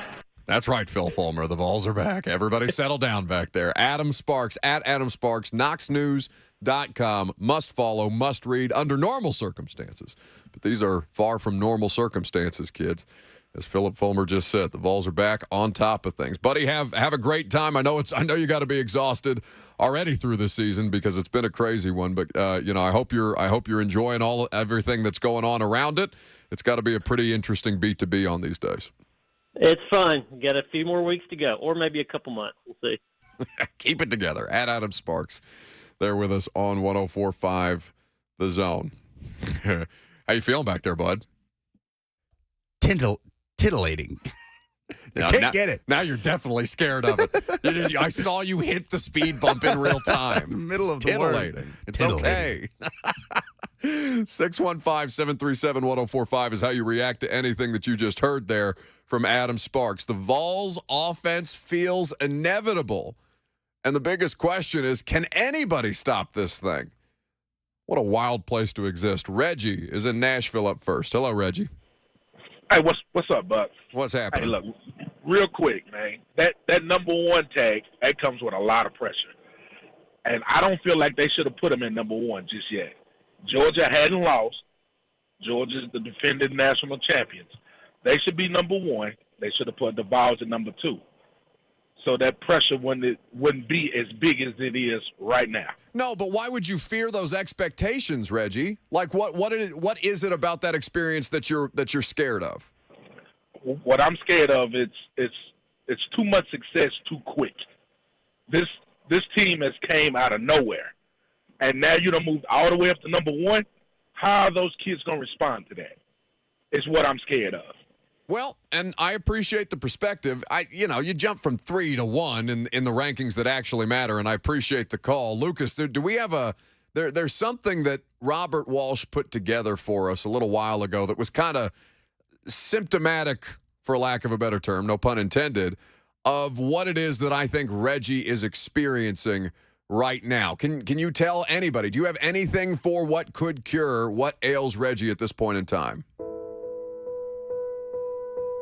That's right, Phil Fulmer. The Vols are back. Everybody settle down back there. Adam Sparks, at Adam Sparks, KnoxNews.com. Must follow, must read under normal circumstances. But these are far from normal circumstances, kids. As Philip Fulmer just said, the Vols are back on top of things. Buddy, have a great time. I know you got to be exhausted already through this season because it's been a crazy one. But I hope you're enjoying everything that's going on around it. It's got to be a pretty interesting beat to be on these days. It's fun. Got a few more weeks to go, or maybe a couple months. We'll see. Keep it together. At Adam Sparks, there with us on 104.5 The Zone. How you feeling back there, bud? Titillating. Can't get it. Now you're definitely scared of it. I saw you hit the speed bump in real time. Middle of the Titillating. word. It's okay. 615-737-1045 is how you react to anything that you just heard there from Adam Sparks. The Vols offense feels inevitable. And the biggest question is, can anybody stop this thing? What a wild place to exist. Reggie is in Nashville up first. Hello, Reggie. Hey, what's up, Buck? What's happening? Hey, look, real quick, man. That number one tag, that comes with a lot of pressure. And I don't feel like they should have put him in number one just yet. Georgia hadn't lost. Georgia's the defending national champions. They should be number one. They should have put the Vols at number two. So that pressure wouldn't be as big as it is right now. No, but why would you fear those expectations, Reggie? Like, what is it about that experience that you're scared of? What I'm scared of it's too much success too quick. This team has came out of nowhere, and now you done moved all the way up to number one. How are those kids gonna respond to that? It's what I'm scared of. Well, and I appreciate the perspective. You jump from 3 to 1 in the rankings that actually matter, and I appreciate the call. Lucas, do we have there's something that Robert Walsh put together for us a little while ago that was kind of symptomatic, for lack of a better term, no pun intended, of what it is that I think Reggie is experiencing right now. Can you tell anybody? Do you have anything for what could cure what ails Reggie at this point in time?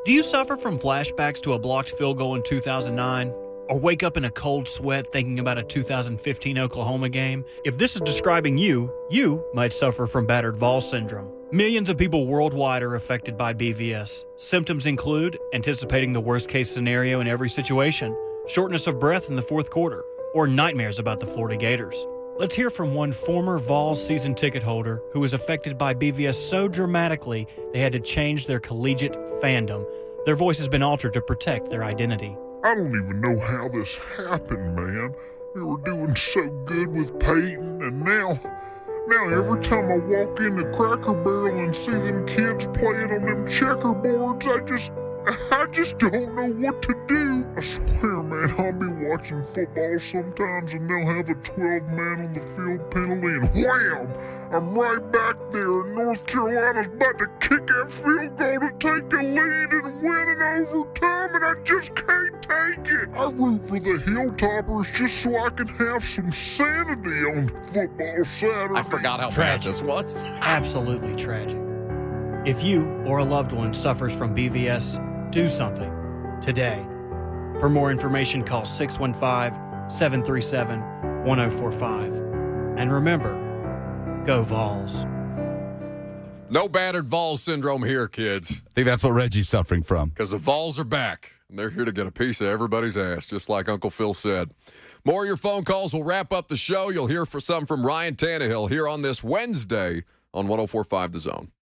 Do you suffer from flashbacks to a blocked field goal in 2009? Or wake up in a cold sweat thinking about a 2015 Oklahoma game? If this is describing you, you might suffer from battered Vols syndrome. Millions of people worldwide are affected by BVS. Symptoms include anticipating the worst-case scenario in every situation, shortness of breath in the fourth quarter, or nightmares about the Florida Gators. Let's hear from one former Vols season ticket holder who was affected by BVS so dramatically they had to change their collegiate fandom. Their voice has been altered to protect their identity. I don't even know how this happened, man. We were doing so good with Peyton, and now every time I walk into Cracker Barrel and see them kids playing on them checkerboards, I I just don't know what to do. I swear, man, I'll be watching football sometimes and they'll have a 12-man on the field penalty and wham! I'm right back there and North Carolina's about to kick that field goal to take a lead and win in overtime and I just can't take it. I root for the Hilltoppers just so I can have some sanity on football Saturday. I forgot how bad this was. Absolutely tragic. If you or a loved one suffers from BVS, do something today. For more information, call 615-737-1045. And remember, go Vols. No battered Vols syndrome here, kids. I think that's what Reggie's suffering from. Because the Vols are back, and they're here to get a piece of everybody's ass, just like Uncle Phil said. More of your phone calls will wrap up the show. You'll hear some from Ryan Tannehill here on this Wednesday on 104.5 The Zone.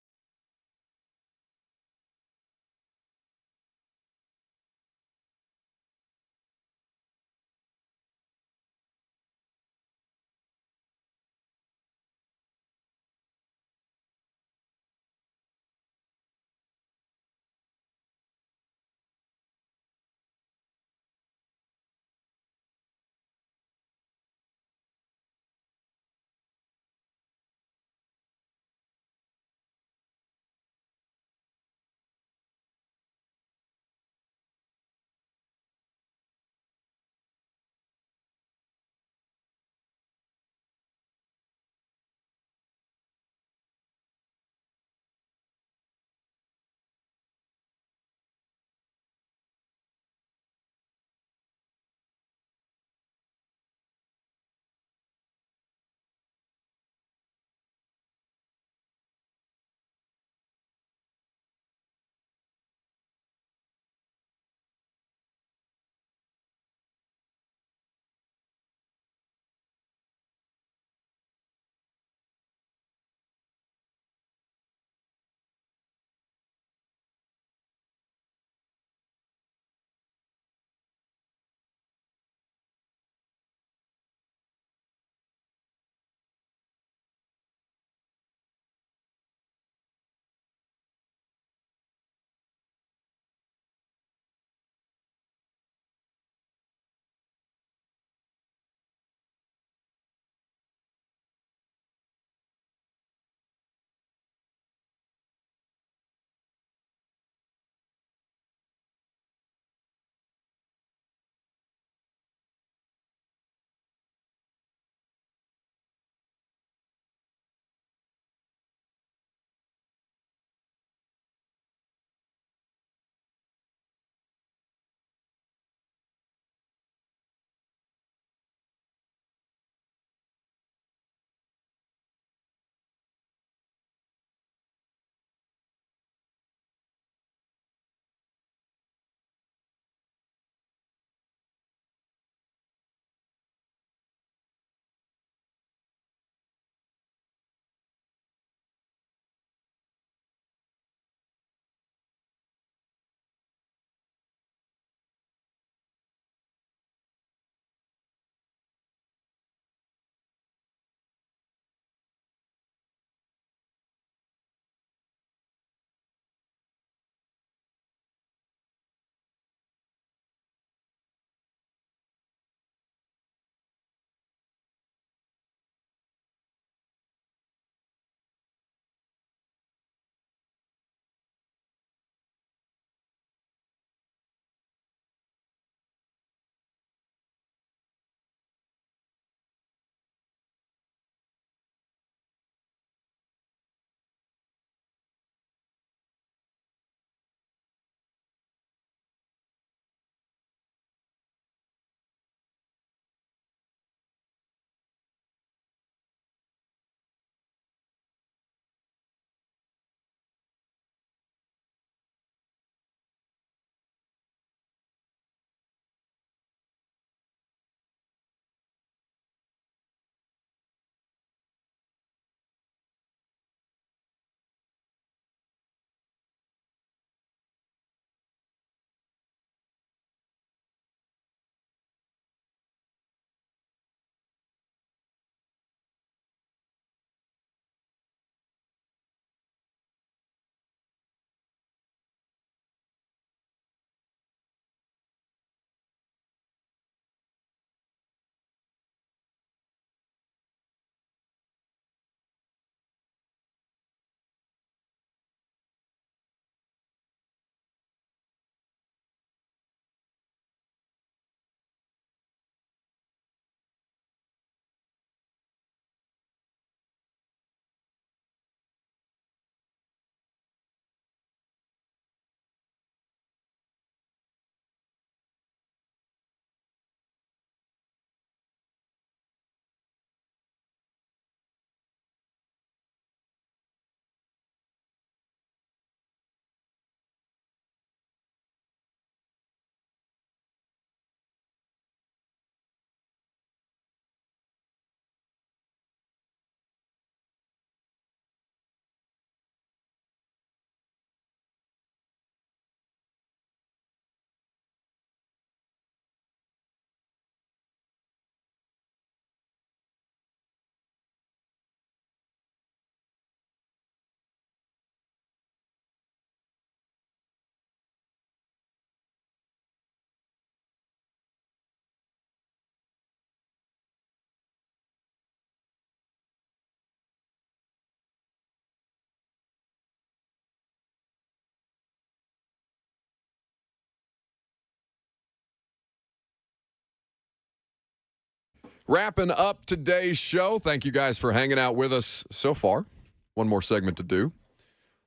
Wrapping up today's show. Thank you guys for hanging out with us so far. One more segment to do.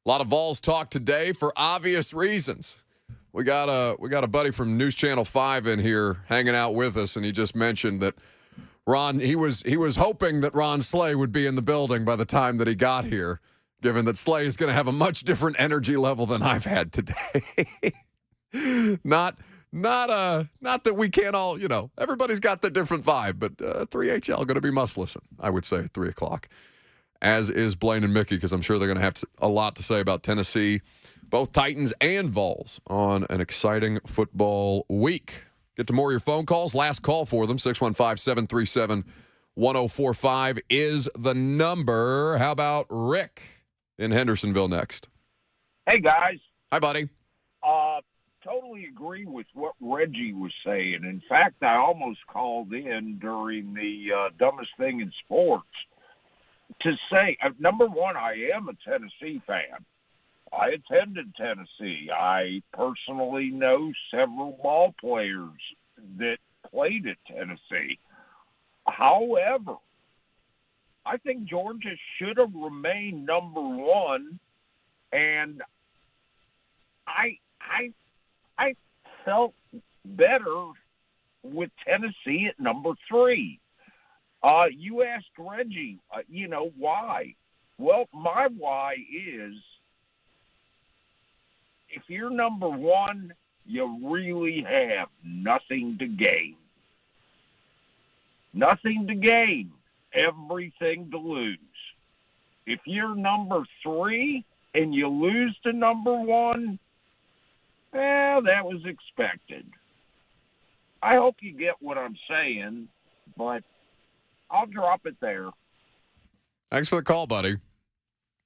A lot of Vols talk today for obvious reasons. We got a buddy from News Channel 5 in here hanging out with us, and he just mentioned that he was hoping that Ron Slay would be in the building by the time that he got here, given that Slay is going to have a much different energy level than I've had today. Not that we can't all, everybody's got their different vibe, but 3HL going to be must listen, I would say, at 3 o'clock, as is Blaine and Mickey, because I'm sure they're going to have a lot to say about Tennessee, both Titans and Vols, on an exciting football week. Get to more of your phone calls. Last call for them, 615-737-1045 is the number. How about Rick in Hendersonville next? Hey, guys. Hi, buddy. Totally agree with what Reggie was saying. In fact, I almost called in during the dumbest thing in sports to say, number one, I am a Tennessee fan. I attended Tennessee. I personally know several ball players that played at Tennessee. However, I think Georgia should have remained number one, and I felt better with Tennessee at number 3. You asked Reggie, why? Well, my why is if you're number one, you really have nothing to gain. Nothing to gain, everything to lose. If you're number 3 and you lose to number 1, well, that was expected. I hope you get what I'm saying, but I'll drop it there. Thanks for the call, buddy.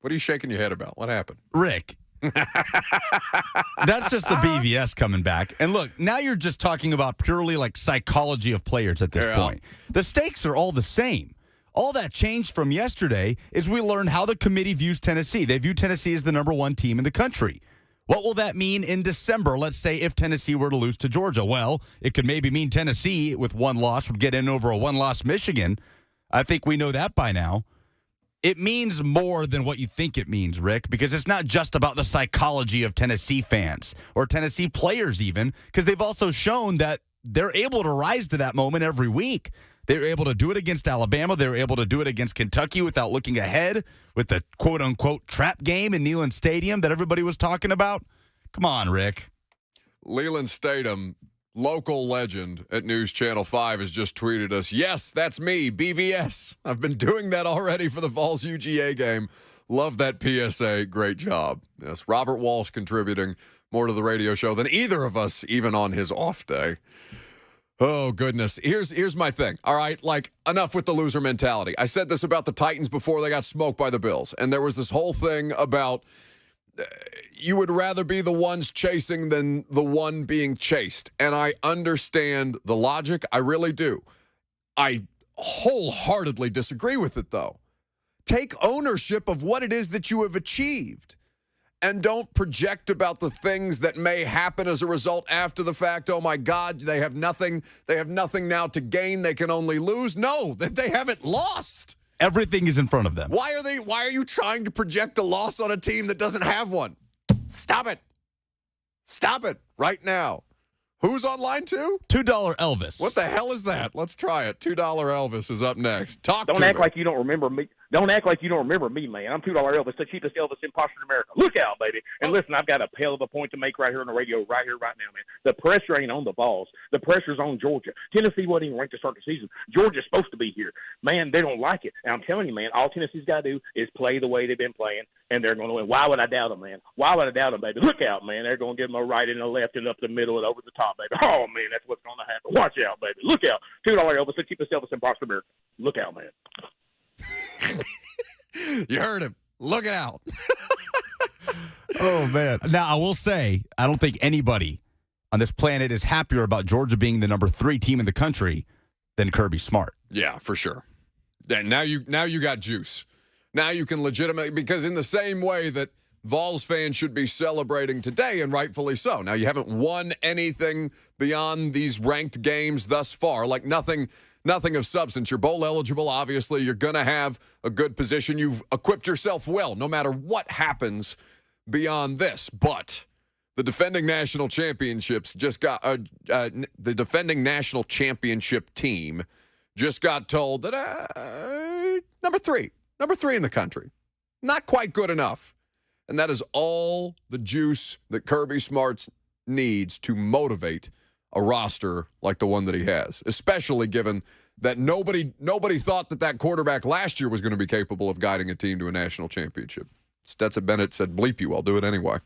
What are you shaking your head about? What happened? Rick. That's just the BVS coming back. And look, now you're just talking about purely like psychology of players at this point. The stakes are all the same. All that changed from yesterday is we learned how the committee views Tennessee. They view Tennessee as the number 1 team in the country. What will that mean in December, let's say, if Tennessee were to lose to Georgia? Well, it could maybe mean Tennessee, with one loss, would get in over a one-loss Michigan. I think we know that by now. It means more than what you think it means, Rick, because it's not just about the psychology of Tennessee fans or Tennessee players even, because they've also shown that they're able to rise to that moment every week. They were able to do it against Alabama. They were able to do it against Kentucky without looking ahead with the quote-unquote trap game in Neyland Stadium that everybody was talking about. Come on, Rick. Leland Stadium, local legend at News Channel 5, has just tweeted us, yes, that's me, BVS. I've been doing that already for the Vols UGA game. Love that PSA. Great job. Yes, Robert Walsh contributing more to the radio show than either of us, even on his off day. Oh, goodness. Here's my thing, all right? Like, enough with the loser mentality. I said this about the Titans before they got smoked by the Bills, and there was this whole thing about you would rather be the ones chasing than the one being chased. And I understand the logic. I really do. I wholeheartedly disagree with it, though. Take ownership of what it is that you have achieved. And don't project about the things that may happen as a result after the fact. Oh, my God, they have nothing. They have nothing now to gain. They can only lose. No, they haven't lost. Everything is in front of them. Why are you trying to project a loss on a team that doesn't have one? Stop it. Stop it right now. Who's on line 2? $2 Elvis. What the hell is that? Let's try it. $2 Elvis is up next. Don't act like you don't remember me. Don't act like you don't remember me, man. I'm $2 Elvis, the cheapest Elvis imposter in America. Look out, baby. And listen, I've got a hell of a point to make right here on the radio, right here, right now, man. The pressure ain't on the Vols. The pressure's on Georgia. Tennessee wasn't even ranked to start the season. Georgia's supposed to be here. Man, they don't like it. And I'm telling you, man, all Tennessee's got to do is play the way they've been playing, and they're going to win. Why would I doubt them, man? Why would I doubt them, baby? Look out, man. They're going to give them a right and a left and up the middle and over the top, baby. Oh, man, that's what's going to happen. Watch out, baby. Look out. $2 Elvis, the cheapest Elvis imposter in America. Look out, man. You heard him. Look out. Oh, man. Now, I will say, I don't think anybody on this planet is happier about Georgia being the number 3 team in the country than Kirby Smart. Yeah, for sure. Now you got juice. Now you can legitimately, because in the same way that Vols fans should be celebrating today, and rightfully so. Now, you haven't won anything beyond these ranked games thus far, like nothing of substance. You're bowl eligible, obviously. You're going to have a good position. You've equipped yourself well, no matter what happens beyond this. But the defending national championships just got the defending national championship team just got told that number three in the country, not quite good enough. And that is all the juice that Kirby Smarts needs to motivate a roster like the one that he has, especially given that nobody thought that quarterback last year was going to be capable of guiding a team to a national championship. Stetson Bennett said, bleep you, I'll do it anyway.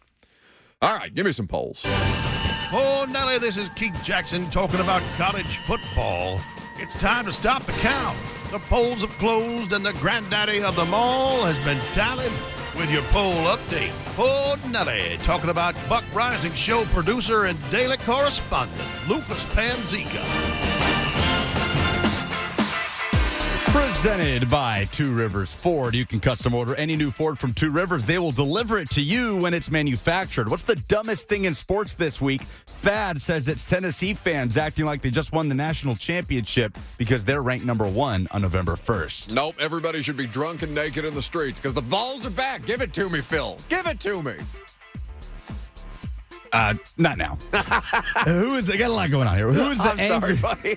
All right, give me some polls. Oh, Nelly, this is Keith Jackson talking about college football. It's time to stop the count. The polls have closed, and the granddaddy of them all has been tallied with your poll update. Oh, Nelly, talking about Buck Rising show producer and daily correspondent, Lucas Panzica. Presented by Two Rivers Ford. You can custom order any new Ford from Two Rivers. They will deliver it to you when it's manufactured. What's the dumbest thing in sports this week? Thad says it's Tennessee fans acting like they just won the national championship because they're ranked number 1 on November 1st. Nope, everybody should be drunk and naked in the streets because the Vols are back. Give it to me, Phil. Give it to me. Not now. Who is? I got a lot going on here. Who is the Sorry, buddy.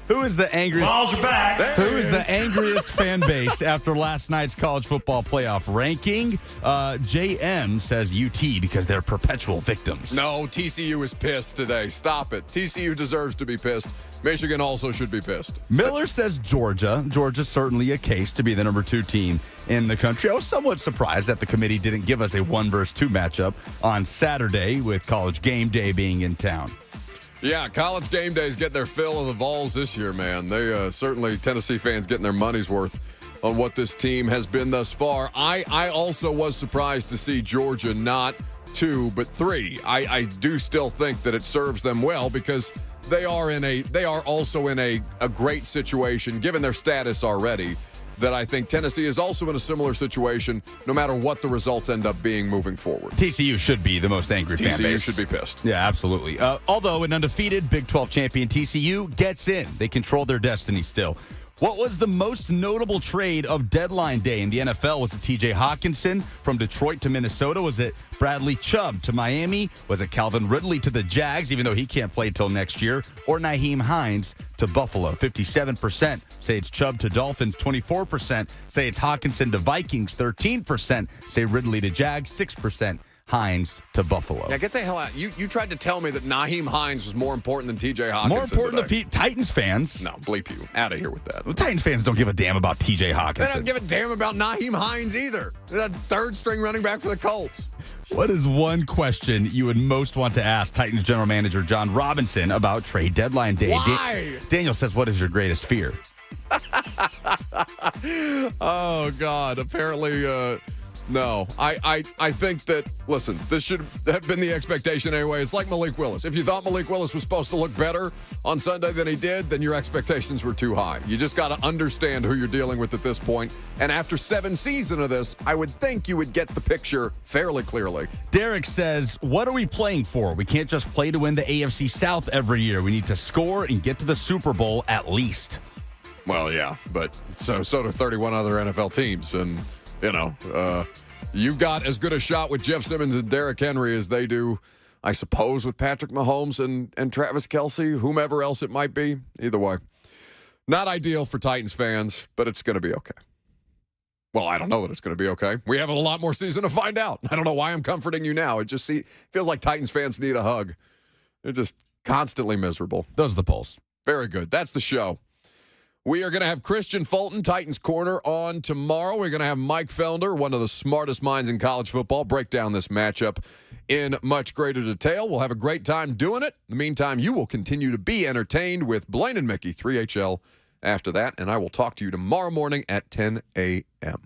Who is the angriest? Vols are back. Who is the angriest fan base after last night's college football playoff ranking? JM says UT because they're perpetual victims. No, TCU is pissed today. Stop it. TCU deserves to be pissed. Michigan also should be pissed. Miller says Georgia. Georgia's certainly a case to be the number 2 team in the country. I was somewhat surprised that the committee didn't give us a 1 versus 2 matchup on Saturday with College Game Day being in town. Yeah, College Game Days get their fill of the Vols this year, man. They certainly, Tennessee fans getting their money's worth on what this team has been thus far. I also was surprised to see Georgia not 2, but 3. I do still think that it serves them well because they are also in a great situation, given their status already, that I think Tennessee is also in a similar situation no matter what the results end up being moving forward. TCU should be the most angry fan base. TCU should be pissed. Yeah, absolutely. Although an undefeated Big 12 champion TCU gets in. They control their destiny still. What was the most notable trade of deadline day in the NFL? Was it T.J. Hawkinson from Detroit to Minnesota? Was it Bradley Chubb to Miami? Was it Calvin Ridley to the Jags, even though he can't play till next year? Or Nyheim Hines to Buffalo? 57% say it's Chubb to Dolphins. 24% say it's Hawkinson to Vikings. 13% say Ridley to Jags. 6% Hines to Buffalo. Yeah, get the hell out. You tried to tell me that Nyheim Hines was more important than T.J. Hawkinson. More important to Titans fans. No, bleep you. Out of here with that. Well, Titans fans don't give a damn about T.J. Hawkinson. They don't give a damn about Nyheim Hines either. They're the 3rd-string running back for the Colts. What is one question you would most want to ask Titans general manager John Robinson about trade deadline day? Why? Daniel says, what is your greatest fear? Oh, God. Apparently, no. I think that, listen, this should have been the expectation anyway. It's like Malik Willis. If you thought Malik Willis was supposed to look better on Sunday than he did, then your expectations were too high. You just got to understand who you're dealing with at this point. And after 7 seasons of this, I would think you would get the picture fairly clearly. Derek says, what are we playing for? We can't just play to win the AFC South every year. We need to score and get to the Super Bowl at least. Well, yeah, but so do 31 other NFL teams. And, you've got as good a shot with Jeff Simmons and Derrick Henry as they do, I suppose, with Patrick Mahomes and Travis Kelce, whomever else it might be. Either way, not ideal for Titans fans, but it's going to be okay. Well, I don't know that it's going to be okay. We have a lot more season to find out. I don't know why I'm comforting you now. It just feels like Titans fans need a hug. They're just constantly miserable. Those are the polls. Very good. That's the show. We are going to have Christian Fulton, Titans Corner, on tomorrow. We're going to have Mike Felder, one of the smartest minds in college football, break down this matchup in much greater detail. We'll have a great time doing it. In the meantime, you will continue to be entertained with Blaine and Mickey, 3HL, after that. And I will talk to you tomorrow morning at 10 a.m.